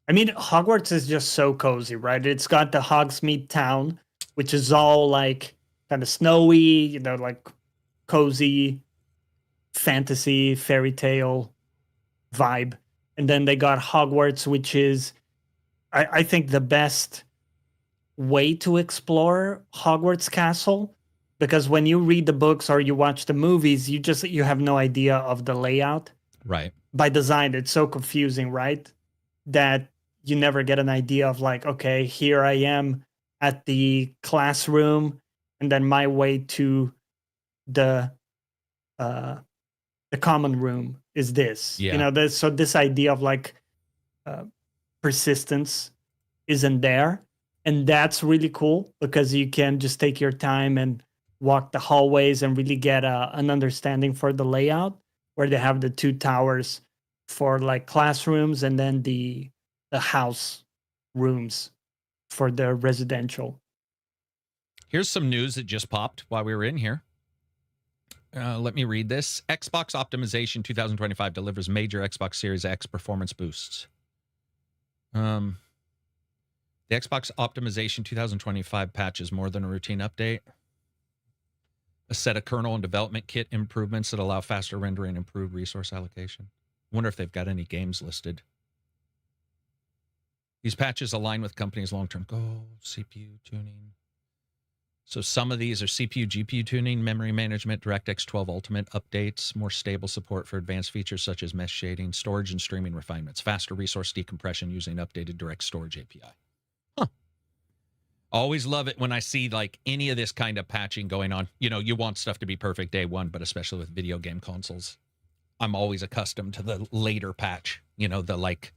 I mean, Hogwarts is just so cozy, right? It's got the Hogsmeade town, which is all like kind of snowy, you know, like cozy fantasy fairy tale vibe. And then they got Hogwarts, which is, I think, the best way to explore Hogwarts Castle, because when you read the books or you watch the movies, you have no idea of the layout. Right. By design, it's so confusing, right? That you never get an idea of like, okay, here I am at the classroom, and then my way to the common room is this. Yeah. You know, this idea of like persistence isn't there. And that's really cool, because you can just take your time and walk the hallways and really get an understanding for the layout, where they have the two towers for like classrooms, and then the house rooms for the residential. Here's some news that just popped while we were in here. Let me read this. Xbox Optimization 2025 delivers major Xbox Series X performance boosts. The Xbox Optimization 2025 patch is more than a routine update. A set of kernel and development kit improvements that allow faster rendering and improved resource allocation. Wonder if they've got any games listed. These patches align with companies' long-term goals, CPU tuning. So some of these are CPU, GPU tuning, memory management, DirectX 12 Ultimate updates, more stable support for advanced features such as mesh shading, storage and streaming refinements, faster resource decompression using updated direct storage API. Huh. Always love it when I see like any of this kind of patching going on. You know, you want stuff to be perfect day one, but especially with video game consoles, I'm always accustomed to the later patch. You know, the like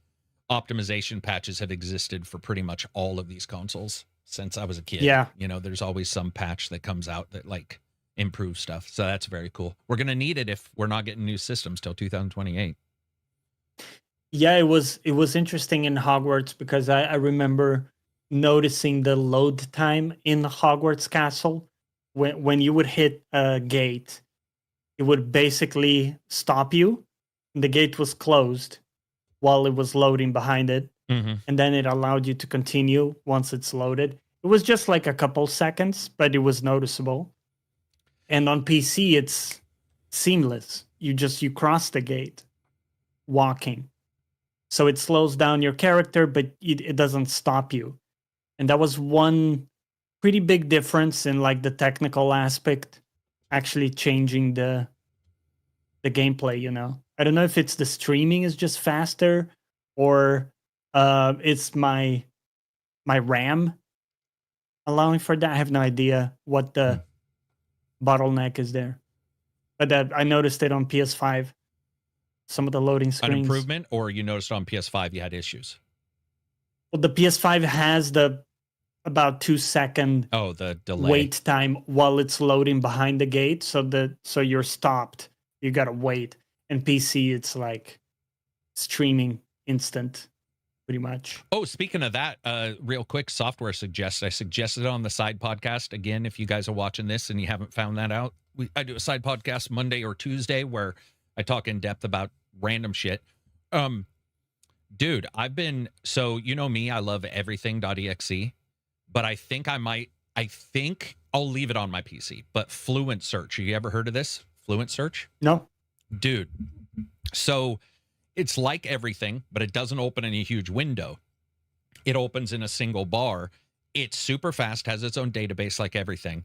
optimization patches have existed for pretty much all of these consoles since I was a kid. Yeah. You know, there's always some patch that comes out that like improves stuff. So that's very cool. We're going to need it if we're not getting new systems till 2028. Yeah, it was interesting in Hogwarts, because I remember noticing the load time in the Hogwarts Castle. When you would hit a gate, it would basically stop you. And the gate was closed, while it was loading behind it. Mm-hmm. And then it allowed you to continue once it's loaded. It was just like a couple seconds, but it was noticeable. And on PC, it's seamless. You cross the gate walking. So it slows down your character, but it doesn't stop you. And that was one pretty big difference in like the technical aspect, actually changing the gameplay, you know. I don't know if it's the streaming is just faster or it's my RAM allowing for that. I have no idea what the bottleneck is there. But I noticed it on PS5. Some of the loading screens. An improvement, or you noticed on PS5 you had issues? Well, the PS5 has the about 2-second the delay wait time while it's loading behind the gate. So you're stopped. You gotta wait. And PC, it's like streaming instant, pretty much. Oh, speaking of that, real quick, software suggest. I suggested it on the side podcast. Again, if you guys are watching this and you haven't found that out, I do a side podcast Monday or Tuesday where I talk in depth about random shit. Dude, so you know me, I love everything.exe, but I think I'll leave it on my PC. But Fluent Search, have you ever heard of this? Fluent Search? No. Dude, so it's like everything, but it doesn't open in a huge window. It opens in a single bar. It's super fast, has its own database like everything,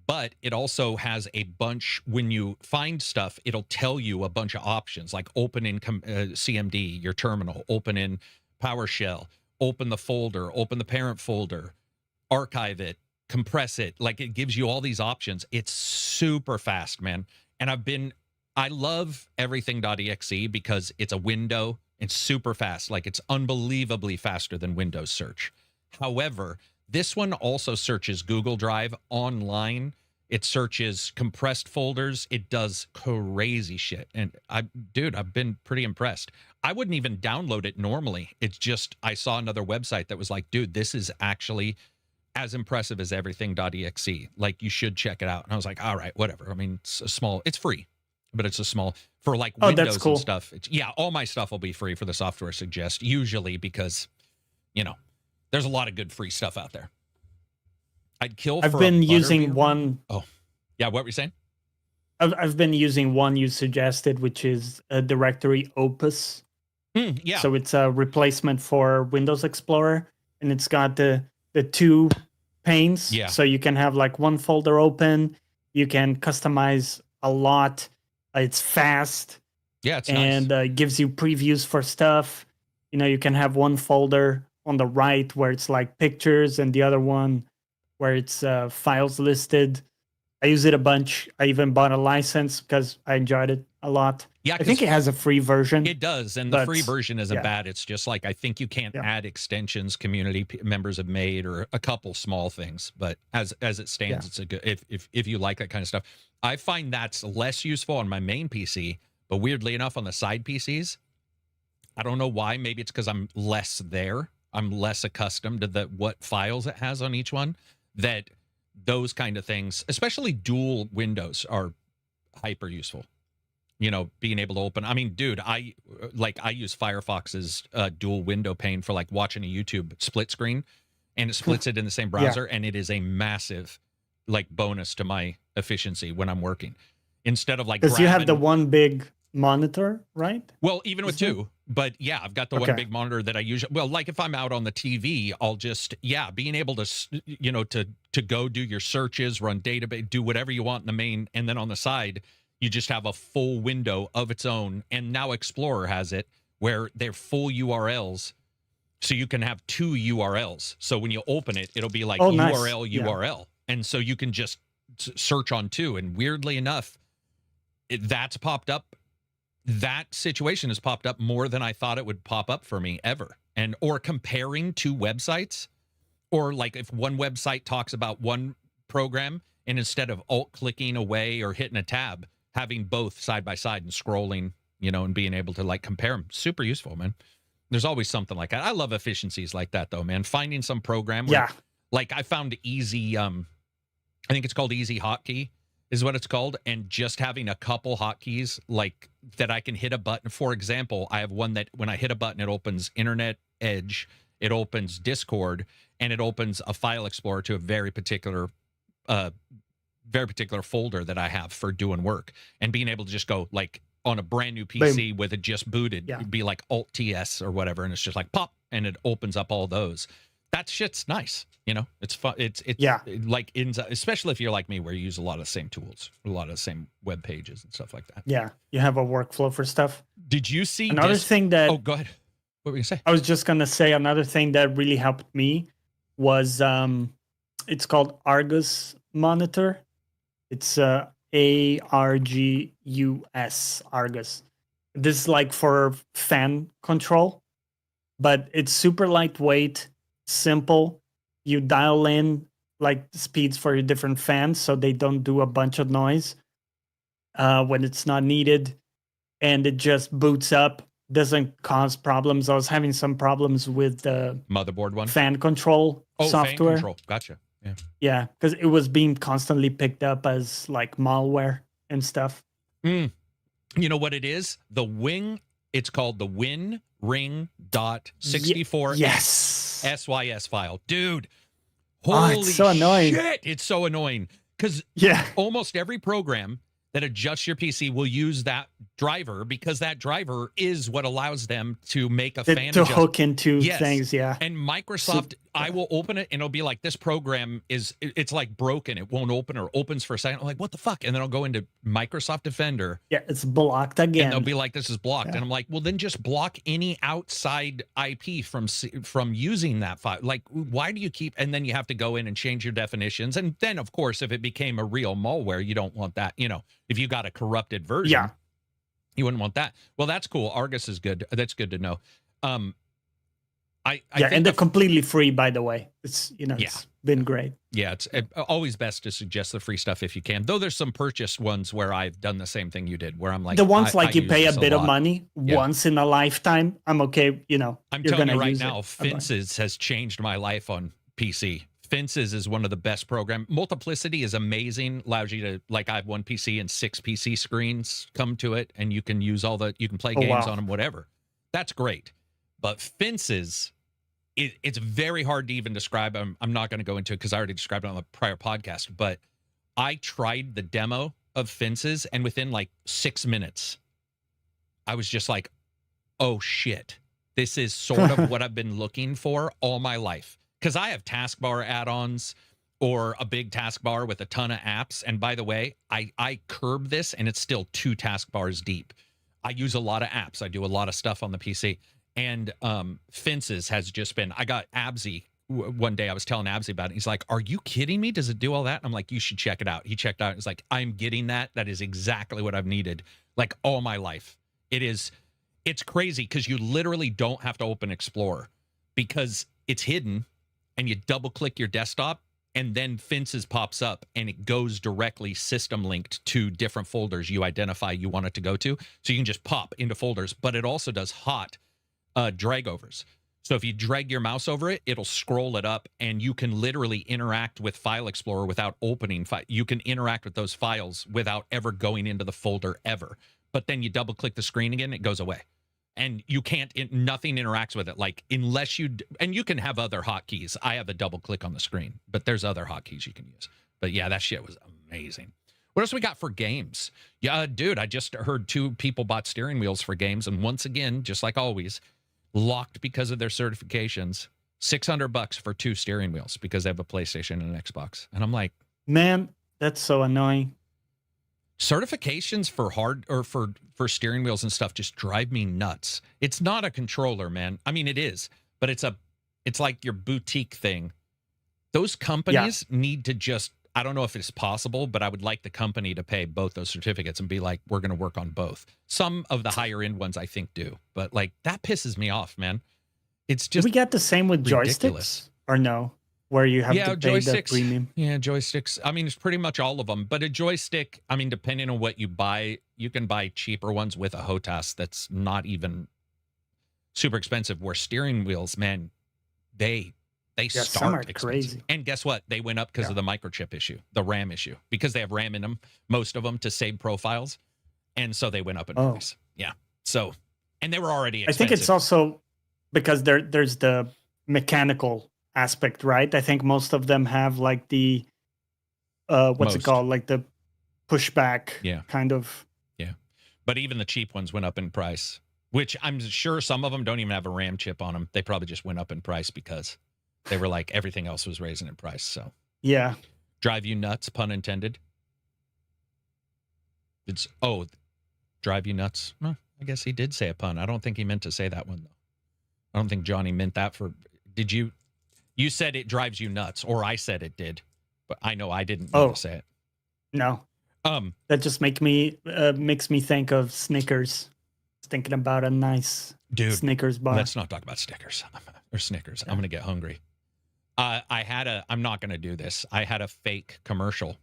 but it also has a bunch, when you find stuff, it'll tell you a bunch of options, like open in CMD, your terminal, open in PowerShell, open the folder, open the parent folder, archive it, compress it. Like it gives you all these options. It's super fast, man. And I love everything.exe because it's a window. It's super fast. Like it's unbelievably faster than Windows search. However, this one also searches Google Drive online. It searches compressed folders. It does crazy shit. And I've been pretty impressed. I wouldn't even download it normally. It's just, I saw another website that was like, dude, this is actually as impressive as everything.exe. Like you should check it out. And I was like, all right, whatever. I mean, it's free. But it's a small for like Windows that's cool. and stuff. All my stuff will be free for the software suggest, usually because, you know, there's a lot of good free stuff out there. I've been using one. Oh, yeah. What were you saying? I've been using one you suggested, which is a directory Opus. Yeah. So it's a replacement for Windows Explorer, and it's got the 2 panes. Yeah. So you can have like one folder open. You can customize a lot. It's fast. Yeah, it's and nice. Gives you previews for stuff. You know, you can have one folder on the right where it's like pictures, and the other one where it's files listed. I use it a bunch. I even bought a license because I enjoyed it a lot. Yeah, I think it has a free version. It does, and the free version isn't bad. It's just like I think you can't add extensions community members have made, or a couple small things. But as it stands, it's a good if you like that kind of stuff. I find that's less useful on my main PC, but weirdly enough, on the side PCs, I don't know why. Maybe it's because I'm less there. I'm less accustomed to what files it has on each one. That those kind of things, especially dual windows, are hyper useful. You know, being able to open. I mean, dude, I use Firefox's dual window pane for like watching a YouTube split screen, and it splits it in the same browser, and it is a massive like bonus to my efficiency when I'm working. Instead of like, because you have the one big monitor, right? Well, even with 2, but yeah, I've got the one big monitor that I usually, well, like if I'm out on the TV, I'll just, being able to, you know, to go do your searches, run database, do whatever you want in the main, and then on the side, you just have a full window of its own. And now Explorer has it where they're full URLs. So you can have 2 URLs. So when you open it, it'll be like URL, URL. And so you can just search on 2. And weirdly enough, that's popped up. That situation has popped up more than I thought it would pop up for me ever. And or comparing 2 websites, or like if one website talks about one program, and instead of alt clicking away or hitting a tab, having both side by side and scrolling, you know, and being able to like compare them, super useful, man. There's always something like that. I love efficiencies like that, though, man. Finding some program where, like I found Easy, I think it's called Easy Hotkey, is what it's called, and just having a couple hotkeys like that I can hit a button. For example, I have one that when I hit a button, it opens Internet Edge, it opens Discord, and it opens a file explorer to a very particular folder that I have for doing work. And being able to just go like on a brand new PC with it just booted, it'd be like Alt TS or whatever, and it's just like pop, and it opens up all those. That shit's nice. You know, it's fun. It's like especially if you're like me, where you use a lot of the same tools, a lot of the same web pages and stuff like that. Yeah, you have a workflow for stuff. Did you see another thing that? Oh, go ahead. What were you gonna say? I was just gonna say another thing that really helped me was it's called Argus Monitor. It's ARGUS Argus. This is like for fan control, but it's super lightweight, simple. You dial in like the speeds for your different fans so they don't do a bunch of noise when it's not needed, and it just boots up, doesn't cause problems. I was having some problems with the motherboard one fan control software. Fan control. Gotcha. Yeah, because it was being constantly picked up as like malware and stuff. You know what it is? The Wing. It's called the WinRing.64 yes SYS file, dude. Holy it's so annoying. Shit! It's so annoying because almost every program that adjusts your PC will use that driver, because that driver is what allows them to make a fan to hook into things. Yeah. And Microsoft, I will open it and it'll be like, this program it's like broken. It won't open, or opens for a second. I'm like, what the fuck? And then I'll go into Microsoft Defender. Yeah, it's blocked again. And they'll be like, this is blocked. And I'm like, well, then just block any outside IP from using that file. Like, why do you keep, and then you have to go in and change your definitions. And then, of course, if it became a real malware, you don't want that. You know, if you got a corrupted version, you wouldn't want that. Well, that's cool. Argus is good. That's good to know. I think and they're completely free, by the way. It's it's been great. Yeah, it's always best to suggest the free stuff if you can. Though there's some purchased ones where I've done the same thing you did, where I'm like, the ones I you pay a bit of money once in a lifetime. I'm okay. I'm telling you right now, Fences has changed my life on PC. Fences is one of the best programs. Multiplicity is amazing. Allows you to, like, I have one PC and 6 PC screens come to it, and you can use you can play games on them, whatever. That's great. But Fences, it's very hard to even describe. I'm not going to go into it because I already described it on the prior podcast, but I tried the demo of Fences, and within like 6 minutes, I was just like, oh shit, this is sort of what I've been looking for all my life. Because I have taskbar add-ons or a big taskbar with a ton of apps. And by the way, I curb this, and it's still 2 taskbars deep. I use a lot of apps. I do a lot of stuff on the PC. And Fences has just been, I got Absy one day. I was telling Absy about it. He's like, are you kidding me? Does it do all that? And I'm like, you should check it out. He checked out. He's like, I'm getting that. That is exactly what I've needed like all my life. It's crazy because you literally don't have to open Explorer because it's hidden. And you double click your desktop, and then Fences pops up, and it goes directly system linked to different folders you identify you want it to go to. So you can just pop into folders, but it also does hot drag overs. So if you drag your mouse over it, it'll scroll it up, and you can literally interact with File Explorer without opening. You can interact with those files without ever going into the folder ever. But then you double click the screen again, it goes away. And you can't, nothing interacts with it. Like, unless and you can have other hotkeys. I have a double click on the screen, but there's other hotkeys you can use. But yeah, that shit was amazing. What else we got for games? Yeah, dude, I just heard 2 people bought steering wheels for games. And once again, just like always, locked because of their certifications. $600 for 2 steering wheels because they have a PlayStation and an Xbox. And I'm like, man, that's so annoying. Certifications for for steering wheels and stuff just drive me nuts. It's not a controller, man. I mean, it is, but it's like your boutique thing. Those companies need to just, I don't know if it's possible, but I would like the company to pay both those certificates and be like, we're going to work on both. Some of the higher end ones I think do, but like that pisses me off, man. It's just, do we get the same with ridiculous. Joysticks or no? Where you have to pay the premium. Yeah, joysticks. I mean, it's pretty much all of them. But a joystick, I mean, depending on what you buy, you can buy cheaper ones with a HOTAS that's not even super expensive. Where steering wheels, man, they They Yeah, some are start expensive. crazy. And guess what? They went up because of the microchip issue, the RAM issue, because they have RAM in them, most of them, to save profiles. And so they went up in price. Yeah. So, and they were already expensive. I think it's also because there's the mechanical aspect, right? I think most of them have like the what's it called? Like the pushback kind of. Yeah. But even the cheap ones went up in price, which I'm sure some of them don't even have a RAM chip on them. They probably just went up in price because they were like everything else was raising in price. So yeah. Drive you nuts, pun intended. Drive you nuts. Well, I guess he did say a pun. I don't think he meant to say that one, though. I don't think Johnny meant that for... Did you... You said it drives you nuts, or I said it did. But I know I didn't mean to say it. No. That just makes me think of Snickers. Thinking about a nice Snickers bar. Let's not talk about Snickers. Or Snickers. Yeah. I'm going to get hungry. I'm not going to do this. I had a fake commercial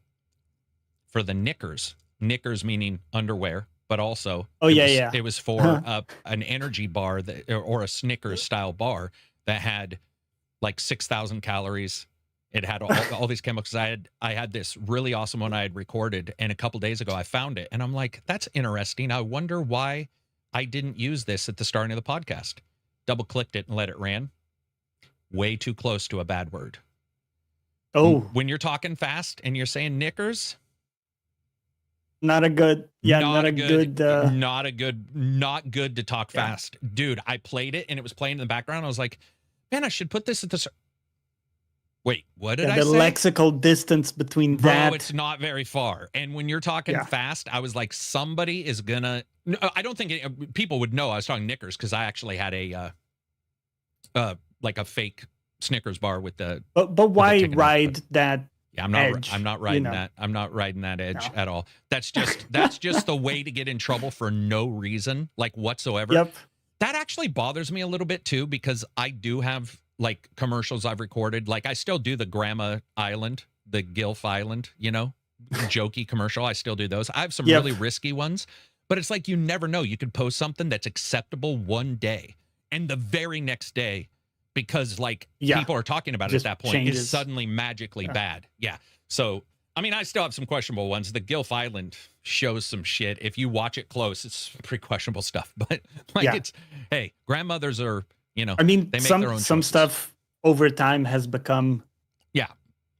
for the Knickers. Knickers meaning underwear, but also it was for an energy bar or a Snickers style bar that had like 6,000 calories. It had all these chemicals. I had this really awesome one I had recorded, and a couple days ago I found it, and I'm like, that's interesting. I wonder why I didn't use this at the starting of the podcast. Double clicked it and let it ran. Way too close to a bad word. Oh, when you're talking fast and you're saying Knickers, not good to talk fast. Dude, I played it and it was playing in the background. I was like, man, I should put this at the... Wait, what did I say? The lexical distance between that... Bro, it's not very far. And when you're talking fast, I was like, somebody is gonna... No, I don't think people would know I was talking Knickers because I actually had a fake Snickers bar with the... But why ride that? Yeah, I'm not riding that. I'm not riding that edge at all. That's just the way to get in trouble for no reason, like whatsoever. Yep. That actually bothers me a little bit too, because I do have like commercials I've recorded. Like I still do the Grandma Island, the Gilf Island, jokey commercial. I still do those. I have some really risky ones, but it's like you never know. You could post something that's acceptable one day, and the very next day, because people are talking about it at that point, is suddenly magically bad. Yeah. So, I mean, I still have some questionable ones. The Gilf Island shows some shit. If you watch it close, it's pretty questionable stuff. But it's, hey, grandmothers are, I mean, they make their own some stuff over time has become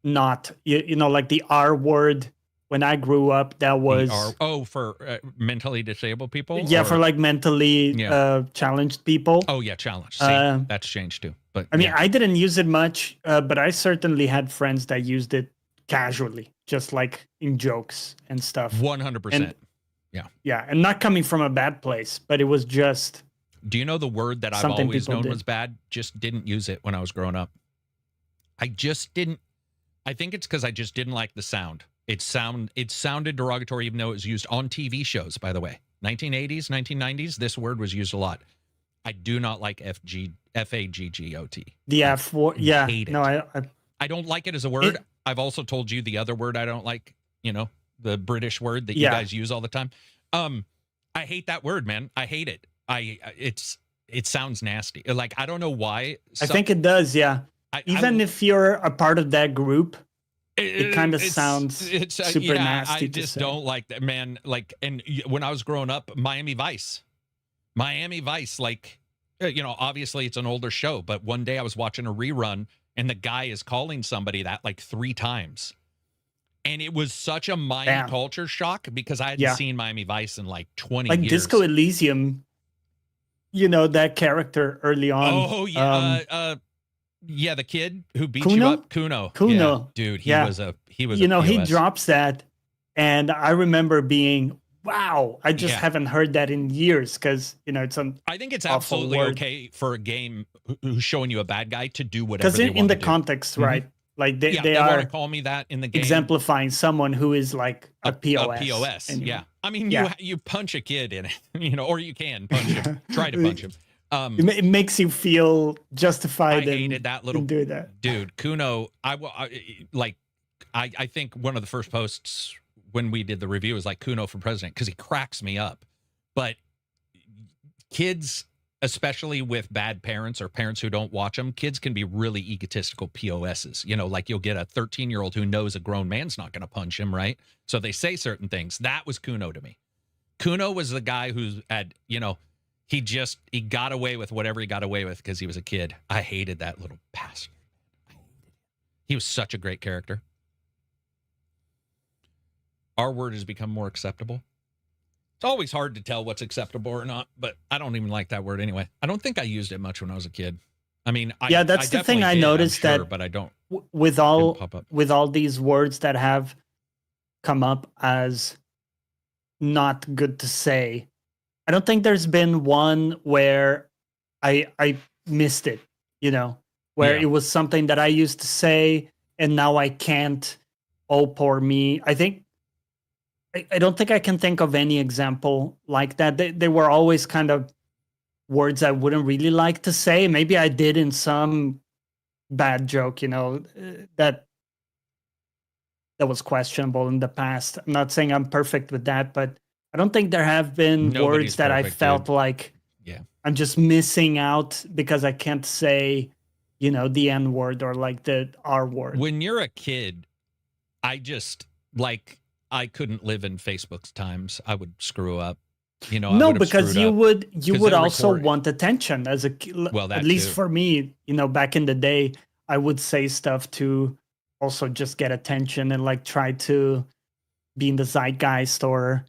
not, like the R word. When I grew up, that was... for mentally disabled people? Yeah, for like mentally challenged people. Oh, yeah, challenged. See, that's changed too. But I mean, I didn't use it much, but I certainly had friends that used it casually, just like in jokes and stuff. 100%. Yeah, and not coming from a bad place, but it was just... Do you know the word that I've always known was bad? Just didn't use it when I was growing up. I just didn't... I think it's because I just didn't like the sound. It sounded derogatory, even though it was used on TV shows, by the way. 1980s, 1990s, this word was used a lot. I do not like F-A-G-G-O-T. The F word, yeah. Hate it. No, I don't like it as a word. I've also told you the other word I don't like, the British word that you guys use all the time. I hate that word, man. I hate it. It sounds nasty. Like, I don't know why. I think it does, yeah. Even if you're a part of that group, it kind of sounds super nasty. I just don't like that, man. Like, and when I was growing up, Miami Vice, like, obviously it's an older show, but one day I was watching a rerun and the guy is calling somebody that like 3 times. And it was such a mind culture shock because I hadn't seen Miami Vice in like 20 years. Like Disco Elysium, that character early on. Oh, yeah. Yeah, the kid who beat you up, Kuno. Yeah, dude, he was a he drops that, and I remember being, wow, I just haven't heard that in years because it's an... I think it's absolutely okay for a game who's showing you a bad guy to do whatever they want to do. Because in the context, right? Like they are want to call me that in the game, exemplifying someone who is like a POS. A POS, yeah. I mean, you punch a kid in it, or you can punch him, try to punch him. It makes you feel justified. I hated that little do that. Dude. Kuno, I think one of the first posts when we did the review was like Kuno for president because he cracks me up. But kids especially with bad parents or parents who don't watch them, kids can be really egotistical POSs. You know, like you'll get a 13-year-old who knows a grown man's not going to punch him, right? So they say certain things. That was Kuno to me. Kuno was the guy who had, you know, he got away with whatever he got away with because he was a kid. I hated that little bastard. He was such a great character. Our word has become more acceptable. It's always hard to tell what's acceptable or not, but I don't even like that word anyway. I don't think I used it much when I was a kid. I mean, that's the thing I noticed, sure, that but I don't. With all these words that have come up as not good to say, I don't think there's been one where I missed it, you know, where it was something that I used to say and now I can't. Oh, poor me. I don't think I can think of any example like that. They were always kind of words I wouldn't really like to say. Maybe I did in some bad joke, you know, that was questionable in the past. I'm not saying I'm perfect with that, but I don't think there have been words that I felt like I'm just missing out because I can't say, you know, the N word or like the R word. When you're a kid, I just like, I couldn't live in Facebook's times. I would screw up. You know, no, because you would also want attention as a well, at least for me, you know, back in the day, I would say stuff to also just get attention and like try to be in the zeitgeist or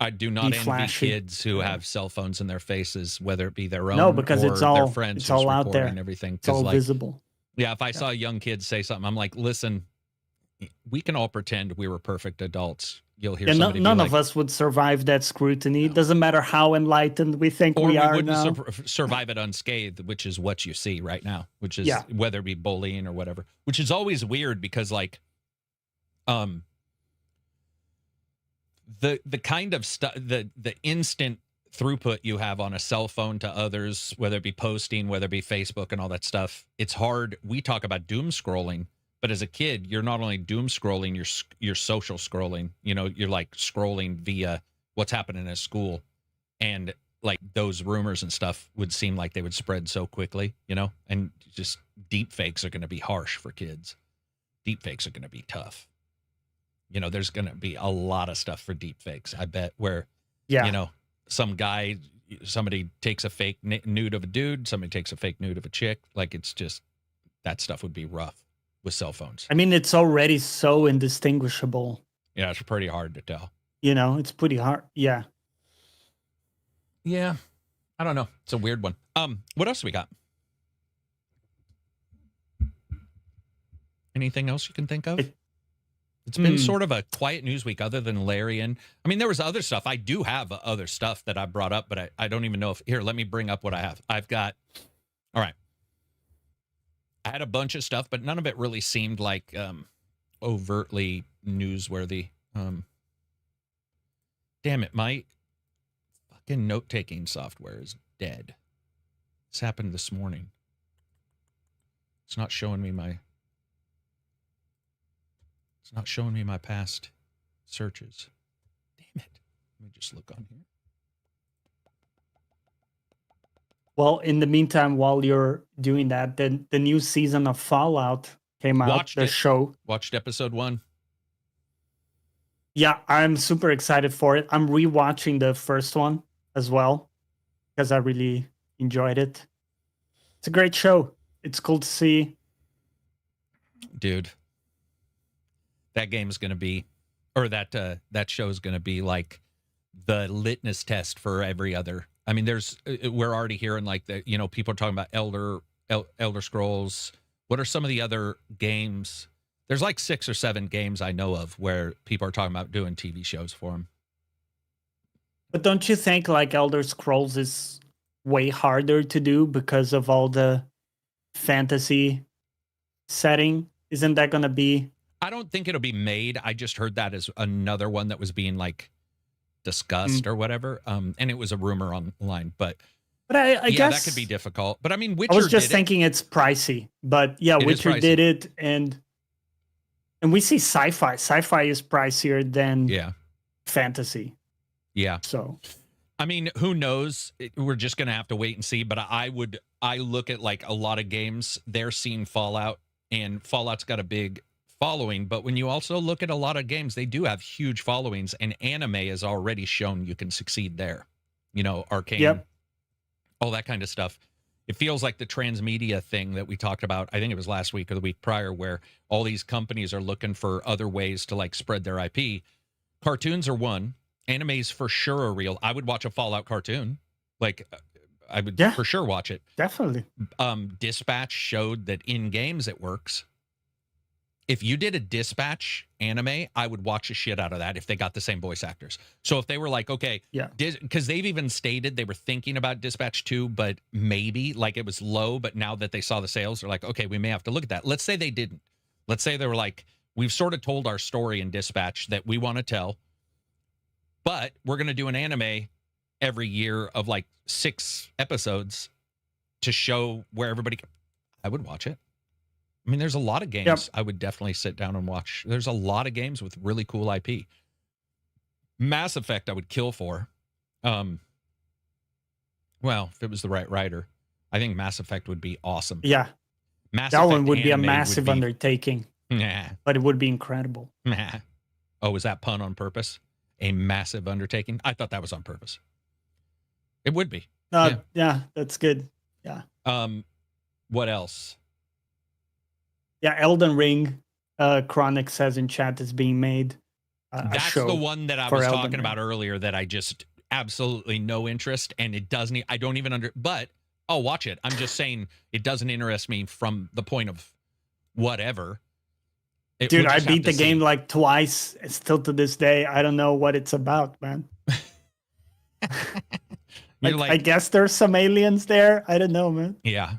I do not envy kids who have cell phones in their faces, whether it be their own or it's all, their friends. It's all out there and everything. It's all visible. Yeah, if I saw a young kid say something, I'm like, listen, we can all pretend we were perfect adults. You'll hear somebody none of us would survive that scrutiny. It doesn't matter how enlightened we think we are wouldn't now. Survive it unscathed, which is what you see right now, which is whether it be bullying or whatever, which is always weird because like, the kind of stuff, the instant throughput you have on a cell phone to others, whether it be posting, whether it be Facebook and all that stuff, it's hard. We talk about doom scrolling, but as a kid, you're not only doom scrolling, you're social scrolling. You know, you're like scrolling via what's happening at school, and like those rumors and stuff would seem like they would spread so quickly, you know, and just deep fakes are going to be harsh for kids. Deep fakes are going to be tough. You know, there's going to be a lot of stuff for deep fakes, I bet, where, you know, somebody takes a fake nude of a dude, somebody takes a fake nude of a chick. Like, it's just, that stuff would be rough with cell phones. I mean, it's already so indistinguishable. Yeah, it's pretty hard to tell. You know, it's pretty hard. Yeah. Yeah. I don't know. It's a weird one. What else we got? Anything else you can think of? It's been sort of a quiet news week other than Larian. I mean, there was other stuff. I do have other stuff that I brought up, but I don't even know if... Here, let me bring up what I have. I've got... All right. I had a bunch of stuff, but none of it really seemed like overtly newsworthy. Damn it, my fucking note-taking software is dead. This happened this morning. It's not showing me my... It's not showing me my past searches. Damn it. Let me just look on here. Well, in the meantime, while you're doing that, the new season of Fallout came out. Watched it. Show. Watched episode 1. Yeah, I'm super excited for it. I'm rewatching the first one as well because I really enjoyed it. It's a great show. It's cool to see. Dude. That game is going to be, or that show is going to be like the litmus test for every other. I mean, we're already hearing like that, you know, people are talking about Elder Scrolls. What are some of the other games? There's like 6 or 7 games I know of where people are talking about doing TV shows for them. But don't you think like Elder Scrolls is way harder to do because of all the fantasy setting? Isn't that going to be... I don't think it'll be made. I just heard that as another one that was being like discussed or whatever. And it was a rumor online, but I guess that could be difficult. But I mean, Witcher I was just thinking it's pricey, but yeah, Witcher did it. And we see sci-fi. Sci-fi is pricier than fantasy. Yeah. So I mean, who knows? We're just going to have to wait and see. But I look at like a lot of games, they're seeing Fallout, and Fallout's got a big following. But when you also look at a lot of games, they do have huge followings, and anime has already shown you can succeed there. You know, Arcane, all that kind of stuff. It feels like the transmedia thing that we talked about, I think it was last week or the week prior, where all these companies are looking for other ways to like spread their IP. Cartoons are one. Animes for sure are real. I would watch a Fallout cartoon. Like, I would for sure watch it. Definitely. Dispatch showed that in games it works. If you did a Dispatch anime, I would watch the shit out of that if they got the same voice actors. So if they were like, okay, because they've even stated they were thinking about Dispatch 2, but maybe like it was low, but now that they saw the sales, they're like, okay, we may have to look at that. Let's say they didn't. Let's say they were like, we've sort of told our story in Dispatch that we want to tell, but we're going to do an anime every year of like 6 episodes to show where everybody. I would watch it. I mean, there's a lot of games I would definitely sit down and watch. There's a lot of games with really cool IP. Mass Effect, I would kill for. Well, if it was the right writer, I think Mass Effect would be awesome. Yeah. Mass that Effect one would be a massive undertaking. Nah. But it would be incredible. Nah. Oh, was that pun on purpose? A massive undertaking? I thought that was on purpose. It would be. Yeah, that's good. Yeah. What else? Yeah, Elden Ring, Chronic says in chat, is being made. That's the one that I was talking about earlier that I just absolutely no interest, and it doesn't. I don't even but I'll watch it. I'm just saying it doesn't interest me from the point of whatever. Dude, I beat the game like twice. Still to this day, I don't know what it's about, man. I guess there's some aliens there. I don't know, man. Yeah.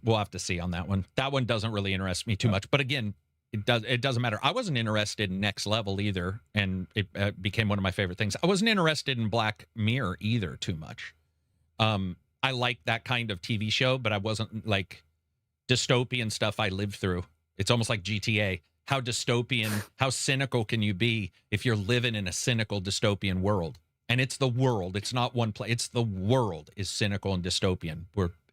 We'll have to see on that one. That one doesn't really interest me too much. But again, it doesn't matter. I wasn't interested in Next Level either, and it became one of my favorite things. I wasn't interested in Black Mirror either too much. I like that kind of TV show, but I wasn't like dystopian stuff I lived through. It's almost like GTA. How dystopian, how cynical can you be if you're living in a cynical dystopian world? And it's the world. It's not one place. It's the world is cynical and dystopian.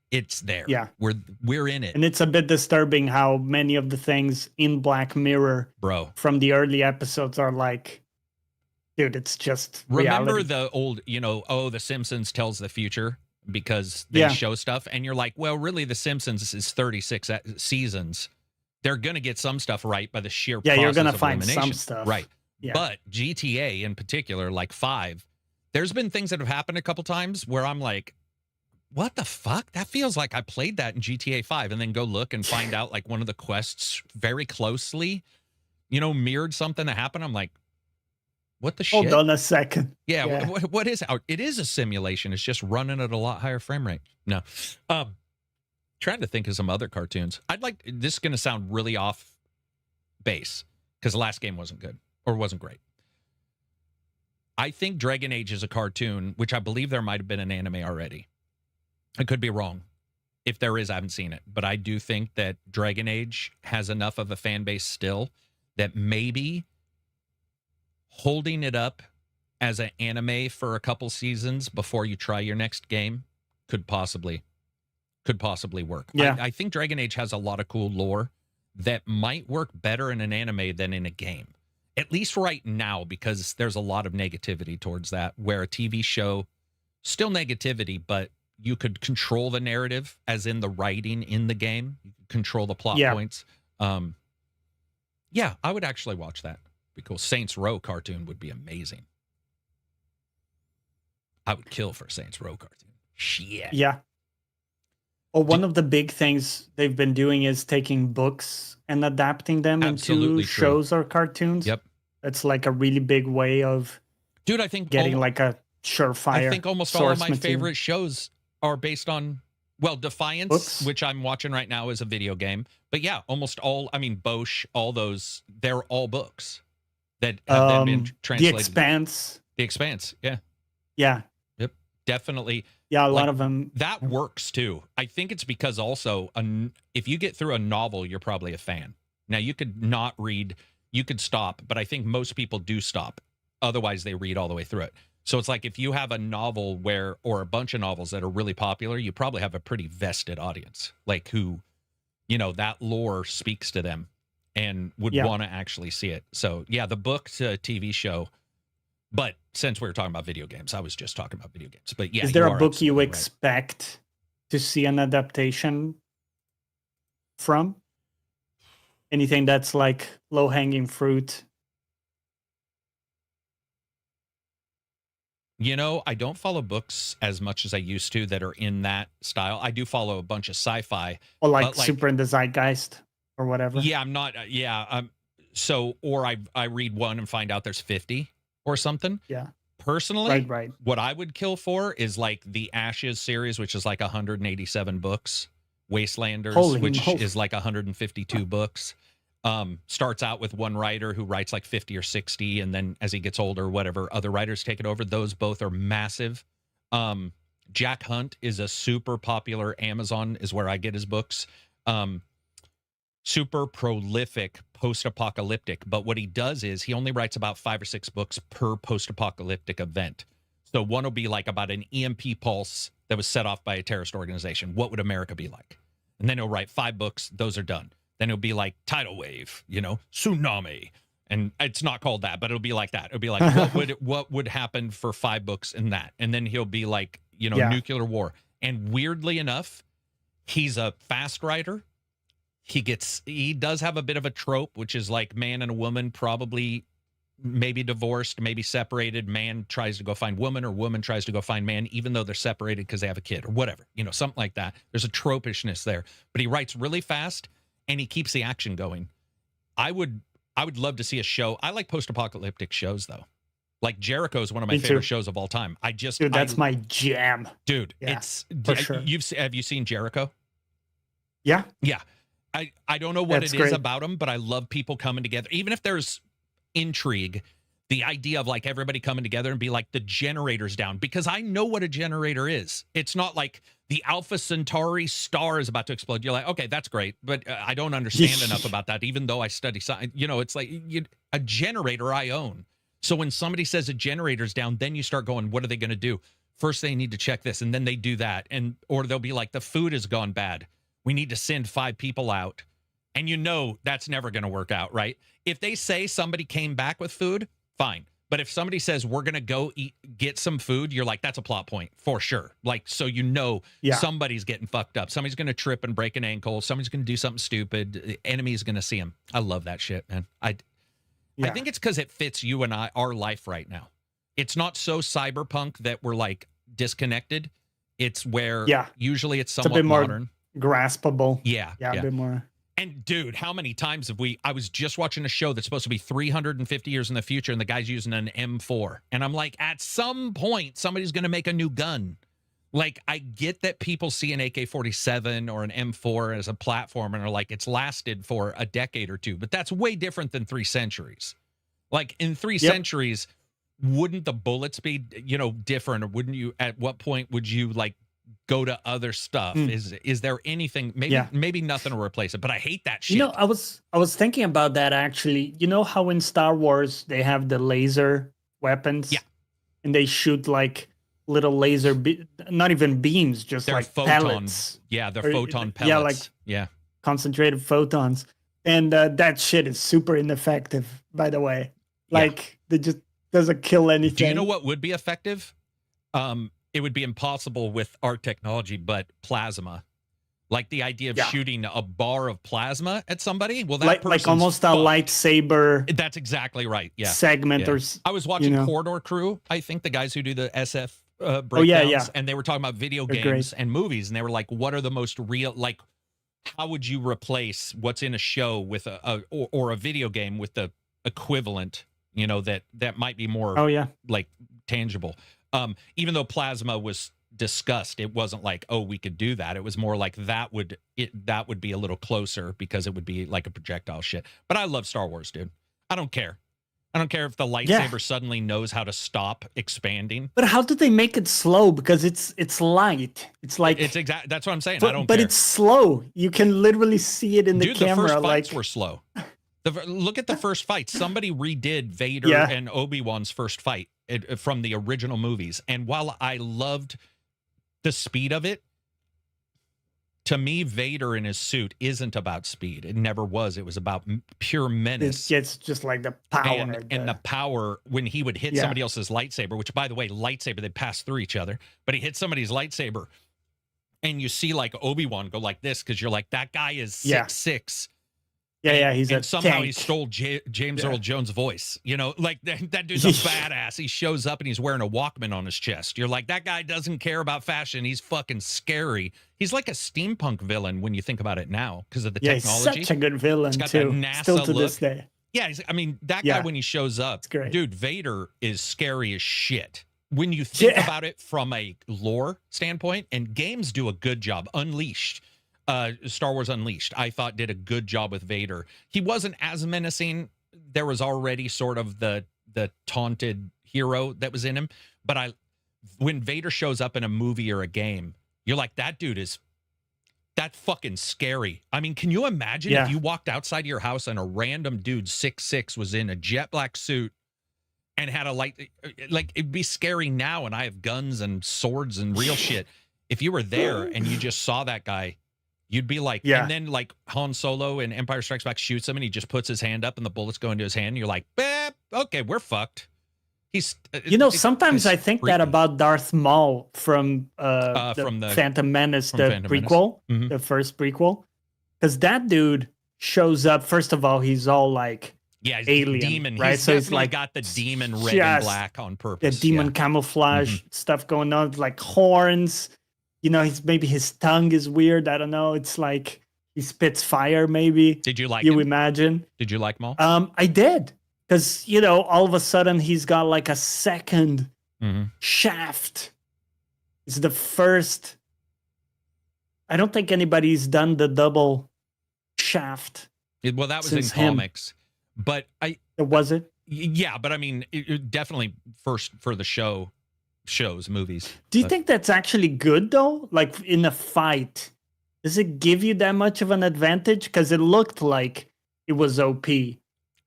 It's there. Yeah. We're in it. And it's a bit disturbing how many of the things in Black Mirror from the early episodes are like, dude, it's just remember reality. the old, The Simpsons tells the future because they show stuff. And you're like, well, really, The Simpsons is 36 seasons. They're going to get some stuff right by the sheer process you're going to of find elimination. some stuff. Right. Yeah. But GTA in particular, like 5, there's been things that have happened a couple times where I'm like, what the fuck? That feels like I played that in GTA 5, and then go look and find out like one of the quests very closely, mirrored something that happened. I'm like, what the shit? Hold on a second. Yeah. What is it? It is a simulation. It's just running at a lot higher frame rate. No. Trying to think of some other cartoons. This is going to sound really off base because the last game wasn't good or wasn't great. I think Dragon Age is a cartoon, which I believe there might have been an anime already. I could be wrong. If there is, I haven't seen it. But I do think that Dragon Age has enough of a fan base still that maybe holding it up as an anime for a couple seasons before you try your next game could possibly work. Yeah. I think Dragon Age has a lot of cool lore that might work better in an anime than in a game. At least right now, because there's a lot of negativity towards that, where a TV show, still negativity, but you could control the narrative, as in the writing in the game. You could control the plot points. Yeah, I would actually watch that. Be cool. Saints Row cartoon would be amazing. I would kill for a Saints Row cartoon. Shit. Yeah. Well, one of the big things they've been doing is taking books and adapting them into shows or cartoons. Yep. It's like a really big way of I think getting like a surefire. I think almost all of my favorite shows are based on, Defiance, books. Which I'm watching right now, is a video game. But yeah, almost all, Bosch, all those, they're all books that have then been translated. The Expanse. The Expanse, yeah. Yeah. Yep, definitely. Yeah, a lot of them. That works too. I think it's because also, if you get through a novel, you're probably a fan. Now, you could not read, you could stop, but I think most people do stop. Otherwise, they read all the way through it. So it's like if you have a novel or a bunch of novels that are really popular, you probably have a pretty vested audience, like who, that lore speaks to them and would want to actually see it. So yeah, the book to TV show. But since we were talking about video games, I was just talking about video games. But yeah, is there a book you right. expect to see an adaptation from? Anything that's like low-hanging fruit? I don't follow books as much as I used to that are in that style. I do follow a bunch of sci-fi. Or like super in the zeitgeist or whatever? Yeah, I'm not. Or I read one and find out there's 50 or something. Yeah. Personally, right. What I would kill for is like the Ashes series, which is like 187 books. Wastelanders, which is like 152 books. Starts out with one writer who writes like 50 or 60, and then as he gets older, whatever, other writers take it over. Those both are massive. Jack Hunt is a super popular, Amazon is where I get his books. Super prolific post-apocalyptic, but what he does is he only writes about 5 or 6 books per post-apocalyptic event. So one will be like about an EMP pulse that was set off by a terrorist organization. What would America be like? And then he'll write 5 books. Those are done. Then it'll be like tidal wave, tsunami. And it's not called that, but it'll be like that. It'll be like, what would happen for 5 books in that? And then he'll be like, nuclear war. And weirdly enough, he's a fast writer. He does have a bit of a trope, which is like man and a woman, probably maybe divorced, maybe separated. Man tries to go find woman, or woman tries to go find man, even though they're separated because they have a kid or whatever, something like that. There's a tropishness there, but he writes really fast and he keeps the action going. I would love to see a show. I like post-apocalyptic shows though. Like Jericho is one of my favorite shows of all time. Dude, that's my jam. Dude, yeah, it's for sure. Have you seen Jericho? Yeah. Yeah. I don't know what it is about them, but I love people coming together. Even if there's intrigue, the idea of like everybody coming together and be like, the generator's down, because I know what a generator is. It's not like the Alpha Centauri star is about to explode. You're like, okay, that's great, but I don't understand enough about that, even though I study science. It's like a generator I own. So when somebody says a generator's down, then you start going, what are they going to do? First, they need to check this, and then they do that. Or they'll be like, the food has gone bad. We need to send 5 people out. And that's never going to work out, right? If they say somebody came back with food, fine. But if somebody says we're going to go get some food, you're like, that's a plot point for sure. Like, so somebody's getting fucked up. Somebody's going to trip and break an ankle. Somebody's going to do something stupid. The enemy's going to see him. I love that shit, man. I think it's because it fits you and our life right now. It's not so cyberpunk that we're like disconnected. It's where usually it's somewhat a bit more modern. Graspable. Yeah. A bit more. And dude, how many times have I was just watching a show that's supposed to be 350 years in the future, and the guy's using an M4. And I'm like, at some point, somebody's going to make a new gun. Like, I get that people see an AK-47 or an M4 as a platform and are like, it's lasted for a decade or two, but that's way different than 3 centuries. Like, in 3 centuries, wouldn't the bullets be, different? Or wouldn't you, at what point would you like go to other stuff? Is there anything, maybe nothing will replace it, but I hate that shit. I was thinking about that actually. You know how in Star Wars they have the laser weapons? Yeah. And they shoot like little laser, not even beams, just they're like photon, pellets. Yeah, they're photon pellets. Concentrated photons. And that shit is super ineffective, by the way. Like, they just doesn't kill anything. Do you know what would be effective? It would be impossible with our technology, but plasma. Like the idea of shooting a bar of plasma at somebody. Well, that like almost a lightsaber. That's exactly right. Yeah. Segment or. I was watching Corridor Crew. I think the guys who do the SF breakdowns, and they were talking about video games and movies, and they were like, "What are the most real? Like, how would you replace what's in a show with or a video game with the equivalent? That might be more. Like tangible." Even though plasma was discussed, it wasn't like, oh, we could do that. It was more like that would be a little closer because it would be like a projectile shit. But I love Star Wars, dude. I don't care. I don't care if the lightsaber suddenly knows how to stop expanding. But how do they make it slow? Because it's light. It's like that's what I'm saying. I don't care. But it's slow. You can literally see it in the camera. The first fights were slow. Look at the first fight. Somebody redid Vader Yeah. and Obi-Wan's first fight from the original movies. And while I loved the speed of it, to me, Vader in his suit isn't about speed. It never was. It was about pure menace. It's just like the power. And the power when he would hit somebody else's lightsaber, which, by the way, lightsaber, they pass through each other. But he hit somebody's lightsaber, and you see like Obi-Wan go like this because you're like, that guy is 6'6". Yeah, he's and somehow tank. he stole James Earl Jones' voice. You know, like that dude's a badass. He shows up and he's wearing a Walkman on his chest. You're like, that guy doesn't care about fashion. He's fucking scary. He's like a steampunk villain when you think about it now because of the technology. He's such a good villain, he's got too. That NASA Still to look. this day. Yeah, that guy when he shows up, dude, Vader is scary as shit. When you think about it from a lore standpoint, and games do a good job. Unleashed. Star Wars Unleashed, I thought did a good job with Vader. He wasn't as menacing. There was already sort of the taunted hero that was in him. But when Vader shows up in a movie or a game, you're like, that dude is that fucking scary. I mean, can you imagine if you walked outside your house and a random dude 6'6" was in a jet black suit and had a light? Like, it'd be scary now, and I have guns and swords and real shit. If you were there and you just saw that guy, you'd be like, and then like Han Solo in Empire Strikes Back shoots him and he just puts his hand up and the bullets go into his hand. And you're like, okay, we're fucked. He's, sometimes I think that about Darth Maul from the Phantom Menace, prequel, the first prequel. Because that dude shows up, first of all, he's all like, he's alien, demon, right? He's definitely like got the demon red and black on purpose. The demon camouflage stuff going on, like horns. You know, his tongue is weird. I don't know. It's like he spits fire, maybe. Did you like him? Imagine? Did you like Maul? I did. Because, all of a sudden he's got like a second shaft. It's the first. I don't think anybody's done the double shaft. Well, that was in comics. But was it? Yeah, but I mean, it definitely first for the shows, movies. Do you think that's actually good though? Like in a fight, does it give you that much of an advantage? Because it looked like it was OP.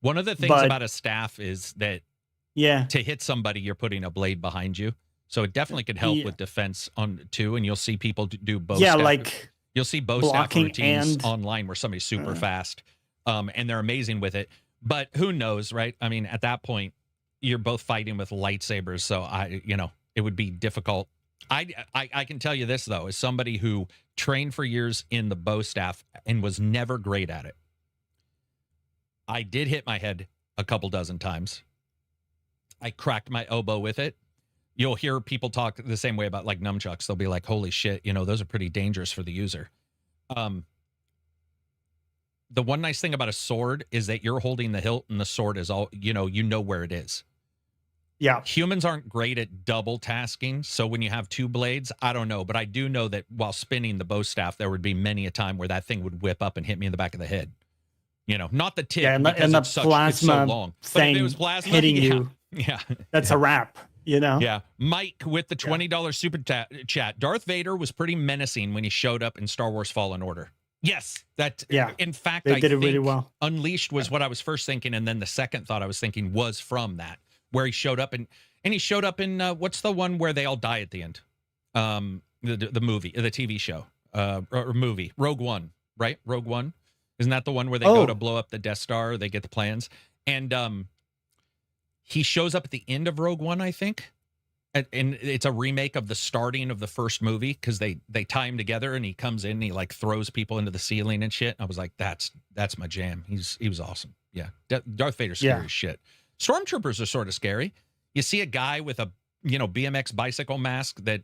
One of the things about a staff is that to hit somebody, you're putting a blade behind you. So it definitely could help with defense too. And you'll see people do bow staff. You'll see bow staff routines online where somebody's super fast. And they're amazing with it. But who knows, right? I mean, at that point, you're both fighting with lightsabers. So it would be difficult. I can tell you this, though, as somebody who trained for years in the bow staff and was never great at it. I did hit my head a couple dozen times. I cracked my elbow with it. You'll hear people talk the same way about like nunchucks. They'll be like, holy shit, those are pretty dangerous for the user. The one nice thing about a sword is that you're holding the hilt and the sword is all, you know where it is. Yeah. Humans aren't great at double tasking. So when you have two blades, I don't know. But I do know that while spinning the bow staff, there would be many a time where that thing would whip up and hit me in the back of the head. Not the tip. Yeah, and the plasma it's so long. Thing but if it was plasma, hitting you. Yeah. That's a wrap, Yeah. Mike with the $20 super chat. Darth Vader was pretty menacing when he showed up in Star Wars Fallen Order. Yes. In fact, they did it really well. Unleashed was what I was first thinking. And then the second thought I was thinking was from that. Where he showed up and he showed up in what's the one where they all die at the end? The movie, the TV show, or movie, Rogue One, right? Rogue One, isn't that the one where they go to blow up the Death Star? They get the plans, and he shows up at the end of Rogue One, I think, and it's a remake of the starting of the first movie because they tie him together and he comes in and he like throws people into the ceiling and shit. I was like, that's my jam. He was awesome. Yeah, Darth Vader's scary as shit. Stormtroopers are sort of scary. You see a guy with a, BMX bicycle mask that,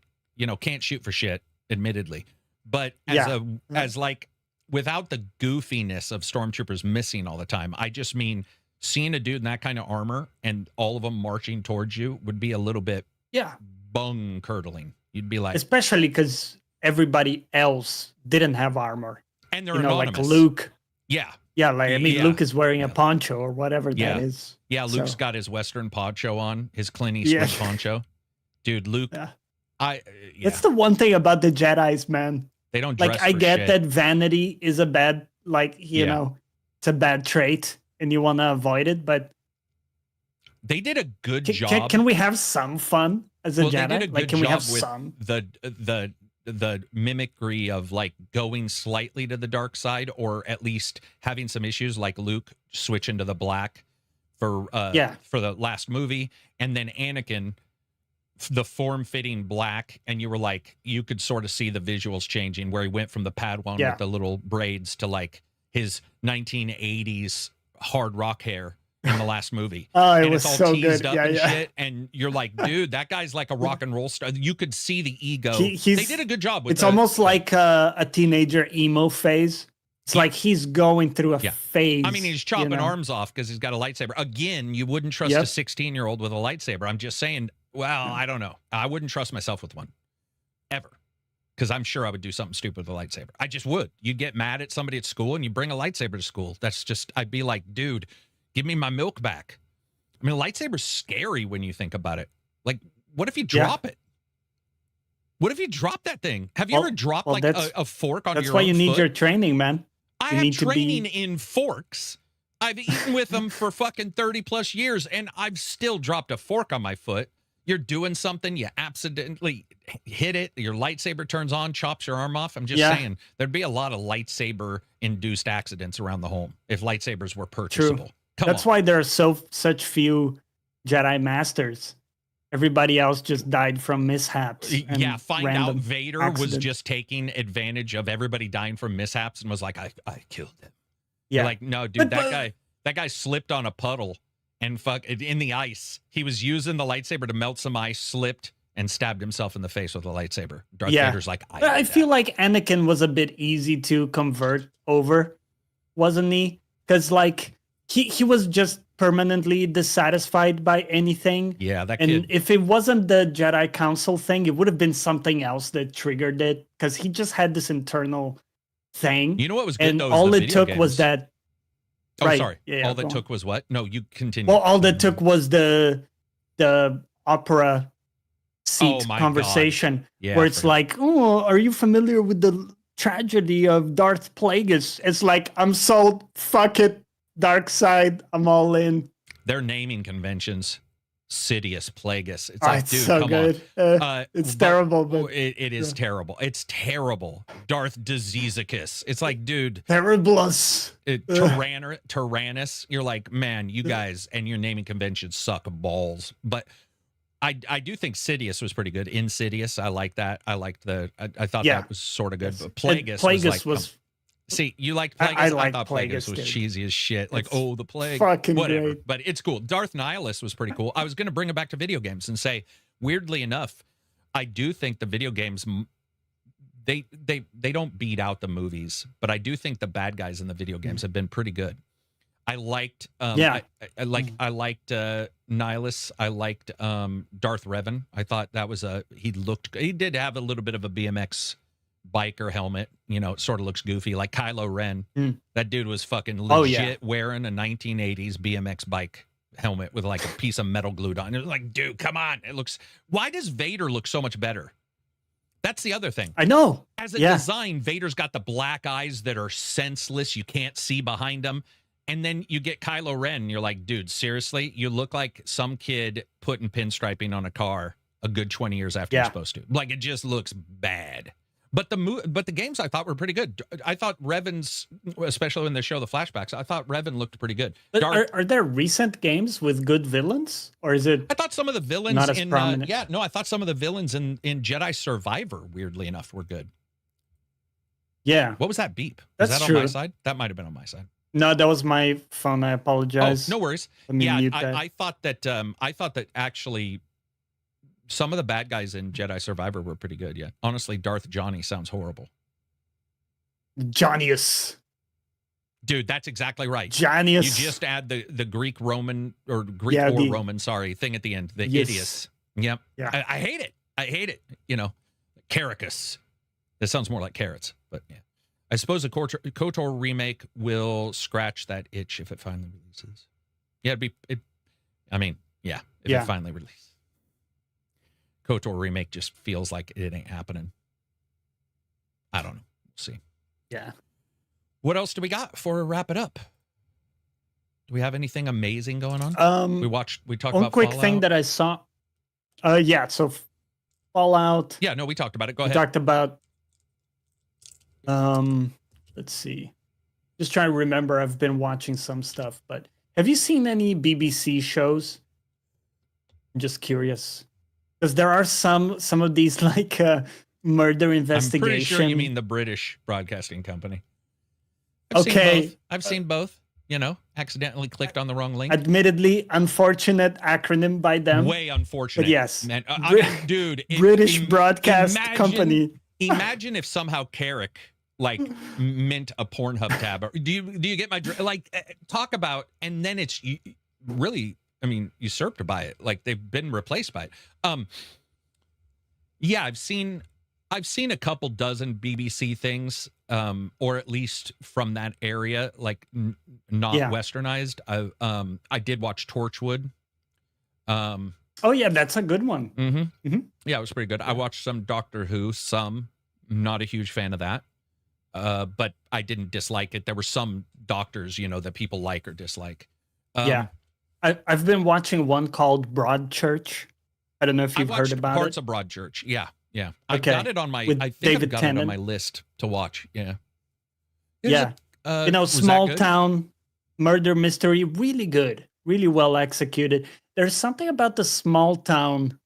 can't shoot for shit, admittedly. But as like, without the goofiness of Stormtroopers missing all the time, I just mean seeing a dude in that kind of armor and all of them marching towards you would be a little bit bung curdling. You'd be like, especially because everybody else didn't have armor. And they're anonymous. Like Luke. Yeah. Yeah, Luke is wearing a poncho or whatever that is. Yeah, Luke's got his Western poncho on, his Clint Eastwood poncho. Dude, Luke, That's the one thing about the Jedis, man. They don't dress I get shit. that vanity is a bad, it's a bad trait and you want to avoid it, but they did a good job. Can we have some fun as a Jedi? They did a good can job we have with some? the mimicry of like going slightly to the dark side, or at least having some issues like Luke switching to the black for the last movie, and then Anakin the form-fitting black, and you were like, you could sort of see the visuals changing where he went from the Padawan with the little braids to like his 1980s hard rock hair in the last movie. It and was it's all so teased good. up and shit, and you're like, dude, that guy's like a rock and roll star. You could see the ego. They did a good job with it's almost like a teenager emo phase. It's like he's going through a phase. I mean, he's chopping arms off because he's got a lightsaber. Again, you wouldn't trust a 16-year-old with a lightsaber. I'm just saying, well, I don't know. I wouldn't trust myself with one. Ever. Because I'm sure I would do something stupid with a lightsaber. I just would. You'd get mad at somebody at school and you bring a lightsaber to school. That's just, I'd be like, dude, give me my milk back. I mean, a lightsaber's scary when you think about it. Like, what if you drop it? What if you drop that thing? Have you ever dropped like a fork onto your own foot? That's why you need your training, man. I have training in forks. I've eaten with them for fucking 30 plus years, and I've still dropped a fork on my foot. You're doing something, you accidentally hit it, your lightsaber turns on, chops your arm off. I'm just saying, there'd be a lot of lightsaber-induced accidents around the home if lightsabers were purchasable. That's why there are such few Jedi Masters. Everybody else just died from mishaps. Yeah, find out Vader was just taking advantage of everybody dying from mishaps and was like, I killed him. Yeah. You're like, no, dude, that guy slipped on a puddle and in the ice. He was using the lightsaber to melt some ice, slipped, and stabbed himself in the face with a lightsaber. Darth Vader's like, I feel like Anakin was a bit easy to convert over, wasn't he? Because like he was just permanently dissatisfied by anything. Yeah, that and if it wasn't the Jedi Council thing, it would have been something else that triggered it, because he just had this internal thing. You know what was good, though? All it took was that. Oh, sorry. All that took was what? No, you continue. Well, all that took was the opera seat conversation where it's like, oh, are you familiar with the tragedy of Darth Plagueis? It's like, I'm sold. Fuck it. Dark side. I'm all in. Their naming conventions. Sidious, Plagueis. It's like, dude, so come good. on. It's terrible. But it is terrible. It's terrible. Darth Diseasicus. It's like, dude. Terriblous. Tyrannus. You're like, man, you guys and your naming conventions suck balls. But I do think Sidious was pretty good. Insidious, I like that. I liked I thought that was sort of good. But Plagueis was see, you liked Plagueis? I thought Plagueis was cheesy as shit. Like, the plague. Fucking whatever. Great. But it's cool. Darth Nihilus was pretty cool. I was going to bring it back to video games and say, weirdly enough, I do think the video games, they don't beat out the movies, but I do think the bad guys in the video games have been pretty good. I liked I liked Nihilus. I liked Darth Revan. I thought that was he did have a little bit of a BMX biker helmet, sort of looks goofy, like Kylo Ren. That dude was fucking legit wearing a 1980s BMX bike helmet with like a piece of metal glued on. It was like, dude, come on. Why does Vader look so much better? That's the other thing. I know. As a design, Vader's got the black eyes that are senseless. You can't see behind them. And then you get Kylo Ren, and you're like, dude, seriously? You look like some kid putting pinstriping on a car a good 20 years after you're supposed to. Like, it just looks bad. But the games I thought were pretty good. I thought Revan's, especially when they show the flashbacks, I thought Revan looked pretty good. But are there recent games with good villains, or is it? I thought some of the villains not as prominent? I thought some of the villains in Jedi Survivor, weirdly enough, were good. Yeah. What was that beep? That's was that true. on my side? That might have been on my side. No, that was my phone. I apologize. Oh, no worries. I thought that actually some of the bad guys in Jedi Survivor were pretty good. Yeah, honestly, Darth Johnny sounds horrible. Johnnius. Dude, that's exactly right. Johnnius. You just add the Greek Roman or Roman, thing at the end. The idios. Yep. Yeah. I hate it. I hate it. Caracus. That sounds more like carrots, but yeah. I suppose a KOTOR remake will scratch that itch if it finally releases. Yeah, if it finally releases. KOTOR remake just feels like it ain't happening. I don't know. We'll see. Yeah. What else do we got before we wrap it up? Do we have anything amazing going on? We talked one about quick Fallout. thing that I saw. Yeah, so Fallout. Yeah, no, we talked about it. Go We ahead. talked about. Let's see. Just trying to remember. I've been watching some stuff, but have you seen any BBC shows? I'm just curious because there are some of these like murder investigation. I'm pretty sure you mean the British Broadcasting Company. I've seen both. I've seen both. You know, accidentally clicked on the wrong link. Admittedly, unfortunate acronym by them. Way unfortunate. But yes. Man, I mean, dude. British Broadcast Company. Imagine if somehow Carrick like mint a Pornhub tab. Or, do you get my like talk about? And then it's really, I mean, usurped by it. Like they've been replaced by it. Yeah, I've seen a couple dozen BBC things, or at least from that area, like not westernized. I did watch Torchwood. Oh yeah, that's a good one. Yeah, it was pretty good. I watched some Doctor Who. Not a huge fan of that, but I didn't dislike it. There were some doctors, you know, that people like or dislike. Yeah, I've been watching one called Broadchurch. I don't know if you've heard about parts it. of Broadchurch. Yeah. I Okay. got it on my. With I think David I've got Tennant. it on my list to watch. Yeah. Yeah. You know, small town murder mystery, really good, really well executed. There's something about the small town.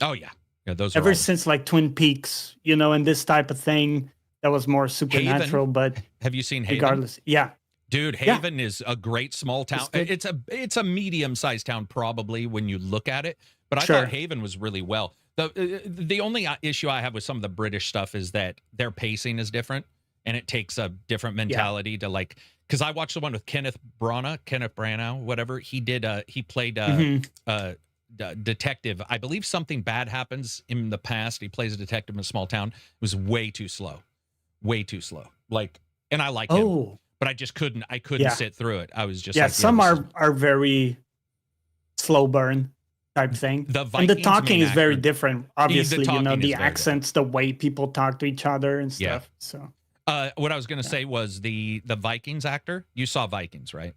Oh yeah, those are ever since like Twin Peaks, you know, and this type of thing that was more supernatural. Haven. But have you seen Haven? Regardless, yeah. Dude, Haven is a great small town. It's a medium-sized town probably when you look at it, but I thought Haven was really well. The only issue I have with some of the British stuff is that their pacing is different, and it takes a different mentality to like. Because I watched the one with Kenneth Branagh, whatever he did. He played detective. I believe something bad happens in the past. He plays a detective in a small town. It was way too slow. Like, and I like him. But I just couldn't. I couldn't sit through it. I was just like, some are very slow burn type thing. And the talking is very different. Obviously, you know, the accents, the way people talk to each other and stuff. So, what I was going to say was the Vikings actor. You saw Vikings, right?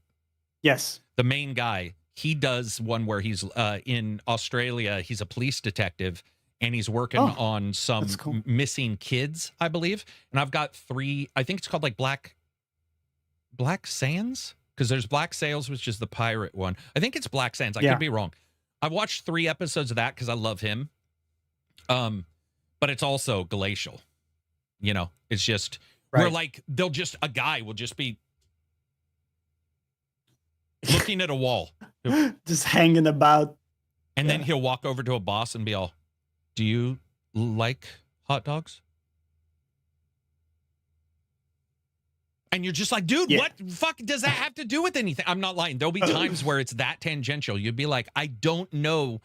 Yes. The main guy. He does one where he's in Australia. He's a police detective. And he's working on some missing kids, I believe. And I've got 3. I think it's called like Black Sands, because there's Black Sails, which is the pirate one. I think it's Black Sands. I could be wrong. I've watched 3 episodes of that because I love him. But it's also glacial. You know, it's just we're like a guy will just be looking at a wall, just hanging about, and then he'll walk over to a boss and be all, "Do you like hot dogs?" And you're just like, dude, what fuck does that have to do with anything? I'm not lying. There'll be times where it's that tangential. You'd be like, I don't know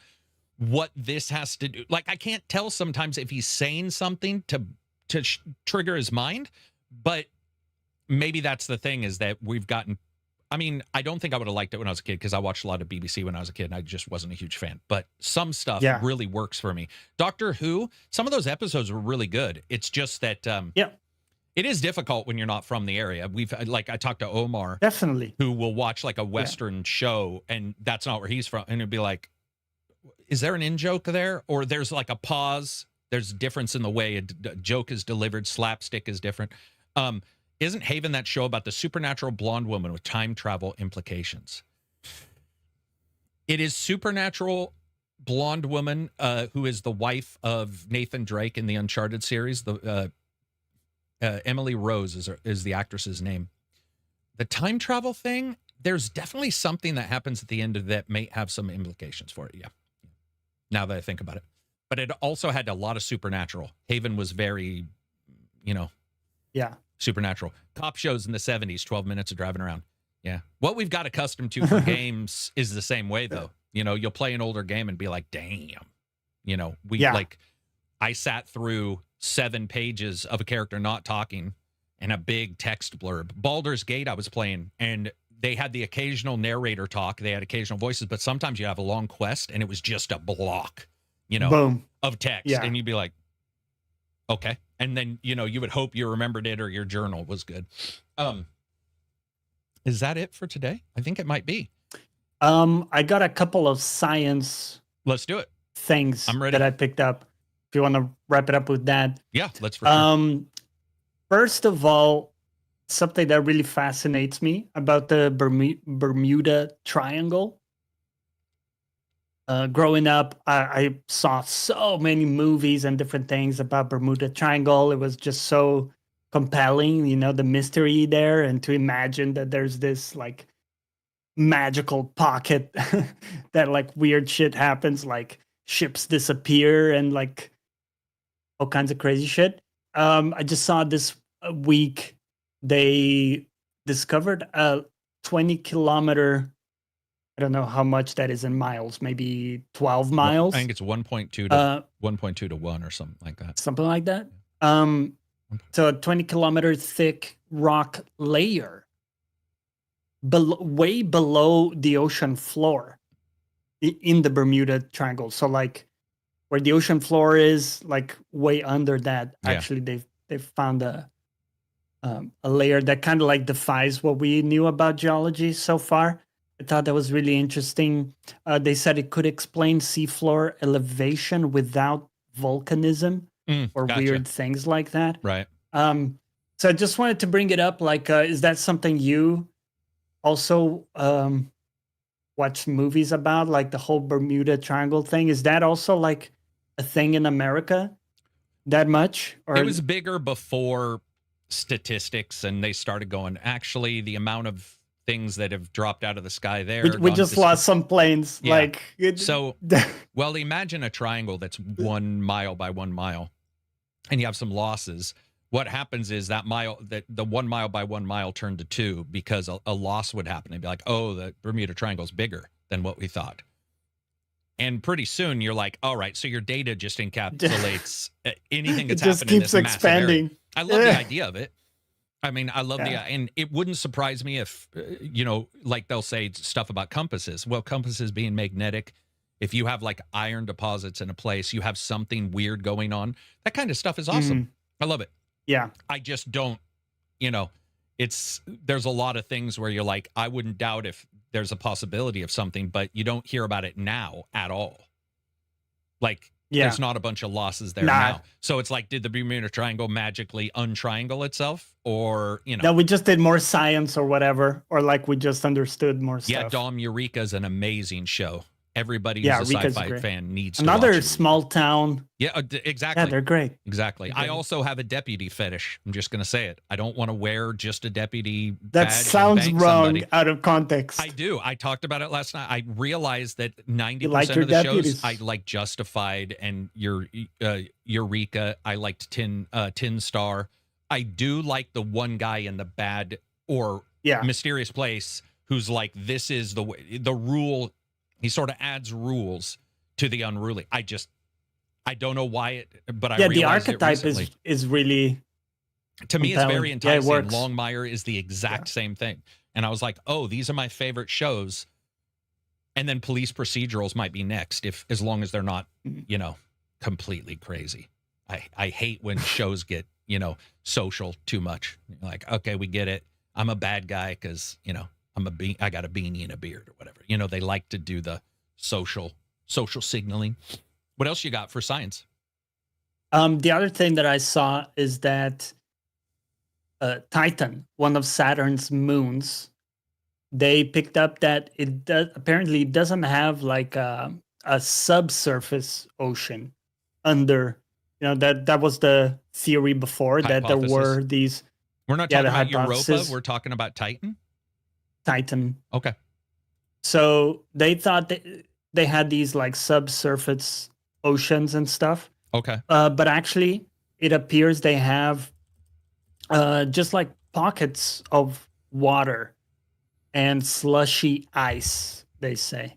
what this has to do. Like, I can't tell sometimes if he's saying something to trigger his mind, but maybe that's the thing is that we've gotten, I mean, I don't think I would have liked it when I was a kid because I watched a lot of BBC when I was a kid and I just wasn't a huge fan, but some stuff really works for me. Doctor Who, some of those episodes were really good. It's just that, it is difficult when you're not from the area. I talked to Omar, definitely, who will watch like a Western show, and that's not where he's from. And it'd be like, is there an in joke there? Or there's like a pause. There's a difference in the way a joke is delivered. Slapstick is different. Isn't Haven that show about the supernatural blonde woman with time travel implications? It is supernatural blonde woman who is the wife of Nathan Drake in the Uncharted series. Emily Rose is the actress's name. The time travel thing, there's definitely something that happens at the end of that may have some implications for it. Yeah. Now that I think about it. But it also had a lot of supernatural. Haven was very, you know, supernatural. Cop shows in the 70s, 12 minutes of driving around. Yeah. What we've got accustomed to for games is the same way, though. You know, you'll play an older game and be like, damn. You know, I sat through 7 pages of a character not talking and a big text blurb. Baldur's Gate I was playing, and they had the occasional narrator talk. They had occasional voices, but sometimes you have a long quest, and it was just a block, you know, of text. And you'd be like, okay. And then, you know, you would hope you remembered it or your journal was good. Is that it for today? I think it might be. I got a couple of science Let's do it. things I'm ready. that I picked up. If you want to wrap it up with that. Yeah, let's for sure. First of all, something that really fascinates me about the Bermuda Triangle. Growing up, I saw so many movies and different things about Bermuda Triangle. It was just so compelling, the mystery there, and to imagine that there's this like magical pocket that like weird shit happens, like ships disappear and like all kinds of crazy shit. I just saw this week they discovered a 20-kilometer. I don't know how much that is in miles, maybe 12 miles. I think it's 1.2 to 1.2 to 1 or something like that. Something like that. So a 20-kilometer thick rock layer way below the ocean floor in the Bermuda Triangle. So like where the ocean floor is, like way under that, actually they've found a layer that kind of like defies what we knew about geology so far. I thought that was really interesting. They said it could explain seafloor elevation without volcanism or weird things like that. Right. So I just wanted to bring it up. Like, is that something you also watch movies about? Like the whole Bermuda Triangle thing? Is that also like a thing in America that much? Or it was bigger before statistics and they started going, actually, the amount of things that have dropped out of the sky there. We just lost some planes. Yeah. Like well, imagine a triangle that's 1 mile by 1 mile, and you have some losses. What happens is that the 1 mile by 1 mile turned to 2 because a loss would happen. It'd be like, oh, the Bermuda Triangle is bigger than what we thought. And pretty soon you're like, all right, so your data just encapsulates anything that's happened in this expanding. Massive area. I love the idea of it. I mean, I love and it wouldn't surprise me if, like they'll say stuff about compasses. Well, compasses being magnetic, if you have like iron deposits in a place, you have something weird going on. That kind of stuff is awesome. I love it. Yeah. I just don't, there's a lot of things where you're like, I wouldn't doubt if there's a possibility of something, but you don't hear about it now at all. Like, there's not a bunch of losses there now. So it's like, did the Bermuda Triangle magically untriangle itself? Or, No, we just did more science or whatever. Or like we just understood more stuff. Yeah, Dom, Eureka is an amazing show. Everybody who's a sci-fi fan needs to Another watch small town. Yeah, exactly. Yeah, they're great. Exactly. I also have a deputy fetish. I'm just going to say it. I don't want to wear just a deputy That badge sounds and bank wrong somebody. out of context. I do. I talked about it last night. I realized that 90% your of the deputies. shows I like Justified and Eureka. I liked Tin Star. I do like the one guy in the bad or mysterious place who's like, this is the way, the rule. He sort of adds rules to the unruly. I don't know why but I realized the archetype is really to me compelling. it's very enticing. Yeah, it works. Longmire is the exact same thing. And I was like, oh, these are my favorite shows. And then police procedurals might be next as long as they're not, completely crazy. I hate when shows get, social too much. Like, okay, we get it. I'm a bad guy because, I got a beanie and a beard or whatever. They like to do the social signaling. What else you got for science? The other thing that I saw is that Titan, one of Saturn's moons, they picked up that apparently it doesn't have like a subsurface ocean under. That was the theory before, that there were these. We're not talking about Europa. We're talking about Titan. Okay. So they thought that they had these like subsurface oceans and stuff. Okay. But actually, it appears they have just like pockets of water and slushy ice, they say.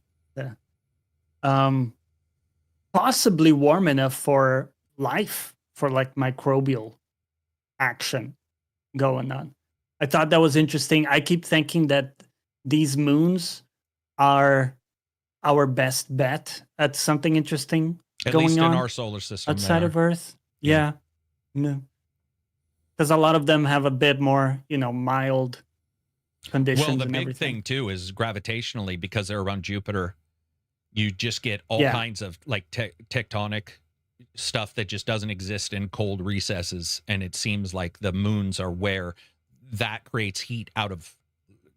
Possibly warm enough for life, for like microbial action going on. I thought that was interesting. I keep thinking that these moons are our best bet at something interesting going on. At least in our solar system. Outside of Earth. Yeah. No. Because a lot of them have a bit more, mild conditions Well, the and big everything. thing too is gravitationally, because they're around Jupiter, you just get all kinds of like tectonic stuff that just doesn't exist in cold recesses, and it seems like the moons are where that creates heat out of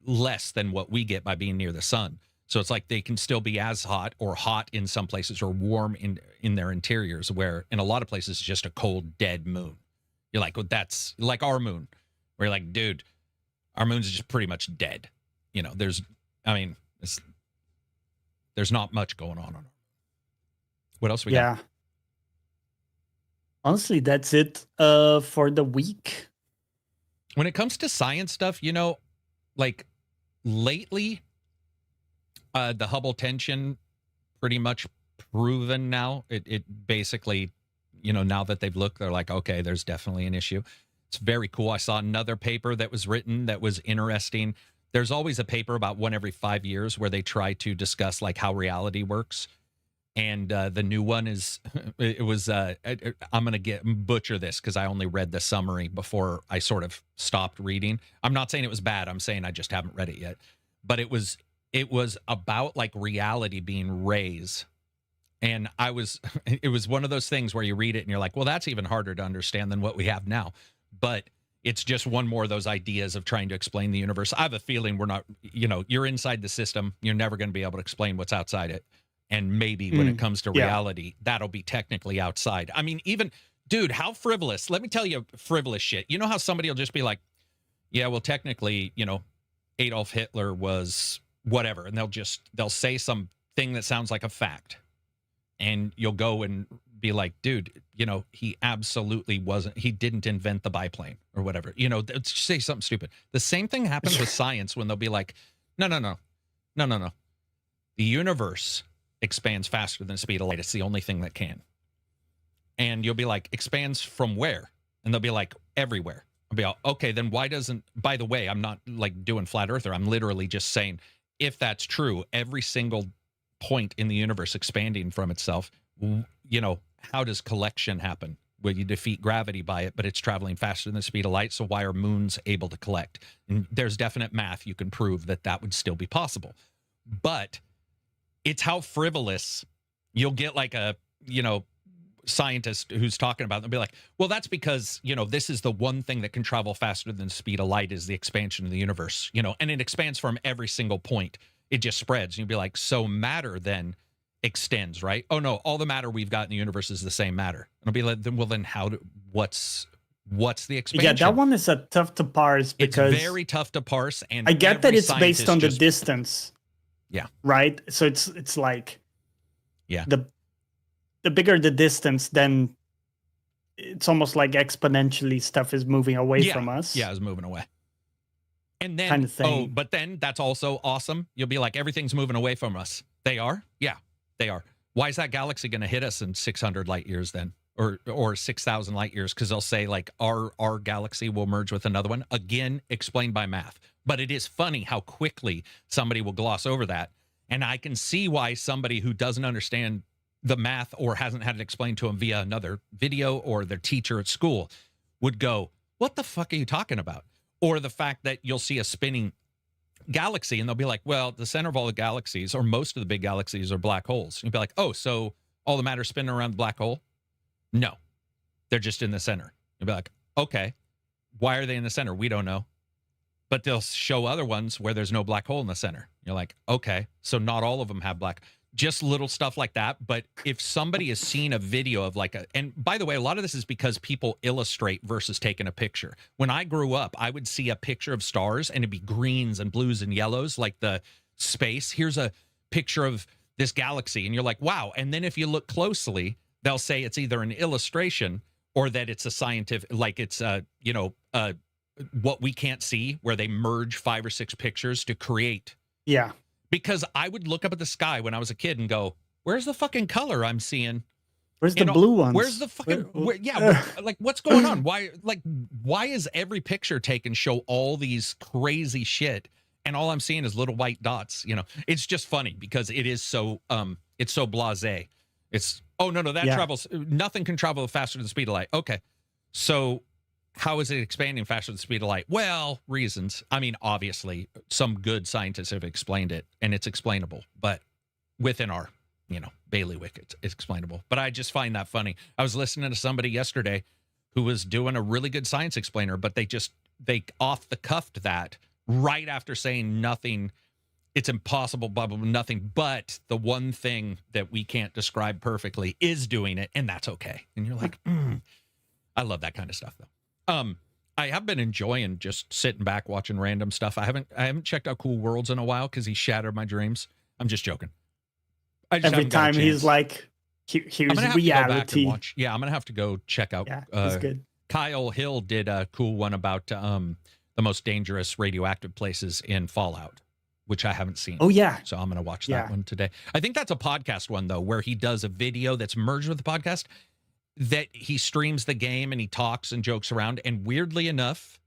less than what we get by being near the sun. So it's like they can still be as hot or hot in some places or warm in their interiors, where in a lot of places it's just a cold dead moon. You're like, well, that's like our moon. Where you're like, dude, our moon's just pretty much dead. You know, there's not much going on. What else we got? Honestly, that's it for the week. When it comes to science stuff, you know, like lately, the Hubble tension pretty much proven now. It basically, you know, now that they've looked, they're like, okay, there's definitely an issue. It's very cool. I saw another paper that was written that was interesting. There's always a paper about one every 5 years where they try to discuss like how reality works. And the new one is, I'm going to butcher this because I only read the summary before I sort of stopped reading. I'm not saying it was bad. I'm saying I just haven't read it yet. But it was about like reality being rays. And it was one of those things where you read it and you're like, well, that's even harder to understand than what we have now. But it's just one more of those ideas of trying to explain the universe. I have a feeling we're not, you know, you're inside the system. You're never going to be able to explain what's outside it. And maybe when it comes to reality, that'll be technically outside. I mean, even, dude, how frivolous. Let me tell you frivolous shit. You know how somebody will just be like, yeah, well, technically, you know, Adolf Hitler was whatever. And they'll say something that sounds like a fact. And you'll go and be like, dude, you know, he absolutely wasn't. He didn't invent the biplane or whatever. You know, say something stupid. The same thing happens with science when they'll be like, no. The universe expands faster than the speed of light. It's the only thing that can. And you'll be like, expands from where? And they'll be like, everywhere. I'll be like, okay, then why doesn't, by the way, I'm not like doing flat earther. I'm literally just saying, if that's true, every single point in the universe expanding from itself, you know, how does collection happen? Well, you defeat gravity by it, but it's traveling faster than the speed of light. So why are moons able to collect? And there's definite math you can prove that would still be possible. But it's how frivolous you'll get like a, you know, scientist who's talking about it. They'll be like, well, that's because, you know, this is the one thing that can travel faster than the speed of light is the expansion of the universe, you know, and it expands from every single point. It just spreads. And you'll be like, so matter then extends, right? Oh no, all the matter we've got in the universe is the same matter. And I'll be like, well, then what's the expansion? Yeah, that one is tough to parse because it's very tough to parse. And I get that it's based on the distance. Yeah. Right. So it's like, yeah, the bigger the distance, then it's almost like exponentially stuff is moving away from us. Yeah, it's moving away. And then, kind of thing. Oh, but then that's also awesome. You'll be like, everything's moving away from us. They are? Yeah, they are. Why is that galaxy going to hit us in 600 light years then? Or 6,000 light years? Because they'll say like our galaxy will merge with another one. Again, explained by math. But it is funny how quickly somebody will gloss over that. And I can see why somebody who doesn't understand the math or hasn't had it explained to them via another video or their teacher at school would go, what the fuck are you talking about? Or the fact that you'll see a spinning galaxy and they'll be like, well, the center of all the galaxies or most of the big galaxies are black holes. You'll be like, oh, so all the matter spinning around the black hole? No, they're just in the center. You'll be like, okay, why are they in the center? We don't know. But they'll show other ones where there's no black hole in the center. You're like, okay, so not all of them have black. Just little stuff like that. But if somebody has seen a video of like and by the way, a lot of this is because people illustrate versus taking a picture. When I grew up, I would see a picture of stars and it'd be greens and blues and yellows, like the space. Here's a picture of this galaxy. And you're like, wow. And then if you look closely, they'll say it's either an illustration or that it's a scientific, like it's what we can't see, where they merge 5 or 6 pictures to create. Yeah. Because I would look up at the sky when I was a kid and go, where's the fucking color I'm seeing? Where's the blue ones? Where's the fucking, like, what's going on? Why is every picture taken show all these crazy shit and all I'm seeing is little white dots? You know, it's just funny because it is so, it's so blasé. It's, oh, no, that travels, nothing can travel faster than the speed of light. Okay. So how is it expanding faster than the speed of light? Well, reasons. I mean, obviously, some good scientists have explained it, and it's explainable. But within our, bailiwick, it's explainable. But I just find that funny. I was listening to somebody yesterday who was doing a really good science explainer, but they off the cuffed that right after saying nothing. It's impossible, blah, blah, blah, nothing. But the one thing that we can't describe perfectly is doing it, and that's okay. And you're like, I love that kind of stuff, though. I have been enjoying just sitting back watching random stuff. I haven't checked out Cool Worlds in a while because he shattered my dreams. I'm just joking. Every time he's like, here's reality. Yeah, I'm gonna have to go check out. Yeah, that's good. Kyle Hill did a cool one about the most dangerous radioactive places in Fallout, which I haven't seen. Oh yeah. So I'm gonna watch that one today. I think that's a podcast one though, where he does a video that's merged with the podcast. That he streams the game and he talks and jokes around, and weirdly enough,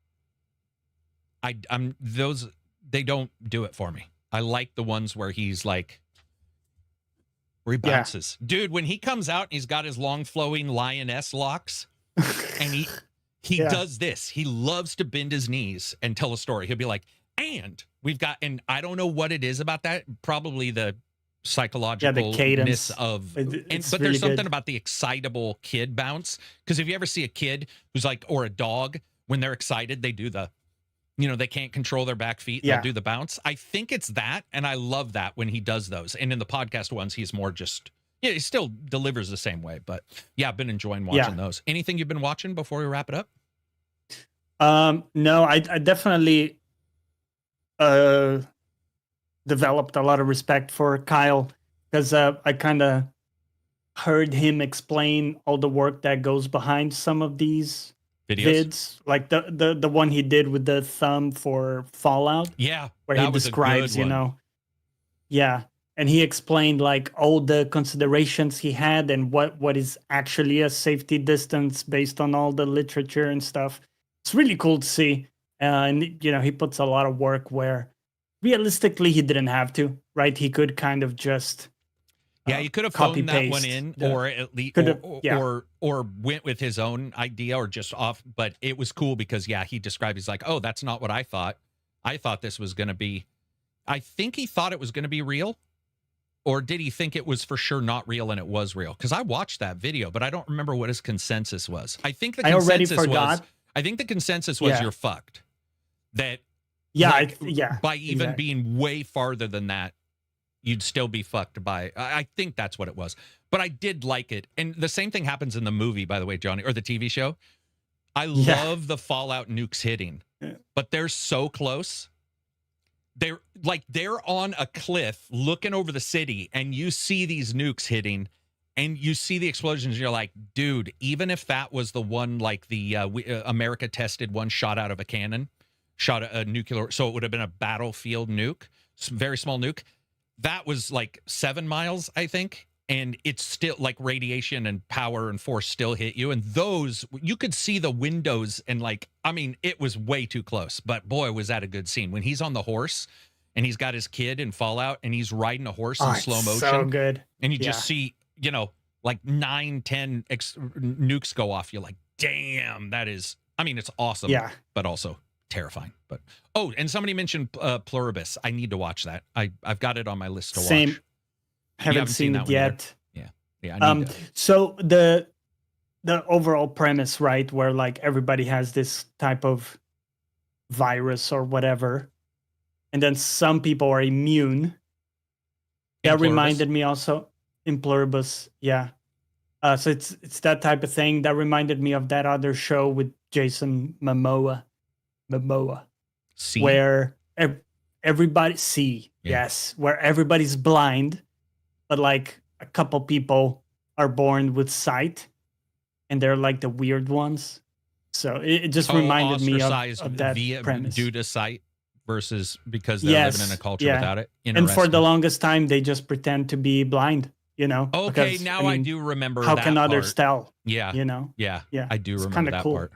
they don't do it for me. I like the ones where he's like, where he bounces. Yeah. Dude, when he comes out and he's got his long flowing lioness locks, and he does this. He loves to bend his knees and tell a story. He'll be like, and I don't know what it is about that. Probably the psychological cadence of but really there's something about the excitable kid bounce, because if you ever see a kid who's like, or a dog, when they're excited they do the they can't control their back feet, they'll do the bounce. I think it's that, and I love that when he does those. And in the podcast ones he's more just he still delivers the same way. But I've been enjoying watching those. Anything you've been watching before we wrap it up? No, I definitely developed a lot of respect for Kyle, because I kind of heard him explain all the work that goes behind some of these vids, like the one he did with the thumb for Fallout. Yeah, where he describes, and he explained like all the considerations he had and what is actually a safety distance based on all the literature and stuff. It's really cool to see, and he puts a lot of work where realistically he didn't have to, right? He could kind of just he could have phoned that one in, or at least or went with his own idea, or just off. But it was cool because he described, he's like, oh, that's not what I thought. I thought this was going to be, I think he thought it was going to be real, or did he think it was for sure not real and it was real? Because I watched that video, but I don't remember what his consensus was. I think the consensus already forgot. I think the consensus was you're fucked. That by even being way farther than that, you'd still be fucked by. I think that's what it was. But I did like it. And the same thing happens in the movie, by the way, Johnny, or the TV show. I love the Fallout nukes hitting, but they're so close. They're on a cliff looking over the city, and you see these nukes hitting, and you see the explosions, and you're like, dude, even if that was the one, like the America tested one shot out of a cannon, shot a nuclear, so it would have been a battlefield nuke, very small nuke. That was like 7 miles, I think. And it's still like radiation and power and force still hit you. And those, you could see the windows and it was way too close. But boy, was that a good scene. When he's on the horse and he's got his kid in Fallout and he's riding a horse in slow motion. So good. And you just see, like 9, 10 nukes go off. You're like, damn, that is, it's awesome. Yeah. But also terrifying. But and somebody mentioned Pluribus. I need to watch that. I've got it on my list to watch. Haven't seen it yet. Yeah. I need to. So the overall premise, right, where like everybody has this type of virus or whatever, and then some people are immune. That reminded me also in Pluribus. Yeah. So it's that type of thing that reminded me of that other show with Jason Momoa. See? Where everybody where everybody's blind, but like a couple people are born with sight, and they're like the weird ones. So it just reminded me of that premise. Due to sight versus because they're living in a culture without it. And for the longest time, they just pretend to be blind. Okay, because, now I do remember. How that can others tell? Yeah, Yeah, I do remember that cool. part.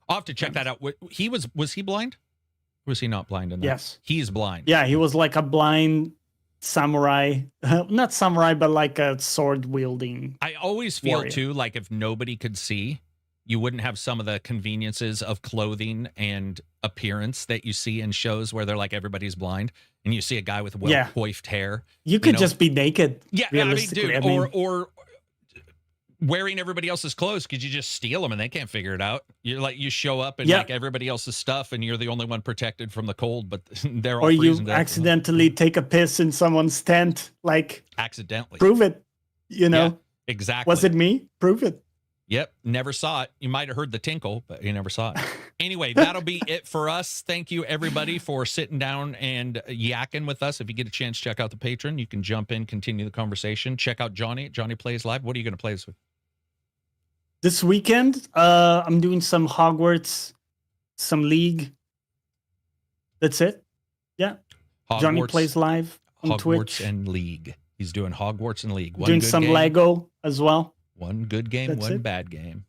I'll have to check that out. Was he blind? Or was he not blind in that? Yes, he's blind. Yeah, he was like a blind samurai, not samurai, but like a sword wielding. I always feel too like if nobody could see, You wouldn't have some of the conveniences of clothing and appearance that you see in shows where they're like everybody's blind, and you see a guy with well-coiffed hair. You could just be naked. Yeah, realistically. I mean, dude, or wearing everybody else's clothes because you just steal them and they can't figure it out. You're like, you show up in like everybody else's stuff and you're the only one protected from the cold, but they're all freezing. Or you accidentally take a piss in someone's tent, like accidentally. Prove it. Yeah, exactly. Was it me? Prove it. Yep, never saw it. You might have heard the tinkle, but you never saw it. Anyway, that'll be it for us. Thank you, everybody, for sitting down and yakking with us. If you get a chance, check out the Patreon. You can jump in, continue the conversation. Check out Johnny. Johnny Plays Live. What are you going to play this with? This weekend, I'm doing some Hogwarts, some League. That's it. Yeah. Hogwarts, Johnny Plays Live on Hogwarts Twitch. and League. He's doing Hogwarts and League. Doing some game. Lego as well. One good game, one bad game.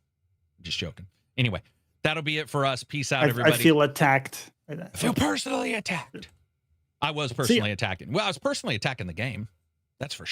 Just joking. Anyway, that'll be it for us. Peace out, everybody. I feel attacked. I feel personally attacked. I was personally attacking. Well, I was personally attacking the game. That's for sure.